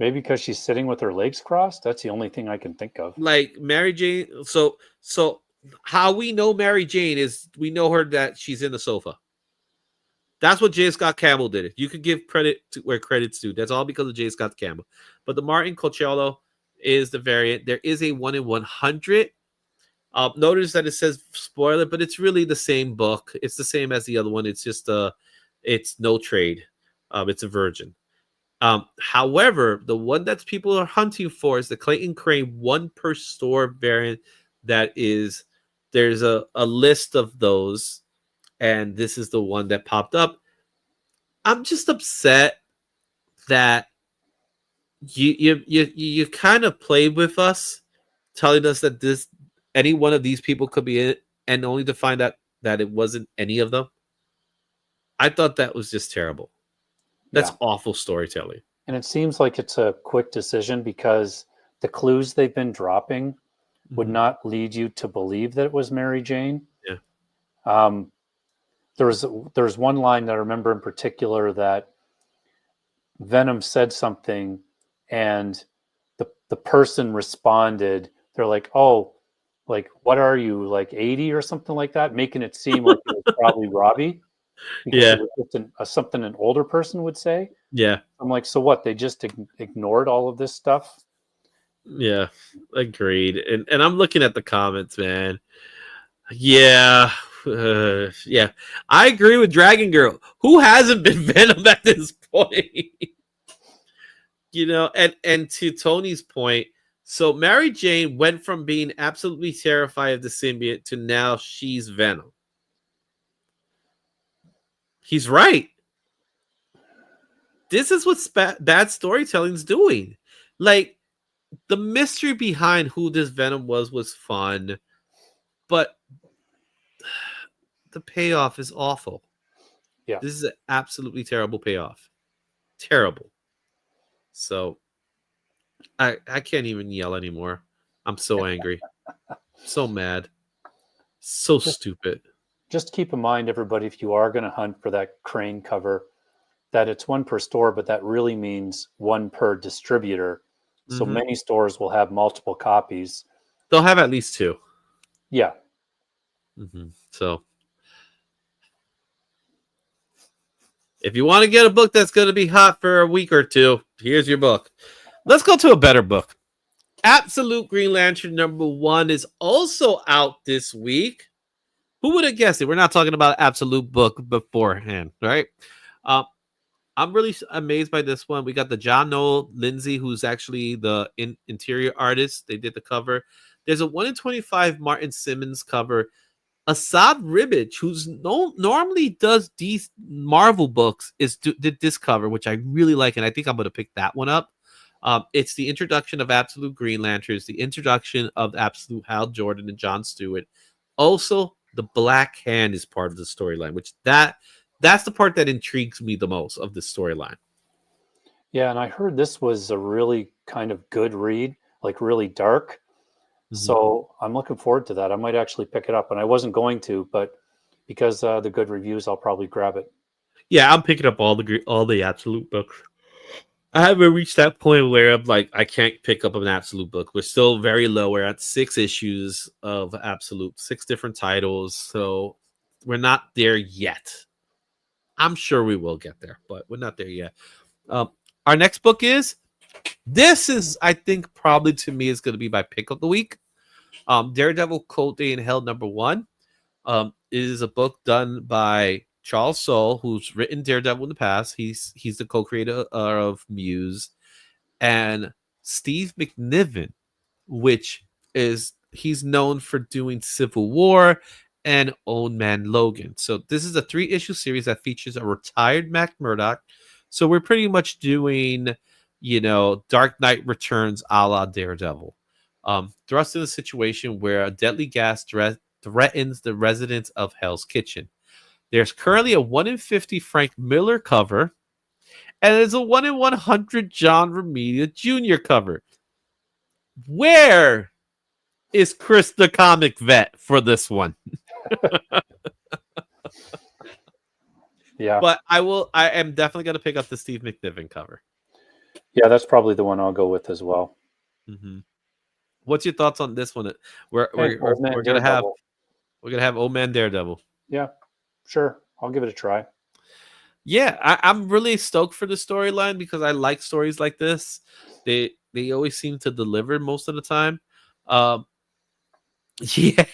Maybe because she's sitting with her legs crossed. That's the only thing I can think of. Like Mary Jane. So how we know Mary Jane is we know her that she's in the sofa. That's what J. Scott Campbell did. You could give credit to where credit's due. That's all because of J. Scott Campbell. But the Martin Costello is the variant. There is a 1 in 100. Notice that it says spoiler, but it's really the same book. It's the same as the other one. It's just it's no trade. It's a virgin. However, the one that people are hunting for is the Clayton Crane 1 per store variant. There's a list of those, and this is the one that popped up. I'm just upset that you kind of played with us, telling us that any one of these people could be in it, and only to find out that it wasn't any of them. I thought that was just terrible. That's awful storytelling. And it seems like it's a quick decision because the clues they've been dropping would not lead you to believe that it was Mary Jane. Yeah. There's one line that I remember in particular that Venom said something and the person responded, they're like, oh, like, what are you, like 80 or something like that, making it seem like it was probably Robbie because Yeah. it was just something an older person would say. Yeah. I'm like, so what? They just ignored all of this stuff. Yeah. Agreed. And I'm looking at the comments, man. Yeah. Yeah. I agree with Dragon Girl. Who hasn't been Venom at this point? And to Tony's point, so Mary Jane went from being absolutely terrified of the symbiote to now she's Venom. He's right. This is what bad storytelling's doing. Like, the mystery behind who this Venom was fun, but the payoff is awful. Yeah. This is an absolutely terrible payoff. Terrible. So I can't even yell anymore. I'm so angry. So mad. So stupid. Just keep in mind, everybody, if you are going to hunt for that Crane cover, that it's one per store, but that really means one per distributor. So many stores will have multiple copies. They'll have at least two. Yeah. So if you want to get a book that's going to be hot for a week or two, here's your book. Let's go to a better book. Absolute Green Lantern #1 is also out this week. Who would have guessed it? We're not talking about Absolute book beforehand, right? I'm really amazed by this one. We got the John Noel Lindsay, who's actually the interior artist. They did the cover. There's a 1 in 25 Martin Simmons cover. Assad Ribbage, who's normally does these Marvel books, did this cover, which I really like, and I think I'm going to pick that one up. It's the introduction of Absolute Green Lanterns, the introduction of Absolute Hal Jordan and John Stewart. Also, the Black Hand is part of the storyline, which that's the part that intrigues me the most of this storyline. Yeah, and I heard this was a really kind of good read, like really dark. So I'm looking forward to that. I might actually pick it up, and I wasn't going to, but because the good reviews, I'll probably grab it. Yeah, I'm picking up all the Absolute books. I haven't reached that point where I'm like, I can't pick up an Absolute book. We're still very low. We're at 6 issues of Absolute, 6 different titles. So we're not there yet. I'm sure we will get there, but we're not there yet. Our next book is, I think, probably to me is going to be my pick of the week. Daredevil Cold Day in Hell #1. It is a book done by Charles Soule, who's written Daredevil in the past. He's the co-creator of Muse, and Steve McNiven, which is he's known for doing Civil War and Old Man Logan. So this is a 3-issue series that features a retired Matt Murdock. So we're pretty much doing, Dark Knight Returns a la Daredevil. Thrust in a situation where a deadly gas threatens the residents of Hell's Kitchen. There's currently a 1 in 50 Frank Miller cover, and there's a 1 in 100 John Romita Jr. cover. Where is Chris the comic vet for this one? Yeah. But I am definitely going to pick up the Steve McNiven cover. Yeah, that's probably the one I'll go with as well. What's your thoughts on this one? We're gonna have Old Man Daredevil. Yeah, sure. I'll give it a try. Yeah, I'm really stoked for the storyline because I like stories like this. They always seem to deliver most of the time. Yeah.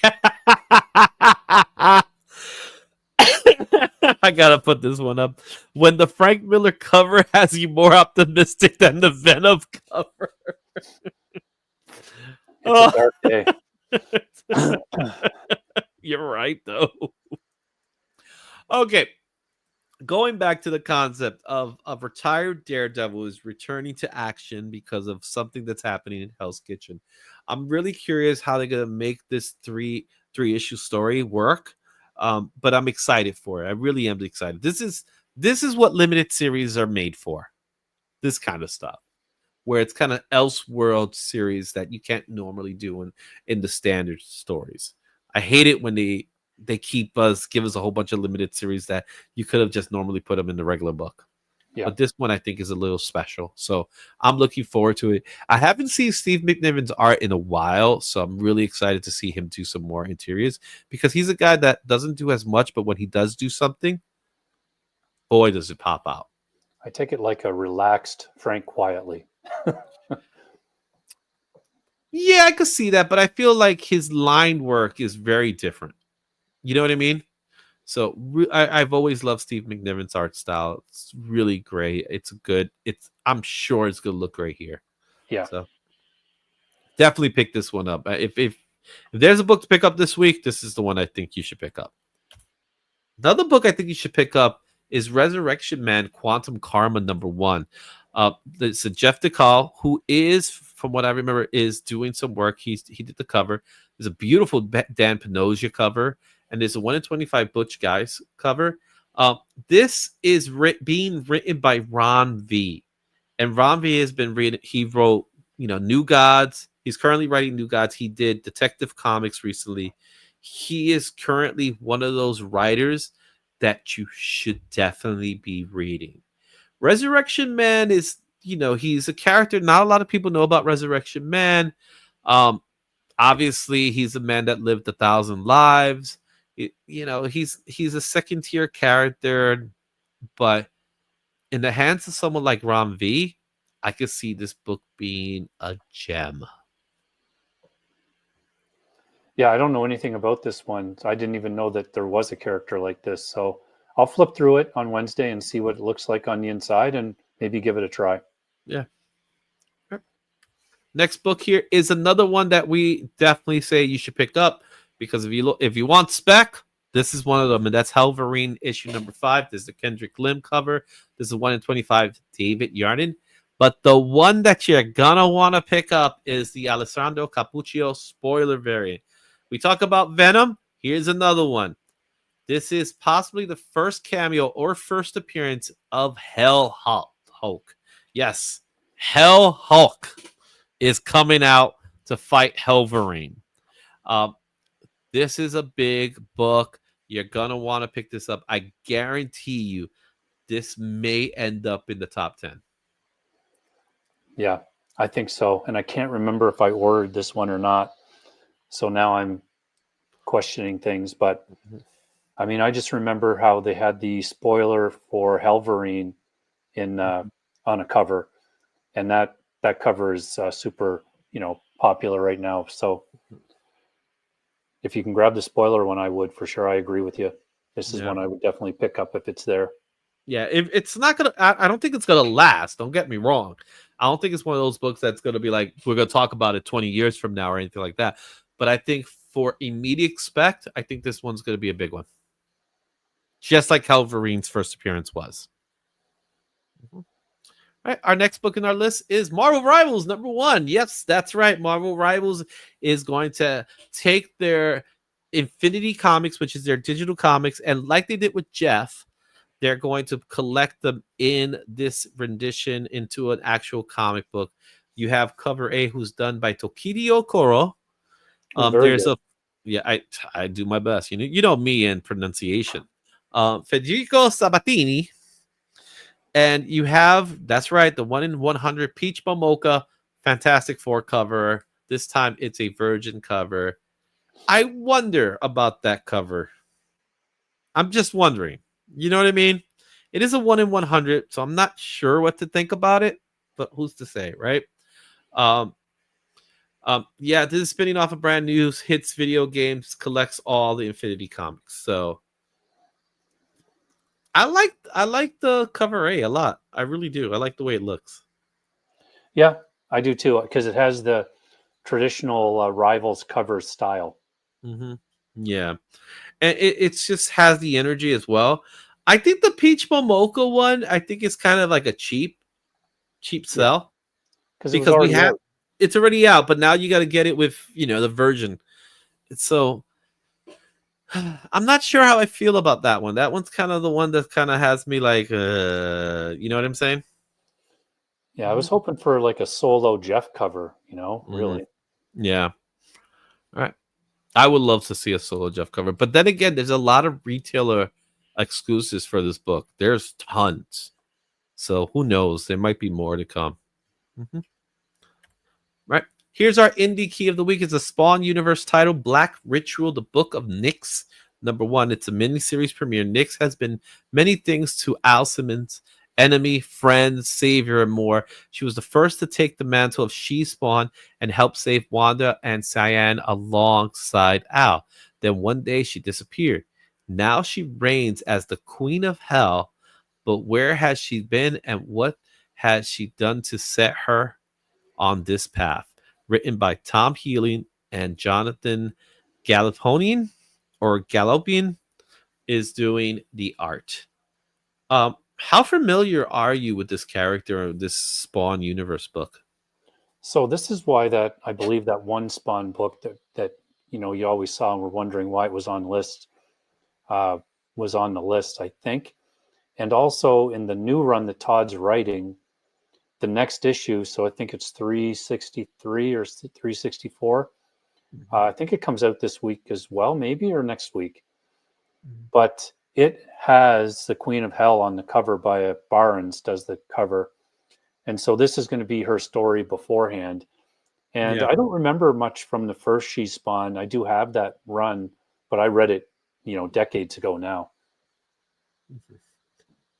I gotta put this one up. When the Frank Miller cover has you more optimistic than the Venom cover. It's a dark day. You're right, though. Okay. Going back to the concept of a retired Daredevil is returning to action because of something that's happening in Hell's Kitchen. I'm really curious how they're going to make this three-issue story work. But I'm excited for it. I really am excited. This is what limited series are made for. This kind of stuff, where it's kind of Elseworld series that you can't normally do in the standard stories. I hate it when they give us a whole bunch of limited series that you could have just normally put them in the regular book. Yeah. But this one I think is a little special. So I'm looking forward to it. I haven't seen Steve McNiven's art in a while, so I'm really excited to see him do some more interiors because he's a guy that doesn't do as much, but when he does do something, boy, does it pop out. I take it like a relaxed Frank Quietly. Yeah, I could see that, but I feel like his line work is very different. You know what I mean? So I've always loved Steve McNiven's art style. It's really great. It's good. I'm sure it's gonna look great here. Yeah. So definitely pick this one up. If there's a book to pick up this week, this is the one I think you should pick up. Another book I think you should pick up is Resurrection Man Quantum Karma #1. It's a Jeff DeCall, who is, from what I remember, is doing some work. He did the cover. There's a beautiful Dan Panozia cover, and there's a 1 in 25 Butch Guys cover. This is being written by Ron V. And Ron V has been reading. He wrote, New Gods. He's currently writing New Gods. He did Detective Comics recently. He is currently one of those writers that you should definitely be reading. Resurrection Man is, he's a character. Not a lot of people know about Resurrection Man. Obviously, he's a man that lived 1,000 lives. He's a second tier character, but in the hands of someone like Ram V, I could see this book being a gem. Yeah, I don't know anything about this one. I didn't even know that there was a character like this. So I'll flip through it on Wednesday and see what it looks like on the inside and maybe give it a try. Yeah. Next book here is another one that we definitely say you should pick up because if you want spec, this is one of them, and that's Helverine issue #5. There's the Kendrick Lim cover. There's the 1 in 25 David Yarnin. But the one that you're gonna want to pick up is the Alessandro Cappuccio spoiler variant. We talk about Venom. Here's another one. This is possibly the first cameo or first appearance of Hell Hulk. Yes, Hell Hulk is coming out to fight Helverine. This is a big book. You're going to want to pick this up. I guarantee you this may end up in the top 10. Yeah, I think so. And I can't remember if I ordered this one or not. So now I'm questioning things. But I mean, I just remember how they had the spoiler for Helverine on a cover. And that cover is super, popular right now. So if you can grab the spoiler one, I would for sure. I agree with you. This is one I would definitely pick up if it's there. Yeah, if it's not gonna, I don't think it's gonna last. Don't get me wrong. I don't think it's one of those books that's gonna be like we're gonna talk about it 20 years from now or anything like that. But I think for immediate spec, I think this one's gonna be a big one, just like Helverine's first appearance was. All right, our next book in our list is Marvel Rivals #1. Yes, that's right. Marvel Rivals is going to take their Infinity Comics, which is their digital comics, and like they did with Jeff, they're going to collect them in this rendition into an actual comic book. You have cover A, who's done by Tokido Koro. There's good. I do my best. You know me and pronunciation. Federico Sabatini. And you have, that's right, the 1 in 100 Peach Momoka Fantastic Four cover. This time it's a Virgin cover. I wonder about that cover. I'm just wondering. You know what I mean? It is a 1 in 100, so I'm not sure what to think about it, but who's to say, right? Yeah, this is spinning off of brand new hits video games, collects all the Infinity comics. So I like the cover A a lot. I really do. I like the way it looks. Yeah, I do too, because it has the traditional Rivals cover style. Mm-hmm. Yeah, and it just has the energy as well. I think the Peach Momoka one, I think is kind of like a cheap sell because it's already out, but now you got to get it with the Virgin. So I'm not sure how I feel about that one. That one's kind of the one that kind of has me like, you know what I'm saying? Yeah, I was hoping for like a solo Jeff cover, really. Yeah. All right. I would love to see a solo Jeff cover. But then again, there's a lot of retailer exclusives for this book. There's tons. So who knows? There might be more to come. Mhm. Right. Here's our indie key of the week. It's a Spawn Universe title, Black Ritual, the Book of Nyx. Number one, it's a miniseries premiere. Nyx has been many things to Al Simmons, enemy, friend, savior, and more. She was the first to take the mantle of She-Spawn and help save Wanda and Cyan alongside Al. Then one day she disappeared. Now she reigns as the Queen of Hell, but where has she been and what has she done to set her on this path? Written by Tom Healing and Jonathan Galloponian or Gallopian is doing the art. How familiar are you with this character or this Spawn universe book? So this is why that I believe that one Spawn book that you always saw and were wondering why it was on was on the list, I think. And also in the new run that Todd's writing, the next issue, so I think it's 363 or 364. I think it comes out this week as well, maybe, or next week. But it has the Queen of Hell on the cover by Barnes does the cover. And so this is going to be her story beforehand. And Yeah. I don't remember much from the first She-Spawn. I do have that run, but I read it, decades ago now.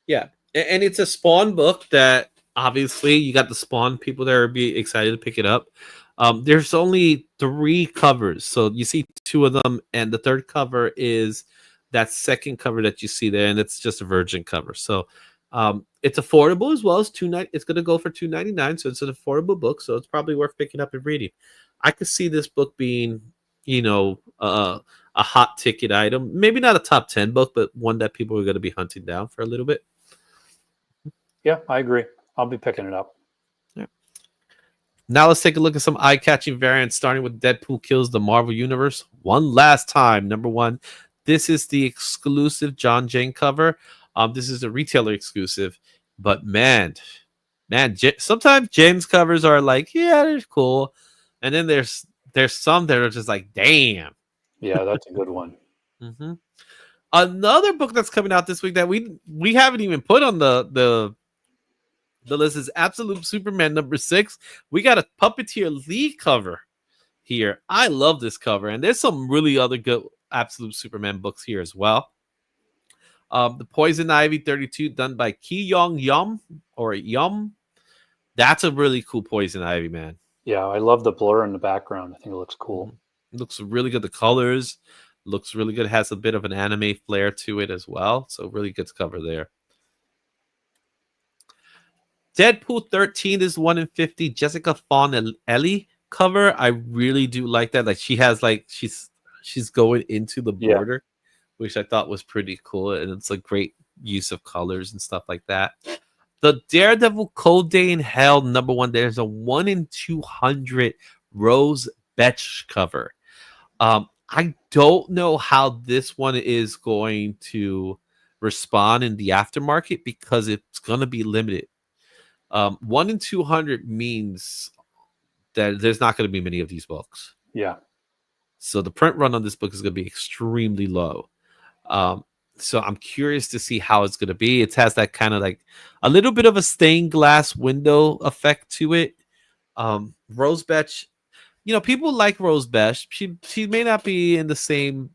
Yeah. And it's a Spawn book that obviously you got the Spawn people that are be excited to pick it up. There's only 3 covers. So you see 2 of them, and the third cover is that second cover that you see there, and it's just a virgin cover. So it's affordable as well as it's going to go for $2.99, so it's an affordable book, so it's probably worth picking up and reading. I could see this book being, a hot ticket item. Maybe not a top 10 book, but one that people are going to be hunting down for a little bit. Yeah, I agree. I'll be picking it up. Yeah. Now let's take a look at some eye-catching variants, starting with Deadpool Kills the Marvel Universe one last time. Number 1, this is the exclusive John Jane cover. This is a retailer exclusive, but man, sometimes Jane's covers are like, yeah, they're cool, and then there's some that are just like, damn. Yeah, that's a good one. Mm-hmm. Another book that's coming out this week that we haven't even put on the list is Absolute Superman number 6. We got a Puppeteer Lee cover here. I love this cover, and there's some really other good Absolute Superman books here as well. The Poison Ivy 32 done by Ki Yong Yum or Yum. That's a really cool Poison Ivy, man. Yeah, I love the blur in the background. I think it looks cool. It looks really good. The colors looks really good. It has a bit of an anime flair to it as well. So really good cover there. Deadpool 13 is 1 in 50. Jessica Fawn and Ellie cover. I really do like that. Like she has she's going into the border, which I thought was pretty cool. And it's a great use of colors and stuff like that. The Daredevil Cold Day in Hell number 1. There's a 1 in 200 Rose Betch cover. I don't know how this one is going to respond in the aftermarket because it's going to be limited. 1 in 200 means that there's not going to be many of these books. Yeah. So the print run on this book is going to be extremely low. So I'm curious to see how it's going to be. It has that kind of like a little bit of a stained glass window effect to it. Rose Betch, people like Rose Betch. She may not be in the same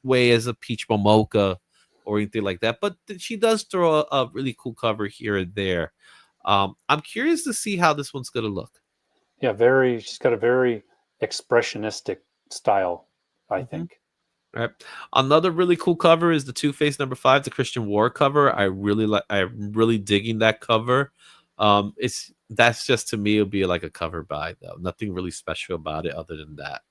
way as a Peach Momoka or anything like that, but she does throw a really cool cover here and there. I'm curious to see how this one's going to look. Yeah, she's got a very expressionistic style, I think. Right. Another really cool cover is the Two-Face number 5, the Christian War cover. I'm really digging that cover. That's just, to me, it'll be like a cover buy though. Nothing really special about it other than that.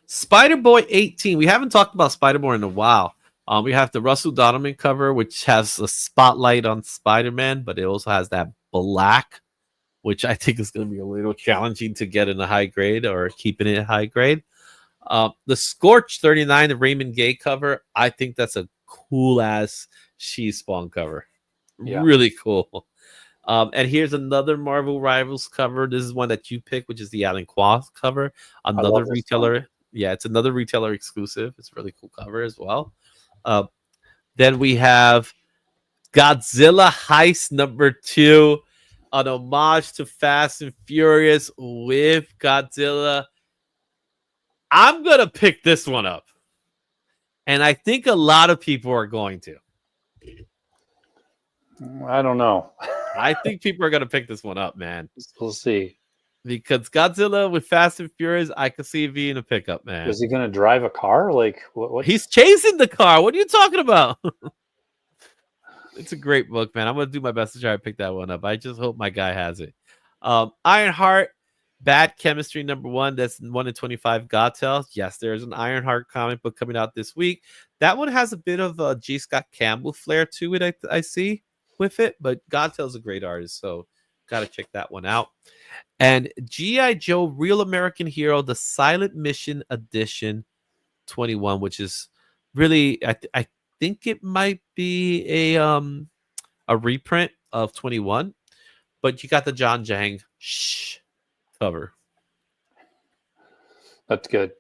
Spider-Boy 18. We haven't talked about Spider-Boy in a while. We have the Russell Donovan cover, which has a spotlight on Spider-Man, but it also has that black, which I think is going to be a little challenging to get in a high grade or keeping it high grade. The Scorch 39, the Raymond Gay cover, I think that's a cool-ass She-Spawn cover. Yeah. Really cool. And here's another Marvel Rivals cover. This is one that you picked, which is the Alan Quath cover. Another retailer. Yeah, it's another retailer exclusive. It's a really cool cover as well. Then we have Godzilla Heist #2, an homage to Fast and Furious with Godzilla. I'm going to pick this one up. And I think a lot of people are going to. I don't know. I think people are going to pick this one up, man. We'll see. Because Godzilla with Fast and Furious, I could see it being a pickup, man. Is he going to drive a car? Like, what? He's chasing the car. What are you talking about? It's a great book, man. I'm going to do my best to try to pick that one up. I just hope my guy has it. Ironheart, Bad Chemistry #1. That's 1 in 25 Gottel. Yes, there's an Ironheart comic book coming out this week. That one has a bit of a G. Scott Campbell flair to it, I see with it. But Gottel's a great artist, so got to check that one out. And G.I. Joe Real American Hero, the Silent Mission Edition 21, which is really, I think it might be a reprint of 21, but you got the John Jang cover. That's good.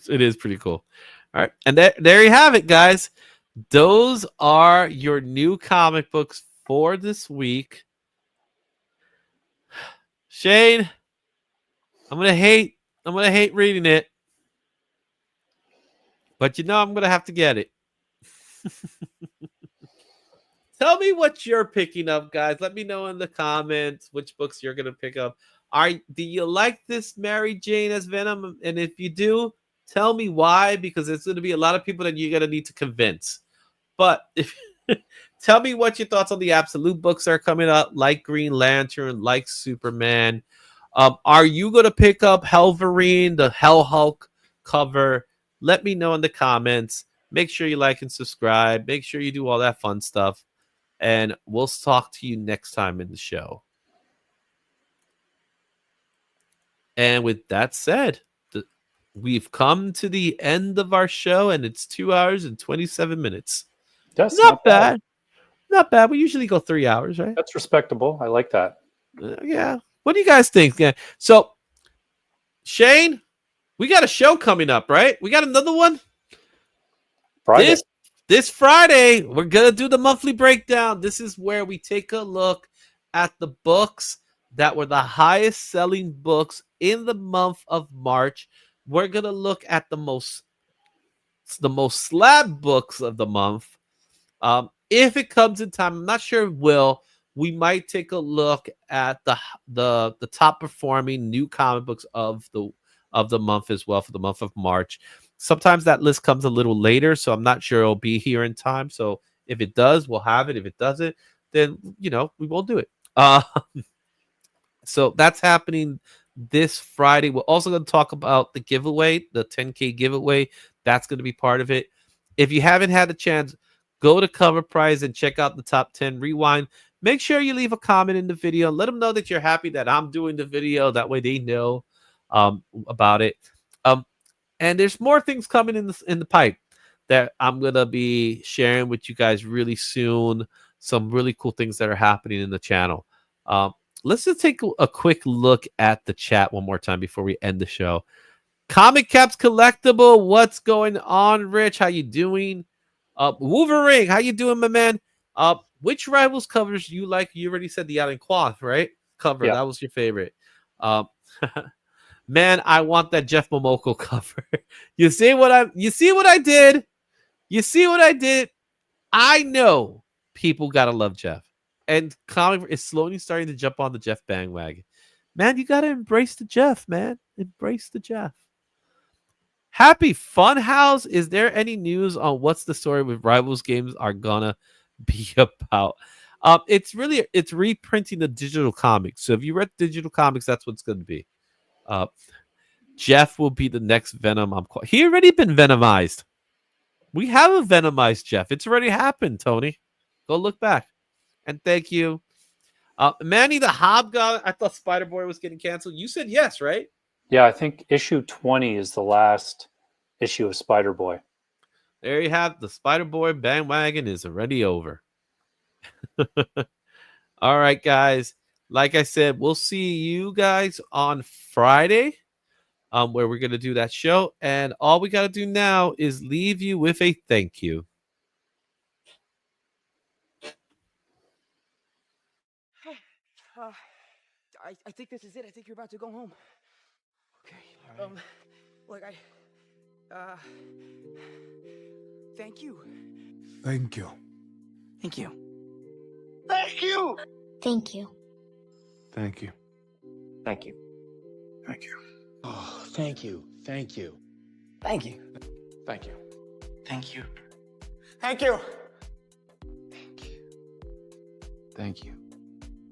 It is pretty cool. All right, and there you have it, guys. Those are your new comic books for this week. Shane, I'm gonna hate reading it, but I'm gonna have to get it. Tell me what you're picking up, guys. Let me know in the comments which books you're gonna pick up. Do you like this Mary Jane as Venom? And if you do, tell me why, because there's gonna be a lot of people that you're gonna need to convince. But if tell me what your thoughts on the Absolute books are coming up, like Green Lantern, like Superman. Are you going to pick up Helverine, the Hell Hulk cover? Let me know in the comments. Make sure you like and subscribe. Make sure you do all that fun stuff. And we'll talk to you next time in the show. And with that said, we've come to the end of our show, and it's 2 hours and 27 minutes. That's not bad. Not bad. We usually go 3 hours, right? That's respectable. I like that. Yeah. What do you guys think? Yeah. So, Shane, we got a show coming up, right? We got another one. Friday. This Friday, we're going to do the monthly breakdown. This is where we take a look at the books that were the highest selling books in the month of March. We're going to look at the most slab books of the month. If it comes in time, I'm not sure it will. We might take a look at the top performing new comic books of the month as well for the month of March. Sometimes that list comes a little later, so I'm not sure it'll be here in time. So if it does, we'll have it. If it doesn't, then we won't do it. So that's happening this Friday. We're also going to talk about the giveaway, the 10K giveaway. That's going to be part of it. If you haven't had a chance, go to Cover Prize and check out the top 10 rewind. Make sure you leave a comment in the video. Let them know that you're happy that I'm doing the video. That way they know about it. And there's more things coming in the pipe that I'm going to be sharing with you guys really soon. Some really cool things that are happening in the channel. Let's just take a quick look at the chat one more time before we end the show. Comic Caps Collectible, what's going on, Rich? How you doing? Wolverine, how you doing, my man? Which Rivals covers you like? You already said the Alan Quath, right? Cover, yeah. That was your favorite. Man, I want that Jeff Momoko cover. You see what I did? You see what I did? I know people gotta love Jeff. And comic is slowly starting to jump on the Jeff bandwagon. Man, you gotta embrace the Jeff, man. Embrace the Jeff. Happy Funhouse. Is there any news on what's the story with Rivals games are gonna be about? It's reprinting the digital comics. So if you read digital comics, that's what's gonna be. Jeff will be the next Venom. He already been Venomized. We have a Venomized Jeff. It's already happened, Tony. Go look back. And thank you. Manny the Hobgoblin. I thought Spider-Boy was getting canceled. You said yes, right? Yeah, I think issue 20 is the last issue of Spider-Boy. There you have the Spider-Boy bandwagon is already over. All right, guys. Like I said, we'll see you guys on Friday, where we're going to do that show. And all we got to do now is leave you with a thank you. I think this is it. I think you're about to go home. Okay. All right. Look, thank you. Thank you. Thank you. Thank you. Thank you. Thank you. Thank you. Thank you. Oh, thank you. Thank you. Thank you. Thank you. Thank you. Thank you. Thank you. Thank you.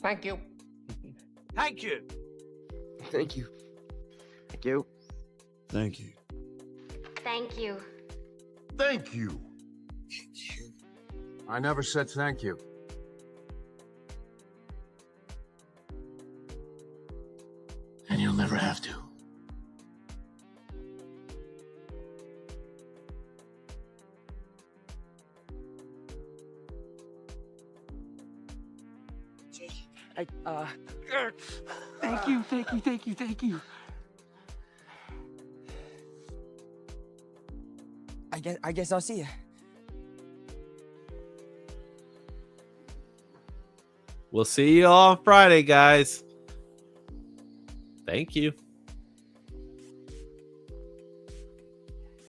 Thank you. Thank you. Thank you. Thank you. Thank you. Thank you. I never said thank you. And you'll never have to. Thank you. Thank you. Thank you. Thank you. I guess I'll see you. We'll see you all on Friday, guys. Thank you.